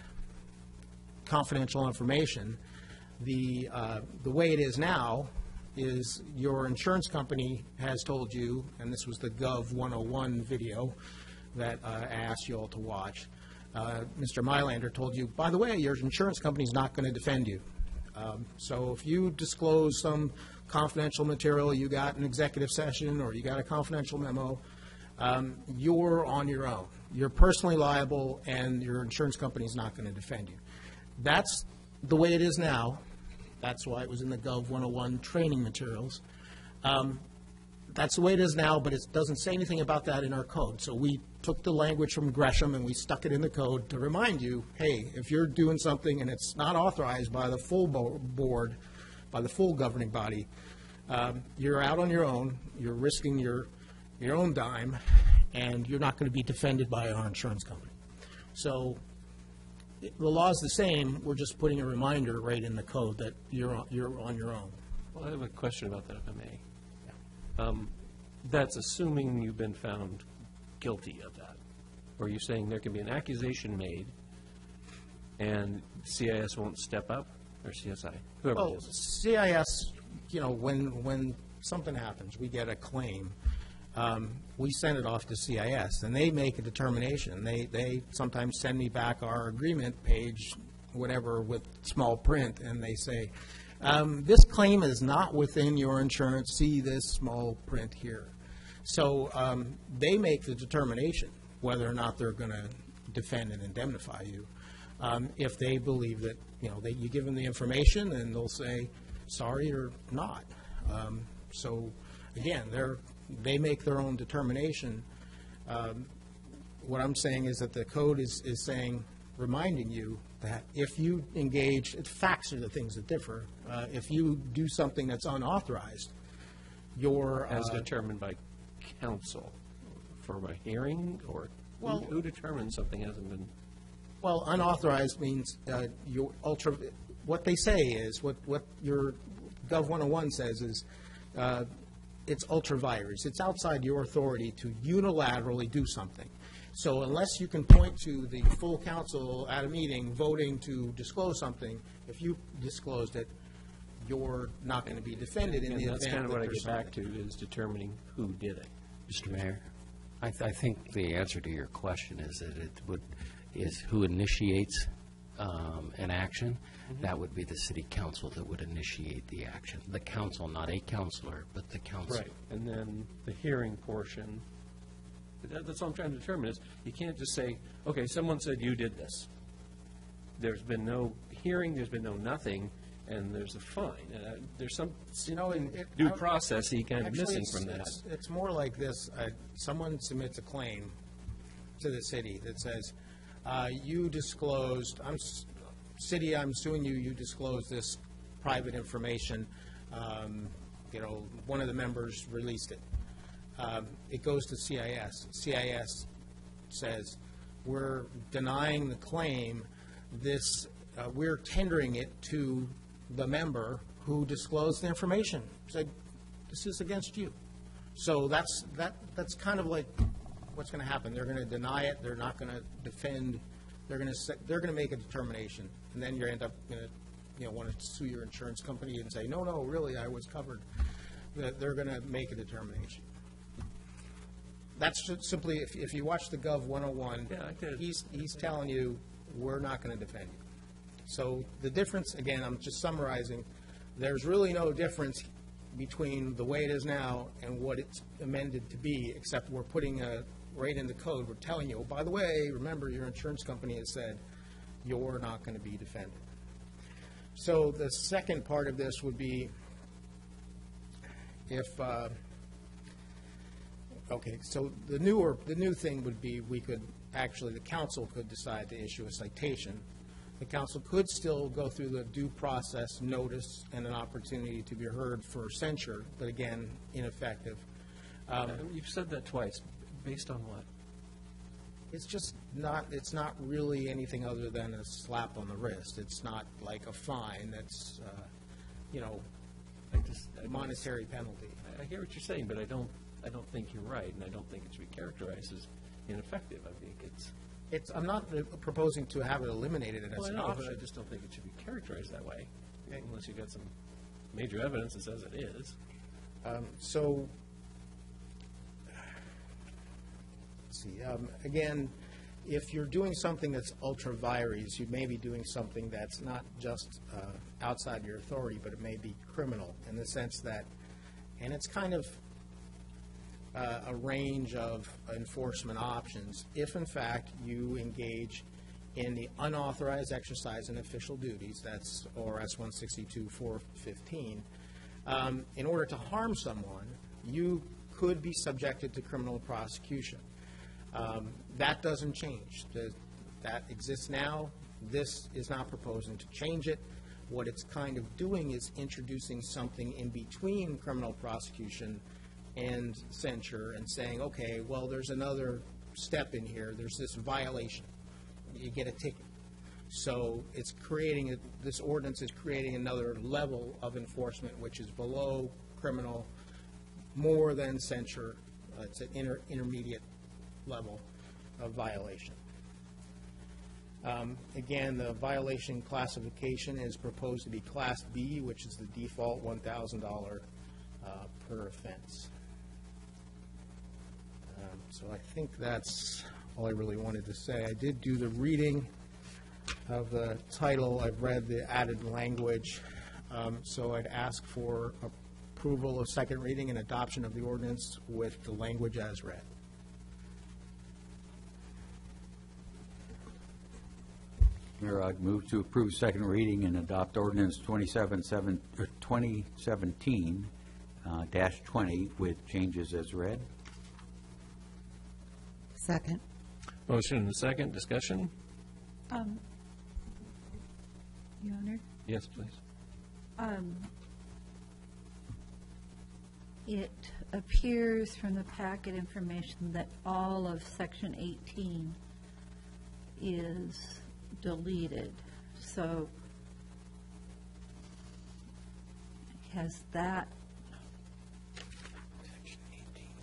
confidential information, the way it is now is your insurance company has told you, and this was the Gov 101 video that I asked you all to watch, Mr. Mylander told you, by the way, your insurance company is not going to defend you. So if you disclose some confidential material, you got an executive session or you got a confidential memo, you're on your own. You're personally liable and your insurance company is not going to defend you. That's the way it is now. That's why it was in the Gov 101 training materials. That's the way it is now, but it doesn't say anything about that in our code. So we took the language from Gresham and we stuck it in the code to remind you, hey, if you're doing something and it's not authorized by the full board, by the full governing body, you're out on your own, you're risking your own dime, and you're not going to be defended by our insurance company. So the law's the same, we're just putting a reminder right in the code that you're on your own. Well, I have a question about that, if I may. That's assuming you've been found guilty of that. Or are you saying there can be an accusation made and CIS won't step up, or CSI, whoever it is? CIS, when something happens, we get a claim, we send it off to CIS, and they make a determination. They sometimes send me back our agreement page, whatever, with small print, and they say, this claim is not within your insurance. See this small print here. So they make the determination whether or not they're going to defend and indemnify you. If they believe that, you give them the information, and they'll say sorry or not. So again, they make their own determination. What I'm saying is that the code is saying, reminding you that if you engage, facts are the things that differ. If you do something that's unauthorized, you're as determined by counsel for a hearing, or who determines something hasn't been? Well, unauthorized means what they say is, what your Gov 101 says is, it's ultra vires. It's outside your authority to unilaterally do something. So unless you can point to the full council at a meeting voting to disclose something, if you disclosed it, you're not going to be defended in the event. That's kind of what I get something. back to, is determining who did it. Mr. Mayor, I think the answer to your question is that is who initiates an action, that would be the city council that would initiate the action. The council, not a counselor, but the council. Right, and then the hearing portion, that's all I'm trying to determine is, you can't just say, okay, someone said you did this. There's been no hearing, there's been no nothing, and there's a fine. There's some due process-y kind of missing from that. It's more like this. Someone submits a claim to the city that says, you disclosed, city, I'm suing you, you disclosed this private information. One of the members released it. It goes to CIS. CIS says, we're denying the claim. We're tendering it to the member who disclosed the information. Said, this is against you. So that's kind of like what's going to happen. They're going to deny it. They're not going to defend. They're going to make a determination, and then you end up going to want to sue your insurance company and say, no, really, I was covered. They're going to make a determination. That's just simply, if you watch the Gov 101, he's telling you, we're not going to defend you. So the difference, again, I'm just summarizing, there's really no difference between the way it is now and what it's amended to be, except we're putting right in the code, we're telling you, oh, by the way, remember your insurance company has said you're not going to be defended. So the second part of this would be if, okay, so the new thing would be the council could decide to issue a citation. The council could still go through the due process notice and an opportunity to be heard for censure, but again, ineffective. You've said that twice. Based on what? It's just not, it's not really anything other than a slap on the wrist. It's not like a fine that's, a monetary penalty. I hear what you're saying, but I don't think you're right, and I don't think it should be characterized as ineffective. I think I'm not proposing to have it eliminated as an option. But I just don't think it should be characterized that way, unless you've got some major evidence that says it is. So, let's see. Again, if you're doing something that's ultra vires, you may be doing something that's not just outside your authority, but it may be criminal in the sense that, and it's kind of a range of enforcement options if, in fact, you engage in the unauthorized exercise in official duties, that's ORS 162-415, in order to harm someone, you could be subjected to criminal prosecution. That doesn't change. That exists now. This is not proposing to change it. What it's kind of doing is introducing something in between criminal prosecution and censure and saying, okay, well, there's another step in here. There's this violation. You get a ticket. So it's creating, this ordinance is creating another level of enforcement, which is below criminal, more than censure. It's an intermediate level of violation. Again, the violation classification is proposed to be Class B, which is the default $1,000 per offense. So I think that's all I really wanted to say. I did do the reading of the title. I've read the added language. So I'd ask for approval of second reading and adoption of the ordinance with the language as read. Mayor, I'd move to approve second reading and adopt ordinance 2017-20 with changes as read. Second. Motion and a second. Discussion? Your Honor? Yes, please. It appears from the packet information that all of Section 18 is deleted. So has that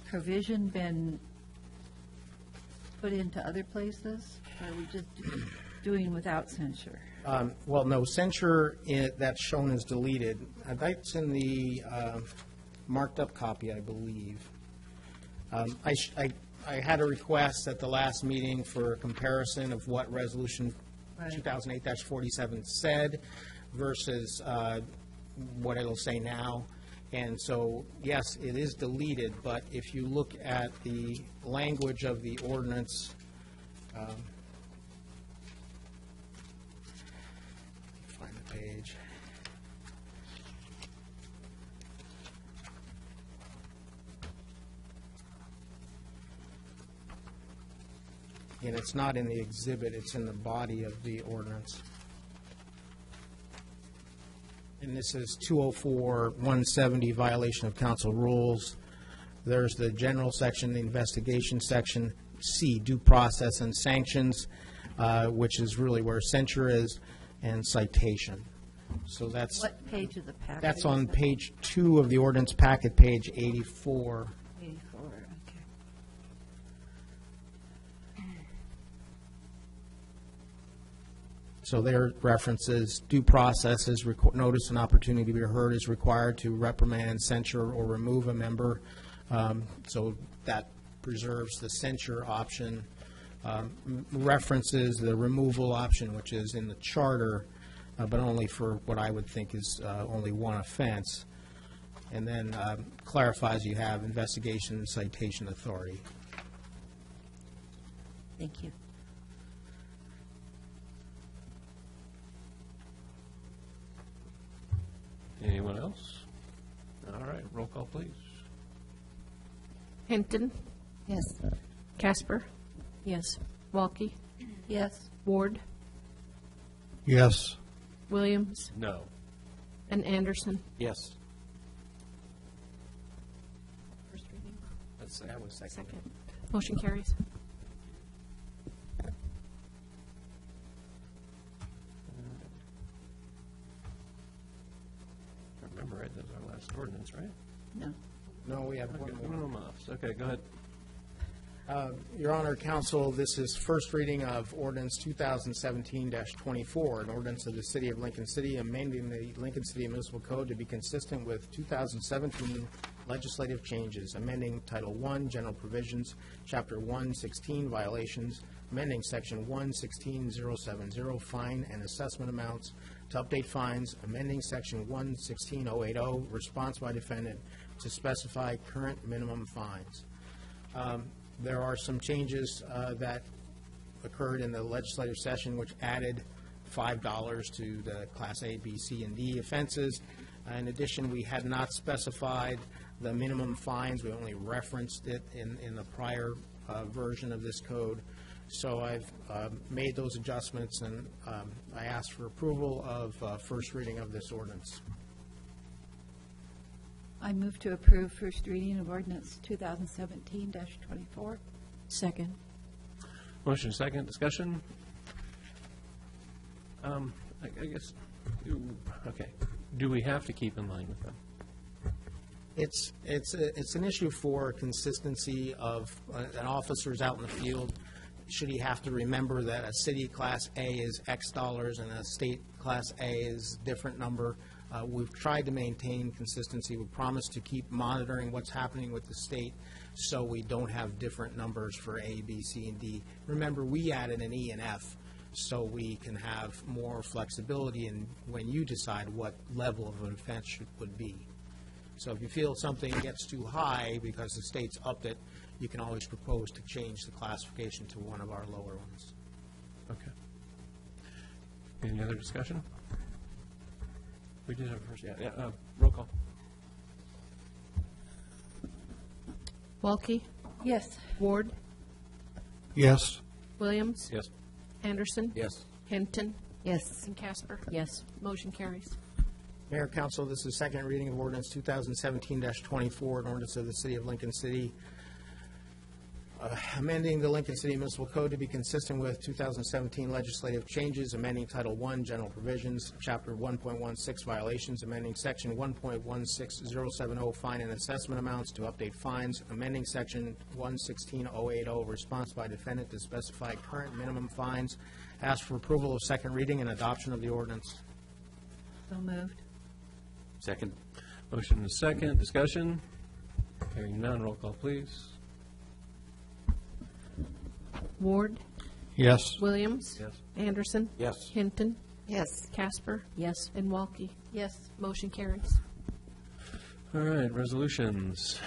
provision been put into other places? Or are we just doing without censure? Well, no, censure that's shown as deleted. That's in the marked up copy, I believe. I had a request at the last meeting for a comparison of what Resolution Right. 2008-47 said versus what it'll say now. And so, yes, it is deleted, but if you look at the language of the ordinance, find the page. And it's not in the exhibit, it's in the body of the ordinance. And this is 204-170, violation of council rules. There's the general section, the investigation section, C, due process and sanctions, which is really where censure is, and citation. So that's... What page of the packet? That's is on that? page 2 of the ordinance packet, page 84. 84, okay. So their references, due process is notice and opportunity to be heard is required to reprimand, censure, or remove a member. So that preserves the censure option. References the removal option, which is in the charter, but only for what I would think is only one offense. And then clarifies you have investigation and citation authority. Thank you. Anyone else? All right, roll call, please. Hinton. Yes. Casper. Yes. Walke. Yes. Ward. Yes. Williams. No. And Anderson. Yes. First reading. That was second. Motion carries. I remember right, that was our last ordinance, right? No. No, we have Okay, one more. one off. Okay, go ahead. Your Honor, Counsel, this is first reading of ordinance 2017-24, an ordinance of the City of Lincoln City amending the Lincoln City Municipal Code to be consistent with 2017 legislative changes, amending Title I, General Provisions, Chapter 116, Violations, amending Section 116070, Fine and Assessment Amounts, to update fines, amending Section 116080, Response by Defendant, to specify current minimum fines. There are some changes that occurred in the legislative session which added $5 to the Class A, B, C, and D offenses. In addition, we had not specified the minimum fines. We only referenced it in the prior version of this code. So I've made those adjustments, and I ask for approval of first reading of this ordinance. I move to approve first reading of ordinance 2017-24. Second. Motion second, discussion. I guess, okay. Do we have to keep in line with them? It's an issue for consistency of an officer's out in the field. Should he have to remember that a city Class A is X dollars and a state Class A is a different number? We've tried to maintain consistency. We promise to keep monitoring what's happening with the state so we don't have different numbers for A, B, C, and D. Remember, we added an E and F so we can have more flexibility in when you decide what level of an offense would be. So if you feel something gets too high because the state's upped it, you can always propose to change the classification to one of our lower ones. Okay. Any other discussion? We did have a first, yeah, roll call. Walke. Yes. Ward. Yes. Williams. Yes. Anderson. Yes. Hinton. Yes. And Casper. Yes. Motion carries. Mayor, Council, this is second reading of ordinance 2017-24, an ordinance of the City of Lincoln City, amending the Lincoln City Municipal Code to be consistent with 2017 legislative changes, amending Title I, General Provisions, Chapter 1.16, Violations, amending Section 1.16070, Fine and Assessment Amounts to update fines, amending Section 116080, Response by Defendant to specify current minimum fines. Ask for approval of second reading and adoption of the ordinance. So moved. Second. Motion is second, discussion. Hearing none, roll call, please. Ward. Yes. Williams. Yes. Anderson. Yes. Hinton. Yes. Casper. Yes. And Walke. Yes. Motion carries. All right, resolutions.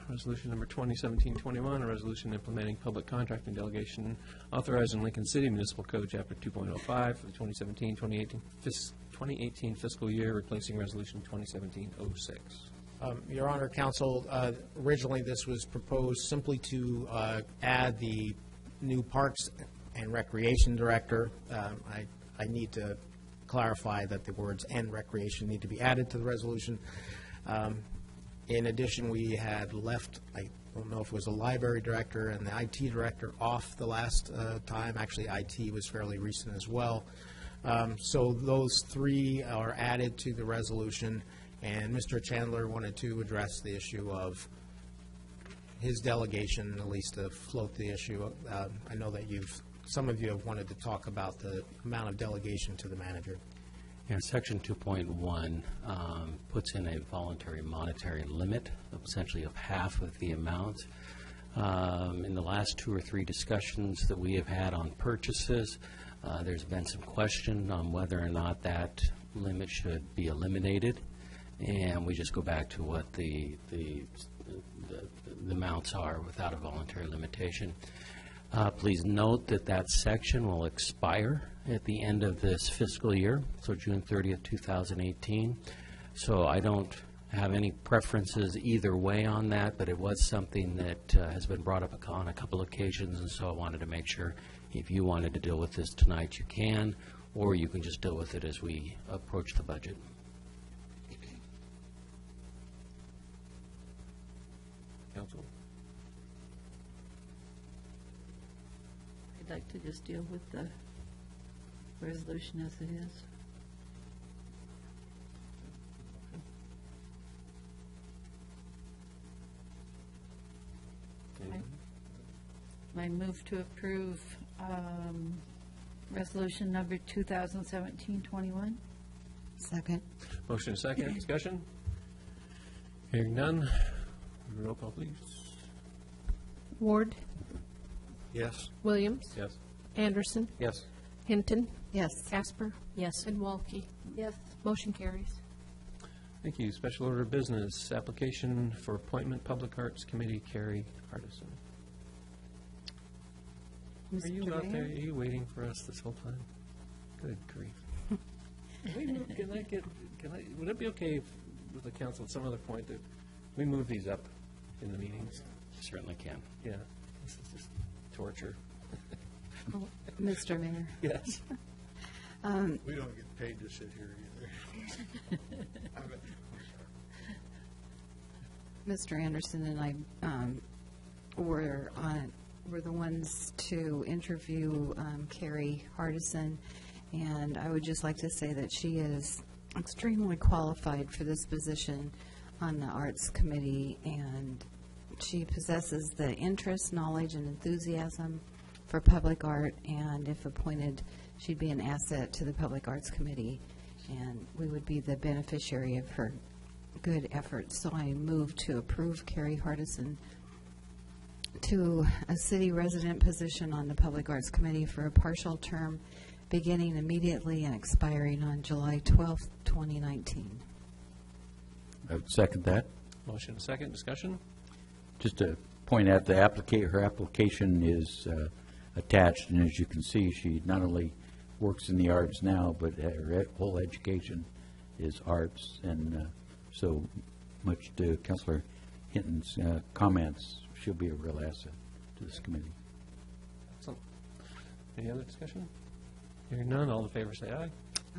Resolution number 2017-21, a resolution implementing public contracting delegation authorizing Lincoln City Municipal Code Chapter 2.05 for the 2017-2018 fiscal year, replacing Resolution 2017-06. Your Honor, Council, originally this was proposed simply to add the new Parks and Recreation Director. I need to clarify that the words "and recreation" need to be added to the resolution. In addition, we had left, I don't know if it was the library director and the IT director off the last time. Actually, IT was fairly recent as well. So those three are added to the resolution, and Mr. Chandler wanted to address the issue of his delegation, at least to float the issue. I know that some of you have wanted to talk about the amount of delegation to the manager. Yeah, Section 2.1 puts in a voluntary monetary limit, essentially of half of the amount. In the last 2 or 3 discussions that we have had on purchases, there's been some question on whether or not that limit should be eliminated, and we just go back to what the amounts are without a voluntary limitation. Please note that that section will expire at the end of this fiscal year, so June 30th, 2018. So I don't have any preferences either way on that, but it was something that has been brought up on a couple occasions, and so I wanted to make sure if you wanted to deal with this tonight, you can, or you can just deal with it as we approach the budget. Council? I'd like to just deal with the resolution as it is. I move to approve resolution number 2017-21. Second. Motion is second. Discussion? Hearing none. Roll call, please. Ward. Yes. Williams. Yes. Anderson. Yes. Hinton. Yes. Casper. Yes. And Walke. Yes. Motion carries. Thank you. Special order of business, application for appointment, Public Arts Committee, Carrie Hardison. Are you out there? Are you waiting for us this whole time? Good grief. Would it be okay if, with the council at some other point that we move these up in the meetings? Certainly can. Yeah. This is just torture. Mr. Mayor. Yes. We don't get paid to sit here either. Mr. Anderson and I were the ones to interview Carrie Hardison, and I would just like to say that she is extremely qualified for this position on the Arts Committee, and she possesses the interest, knowledge, and enthusiasm for public art, and if appointed, she'd be an asset to the Public Arts Committee, and we would be the beneficiary of her good efforts. So I move to approve Carrie Hardison to a city resident position on the Public Arts Committee for a partial term beginning immediately and expiring on July 12th, 2019. I would second that. Motion is second. Discussion? Just to point out, her application is attached, and as you can see, she not only works in the arts now, but her whole education is arts, and so much to Councilor Hinton's comments, she'll be a real asset to this committee. Excellent. Any other discussion? Hearing none, all in favor say aye.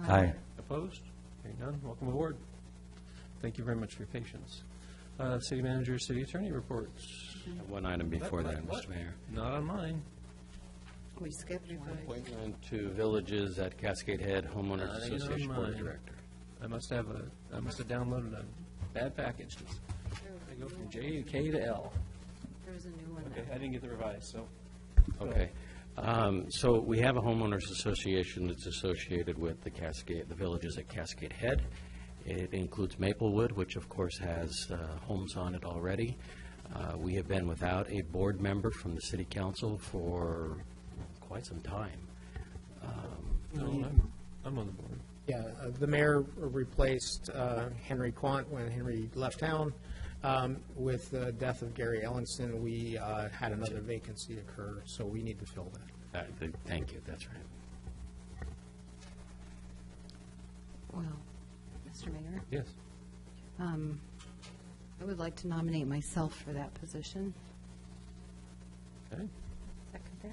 Aye. Opposed? Hearing none, welcome aboard. Thank you very much for your patience. City Manager, City Attorney reports. One item before that, What? Mr. Mayor. Not on mine. We skipped one. Appointment to Villages at Cascade Head Homeowners Not on Association Board of mine. Director. I must have downloaded a bad package. I go from J to K to L. There was a new one. Okay, I didn't get the revised, so. Okay. So we have a homeowners association that's associated with the Villages at Cascade Head. It includes Maplewood, which of course has homes on it already. We have been without a board member from the City Council for quite some time. No, I'm on the board. Yeah, the mayor replaced Henry Quant when Henry left town. With the death of Gary Ellingson, we had another vacancy occur, so we need to fill that. Thank you, that's right. Well, Mr. Mayor? Yes. I would like to nominate myself for that position. Okay. Second that.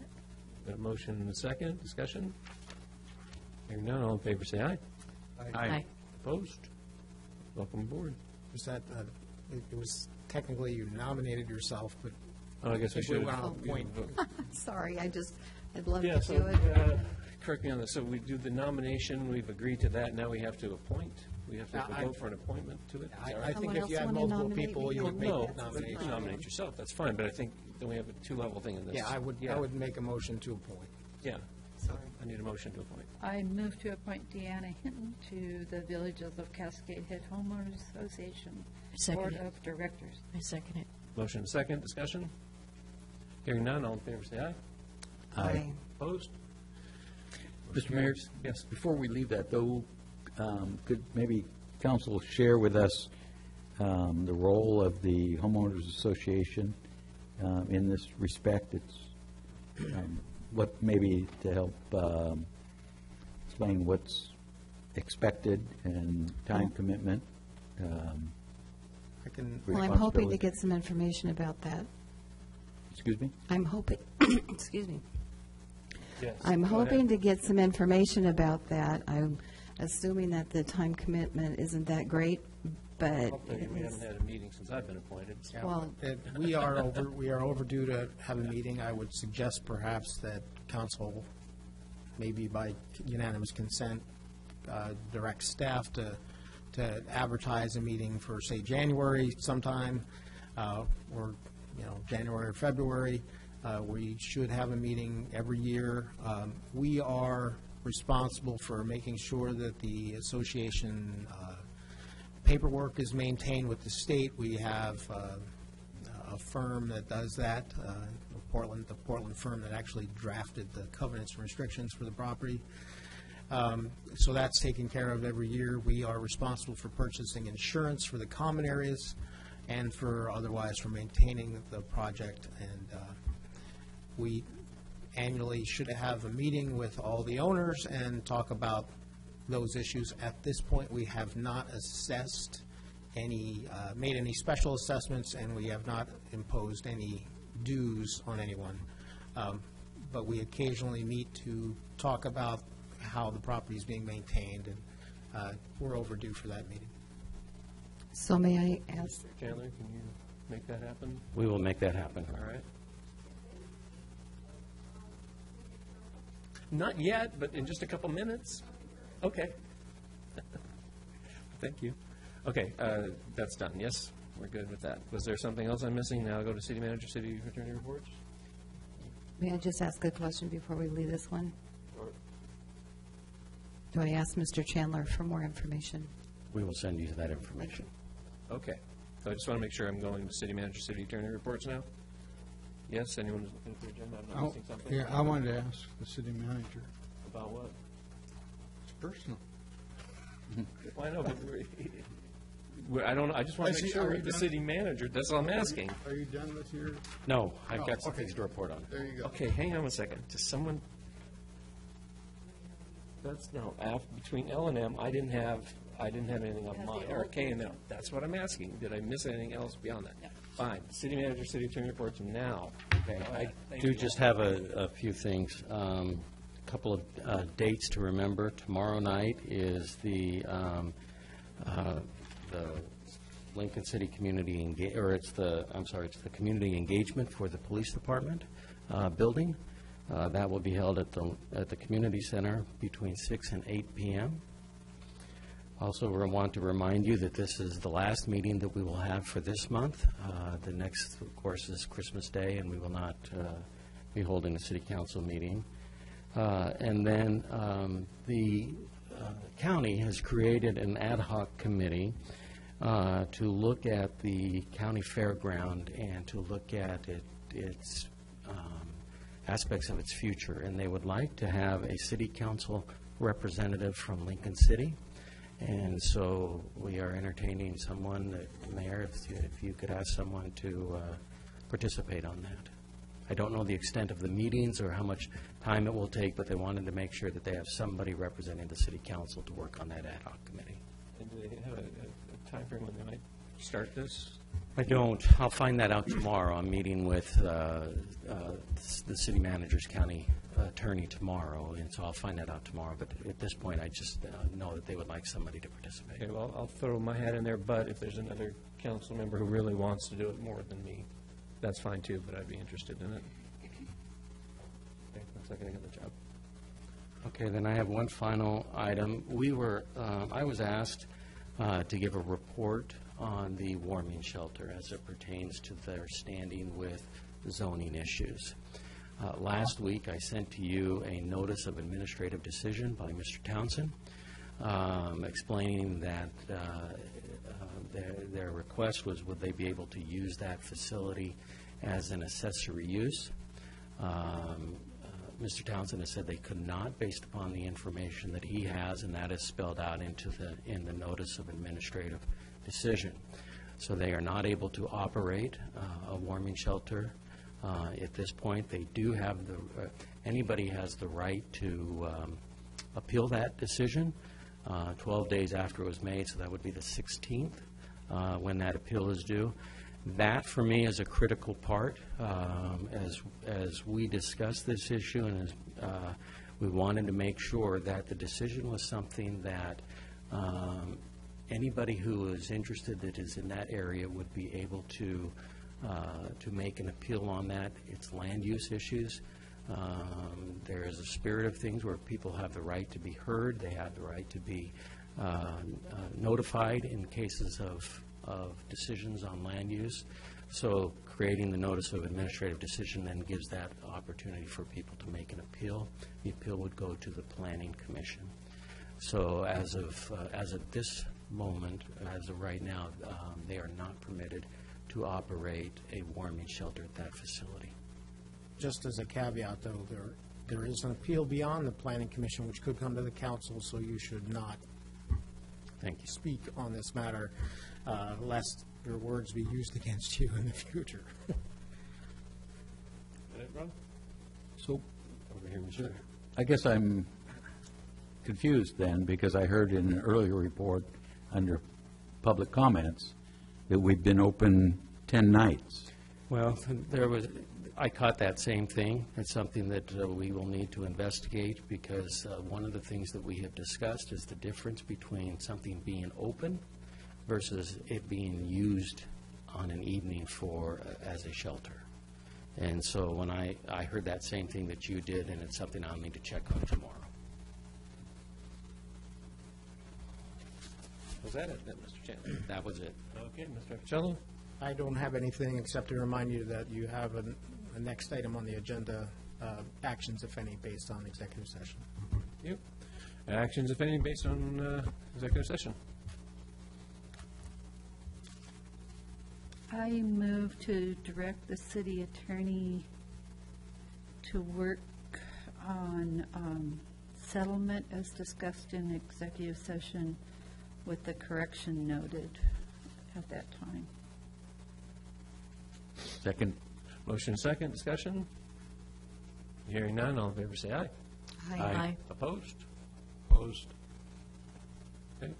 Got a motion and a second. Discussion? Hearing none, all in favor say aye. Aye. Opposed? Welcome aboard. Was that, it was technically you nominated yourself, but Oh, I guess we should went have. on a point. Sorry, I'd love Yeah, to so, do it. correct me on this, so we do the nomination, we've agreed to that, now we have to appoint? We have to Now, vote for an appointment to it? Is that I right? think if you had Someone else wanna multiple nominate people, me? you would make No, that you nomination. can nominate yourself, that's fine, but I think then we have a two-level thing in this. Yeah, I would make a motion to appoint. Yeah, so I need a motion to appoint. I move to appoint Deanna Hinton to the Villages of Cascade Head Homeowners Association Second Board it. of Directors. I second it. Motion and second, discussion? Hearing none, all in favor say aye. Aye. Opposed? Mr. Mayor, Yes. before we leave that, though, could maybe council share with us the role of the homeowners association in this respect? It's what maybe to help explain what's expected and time commitment. I can, Well, I'm hoping to get some information about that. Excuse me? I'm hoping, excuse me. Yes, I'm go hoping ahead. to get some information about that. I'm assuming that the time commitment isn't that great, but Hopefully, it we is- haven't had a meeting since I've been appointed. yeah, Well- we are overdue to have a meeting. I would suggest perhaps that council, maybe by unanimous consent, direct staff to advertise a meeting for, say, January sometime, or, January or February. We should have a meeting every year. We are responsible for making sure that the association paperwork is maintained with the state. We have a firm that does that, the Portland firm that actually drafted the covenants and restrictions for the property. So that's taken care of every year. We are responsible for purchasing insurance for the common areas and for otherwise for maintaining the project. And we annually should have a meeting with all the owners and talk about those issues. At this point, we have not assessed any, made any special assessments, and we have not imposed any dues on anyone. But we occasionally meet to talk about how the property is being maintained, and we're overdue for that meeting. So may I ask, Mr. Chandler, can you make that happen? We will make that happen. All right. Not yet, but in just a couple minutes. Okay. Thank you. Okay, that's done. Yes, we're good with that. Was there something else I'm missing? Now I'll go to city manager, city attorney reports. may I just ask a question before we leave this one? Do I ask Mr. Chandler for more information? We will send you that information. Okay. So I just want to make sure I'm going to city manager, city attorney reports now. Yes, anyone who's looking at the agenda? I'm not missing something? Yeah, I wanted to ask the city manager. About what? It's personal. Well, I know, but I don't know. I just want to make sure Are we're you the done? city manager. That's all I'm asking. Are you done with your? No, I've Oh, got some okay. things to report on. There you go. Okay, hang on a second. Does someone? That's no. Between L and M, I didn't have anything on mine. Or K and M. That's what I'm asking. Did I miss anything else beyond that? Fine. City manager, city attorney reports now. Okay, I Thank do you. just have a few things. A couple of dates to remember. Tomorrow night is the Lincoln City Community it's the community engagement for the police department building. That will be held at the community center between 6 and 8 p.m. Also, we want to remind you that this is the last meeting that we will have for this month. The next, of course, is Christmas Day, and we will not be holding a city council meeting. And then the county has created an ad hoc committee to look at the county fairground and to look at its aspects of its future, and they would like to have a city council representative from Lincoln City. And so we are entertaining someone, Mayor, if you could ask someone to participate on that. I don't know the extent of the meetings or how much time it will take, but they wanted to make sure that they have somebody representing the city council to work on that ad hoc committee. And do they have a time frame when they might start this? I don't. I'll find that out tomorrow. I'm meeting with the city manager's county attorney tomorrow, and so I'll find that out tomorrow. But at this point, I just know that they would like somebody to participate. Okay, well, I'll throw my hat in there, but if there's another council member who really wants to do it more than me, that's fine too, but I'd be interested in it. Okay, looks like I got the job. Okay, then I have one final item. I was asked to give a report on the warming shelter as it pertains to their standing with zoning issues. Last week, I sent to you a notice of administrative decision by Mr. Townsend explaining that their request was would they be able to use that facility as an accessory use. Mr. Townsend has said they could not, based upon the information that he has, and that is spelled out in the notice of administrative decision. So they are not able to operate a warming shelter at this point. They do have anybody has the right to appeal that decision 12 days after it was made, so that would be the 16th when that appeal is due. That, for me, is a critical part as we discuss this issue, and as we wanted to make sure that the decision was something that anybody who is interested that is in that area would be able to make an appeal on that. It's land use issues. There is a spirit of things where people have the right to be heard. They have the right to be notified in cases of decisions on land use. So creating the notice of administrative decision then gives that opportunity for people to make an appeal. The appeal would go to the Planning Commission. So as of this moment, as of right now, they are not permitted to operate a warming shelter at that facility. Just as a caveat, though, there is an appeal beyond the Planning Commission which could come to the council, so you should not speak on this matter lest your words be used against you in the future. So, I guess I'm confused then, because I heard in an earlier report under public comments that we've been open 10 nights. Well, I caught that same thing. It's something that we will need to investigate, because one of the things that we have discussed is the difference between something being open versus it being used on an evening as a shelter. And so when I heard that same thing that you did, and it's something I'll need to check on tomorrow. Was that it then, Mr. Chandler? That was it. Okay, Mr. Appicello? I don't have anything except to remind you that you have a next item on the agenda, actions, if any, based on executive session. Yep. Actions, if any, based on executive session. I move to direct the city attorney to work on settlement as discussed in executive session with the correction noted at that time. Second. Motion second. Discussion? Hearing none, all in favor say aye. Aye. Aye. Opposed? Opposed. Okay.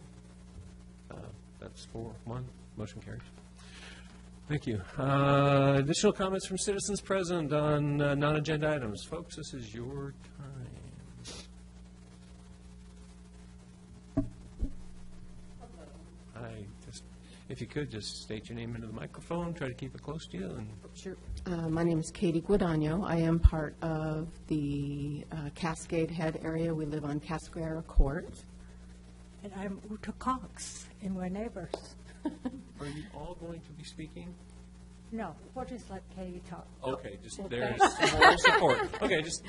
That's 4-1. Motion carries. Thank you. Additional comments from citizens present on non-agenda items. Folks, this is your time. If you could, just state your name into the microphone, try to keep it close to you. And sure. My name is Katie Guadagno. I am part of the Cascade Head area. We live on Cascara Court. And I'm Uta Cox, and we're neighbors. Are you all going to be speaking? No, we'll just let Katie talk. Okay, just there's some more support. Okay, just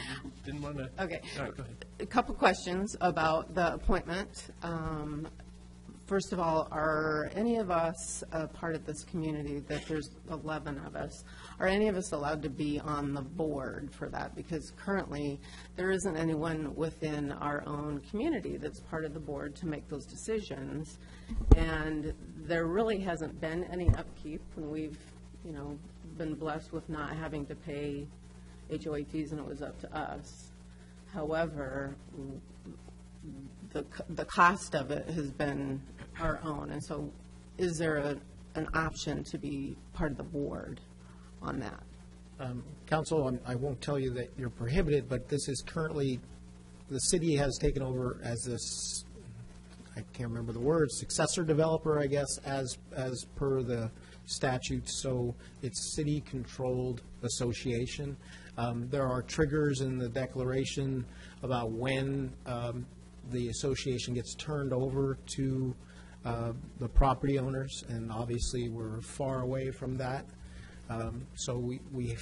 didn't want to. Okay. All right, go ahead. A couple questions about the appointment. First of all, are any of us a part of this community, that there's 11 of us, are any of us allowed to be on the board for that? Because currently, there isn't anyone within our own community that's part of the board to make those decisions. And there really hasn't been any upkeep when we've, been blessed with not having to pay HOA fees and it was up to us. However, the cost of it has been our own, and so is there an option to be part of the board on that? Council, I won't tell you that you're prohibited, but this is currently, the city has taken over as this, I can't remember the word, successor developer, I guess, as per the statute, so it's city-controlled association. There are triggers in the declaration about when the association gets turned over to the property owners, and obviously we're far away from that. So we've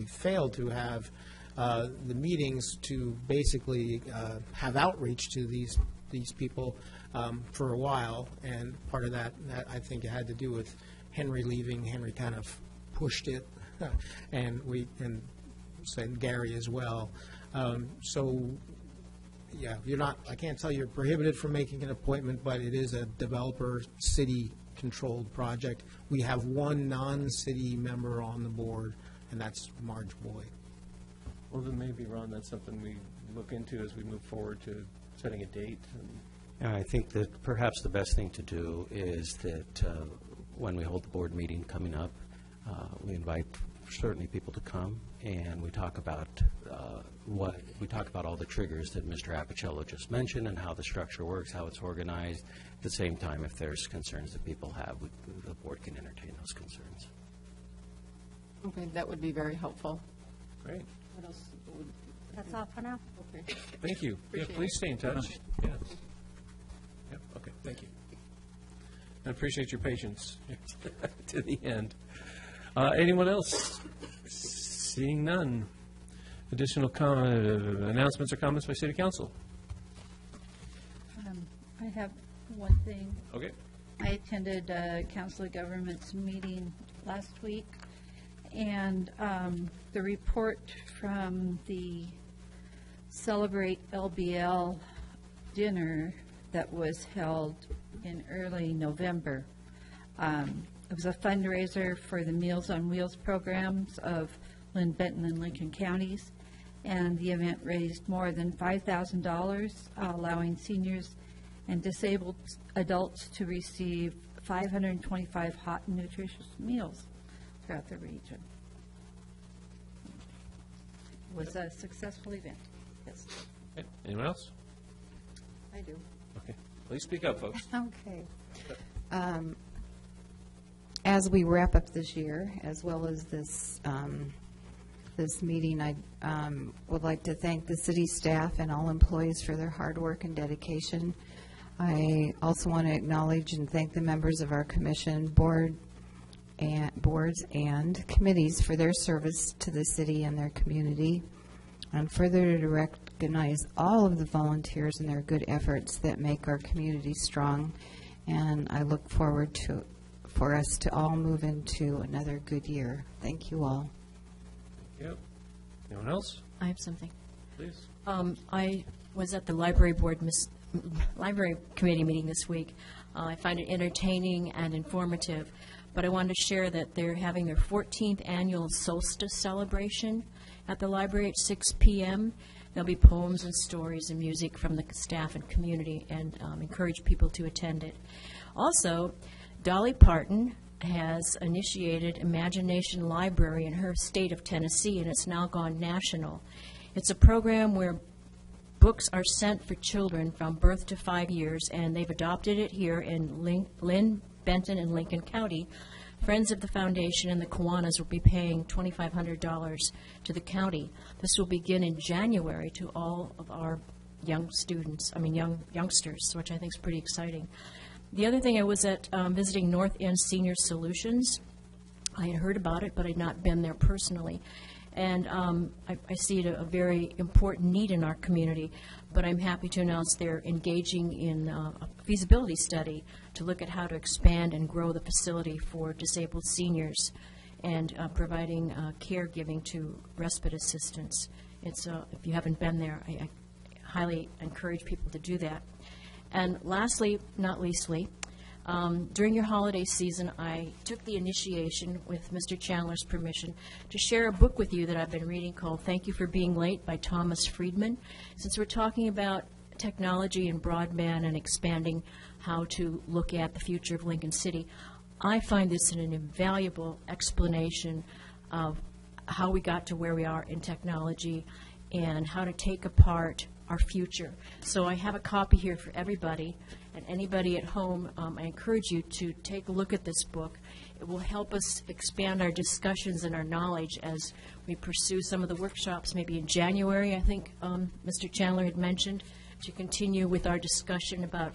failed to have the meetings to basically have outreach to these people for a while, and part of that I think it had to do with Henry leaving. Henry kind of pushed it, and said Gary as well. So, yeah, I can't tell you're prohibited from making an appointment, but it is a developer, city-controlled project. We have one non-city member on the board, and that's Marge Boyd. Well, then maybe, Ron, that's something we look into as we move forward to setting a date. I think that perhaps the best thing to do is that when we hold the board meeting coming up, we invite certainly people to come, and we talk about all the triggers that Mr. Apicello just mentioned and how the structure works, how it's organized. At the same time, if there's concerns that people have, the board can entertain those concerns. Okay, that would be very helpful. Great. What else? That's all for now. Okay. Thank you. Yeah, please stay in touch. Yeah. Yep. Okay. Thank you. I appreciate your patience to the end. Anyone else? Seeing none. Additional announcements or comments by City Council? I have one thing. Okay. I attended a Council of Governments meeting last week, and the report from the Celebrate LBL dinner that was held in early November. It was a fundraiser for the Meals on Wheels programs of Lynn, Benton, and Lincoln counties, and the event raised more than $5,000, allowing seniors and disabled adults to receive 525 hot and nutritious meals throughout the region. It was a successful event. Yes. Okay. Anyone else? I do. Okay. Please speak up, folks. Okay. As we wrap up this year, as well as this meeting, I would like to thank the city staff and all employees for their hard work and dedication. I also want to acknowledge and thank the members of our commission, boards and committees for their service to the city and their community, and further to recognize all of the volunteers and their good efforts that make our community strong. And I look forward for us to all move into another good year. Thank you all. Yep. Anyone else? I have something. Please. I was at the library committee meeting this week. I find it entertaining and informative, but I wanted to share that they're having their 14th annual solstice celebration at the library at 6 p.m. There'll be poems and stories and music from the staff and community, and encourage people to attend it. Also, Dolly Parton has initiated Imagination Library in her state of Tennessee, and it's now gone national. It's a program where books are sent for children from birth to 5 years, and they've adopted it here in Lynn, Benton, and Lincoln County. Friends of the Foundation and the Kiwanis will be paying $2,500 to the county. This will begin in January to all of our youngsters, which I think is pretty exciting. The other thing, I was at visiting North End Senior Solutions. I had heard about it, but I had not been there personally. And I see it a very important need in our community, but I'm happy to announce they're engaging in a feasibility study to look at how to expand and grow the facility for disabled seniors and providing caregiving to respite assistance. It's, if you haven't been there, I highly encourage people to do that. And lastly, not leastly, during your holiday season, I took the initiation, with Mr. Chandler's permission, to share a book with you that I've been reading called Thank You for Being Late by Thomas Friedman. Since we're talking about technology and broadband and expanding how to look at the future of Lincoln City, I find this an invaluable explanation of how we got to where we are in technology and how to take apart our future. So I have a copy here for everybody, and anybody at home, I encourage you to take a look at this book. It will help us expand our discussions and our knowledge as we pursue some of the workshops, maybe in January, I think Mr. Chandler had mentioned, to continue with our discussion about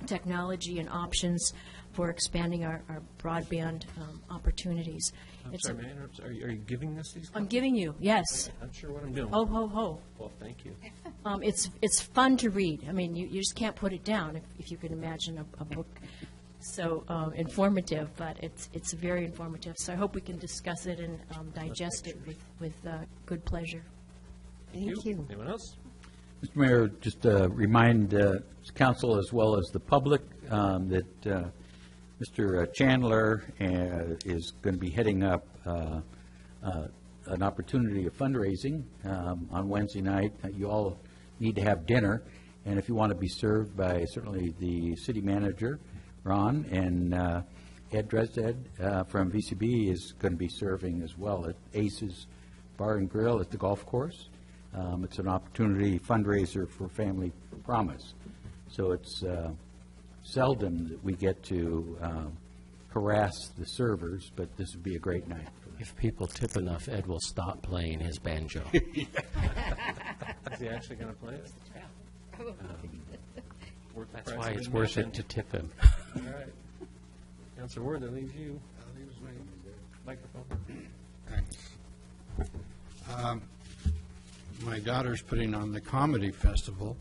technology and options for expanding our broadband opportunities. I'm sorry, may I interrupt? Are you giving us these? I'm giving you, yes. I'm sure what I'm doing. Ho, ho, ho. Well, thank you. It's fun to read. I mean, you just can't put it down if you can imagine a book so informative, but it's very informative. So I hope we can discuss it and digest it with good pleasure. Thank you. Anyone else? Mr. Mayor, just remind council as well as the public that Mr. Chandler is going to be heading up an opportunity of fundraising on Wednesday night. You all need to have dinner, and if you want to be served by certainly the city manager, Ron, and Ed Dresed from VCB is going to be serving as well at Ace's Bar and Grill at the golf course. It's an opportunity fundraiser for Family Promise. So it's seldom that we get to harass the servers, but this would be a great night. If people tip enough, Ed will stop playing his banjo. Is he actually going to play it? That's why it's worth it to tip him. All right. Councilor Ward, that leaves you. Microphone. Thanks. My daughter's putting on the comedy festival,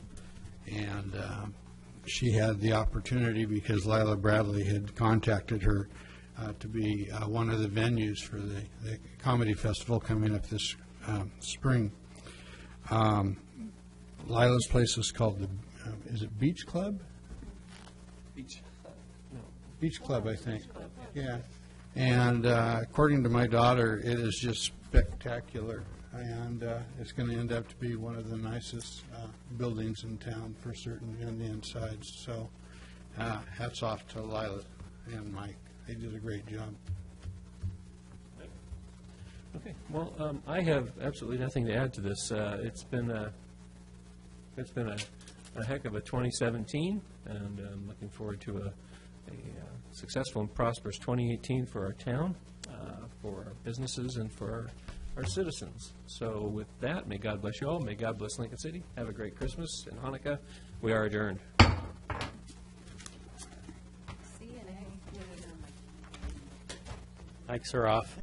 and she had the opportunity because Lila Bradley had contacted her to be one of the venues for the comedy festival coming up this spring. Lila's place is called the, is it Beach Club? Beach Club, I think. Yeah. And according to my daughter, it is just spectacular. And it's going to end up to be one of the nicest buildings in town for certain on the inside. So hats off to Lila and Mike. They did a great job. Okay. Well, I have absolutely nothing to add to this. It's been a heck of a 2017, and I'm looking forward to a successful and prosperous 2018 for our town, for our businesses, and for our citizens. So with that, may God bless you all. May God bless Lincoln City. Have a great Christmas and Hanukkah. We are adjourned. Mics are off.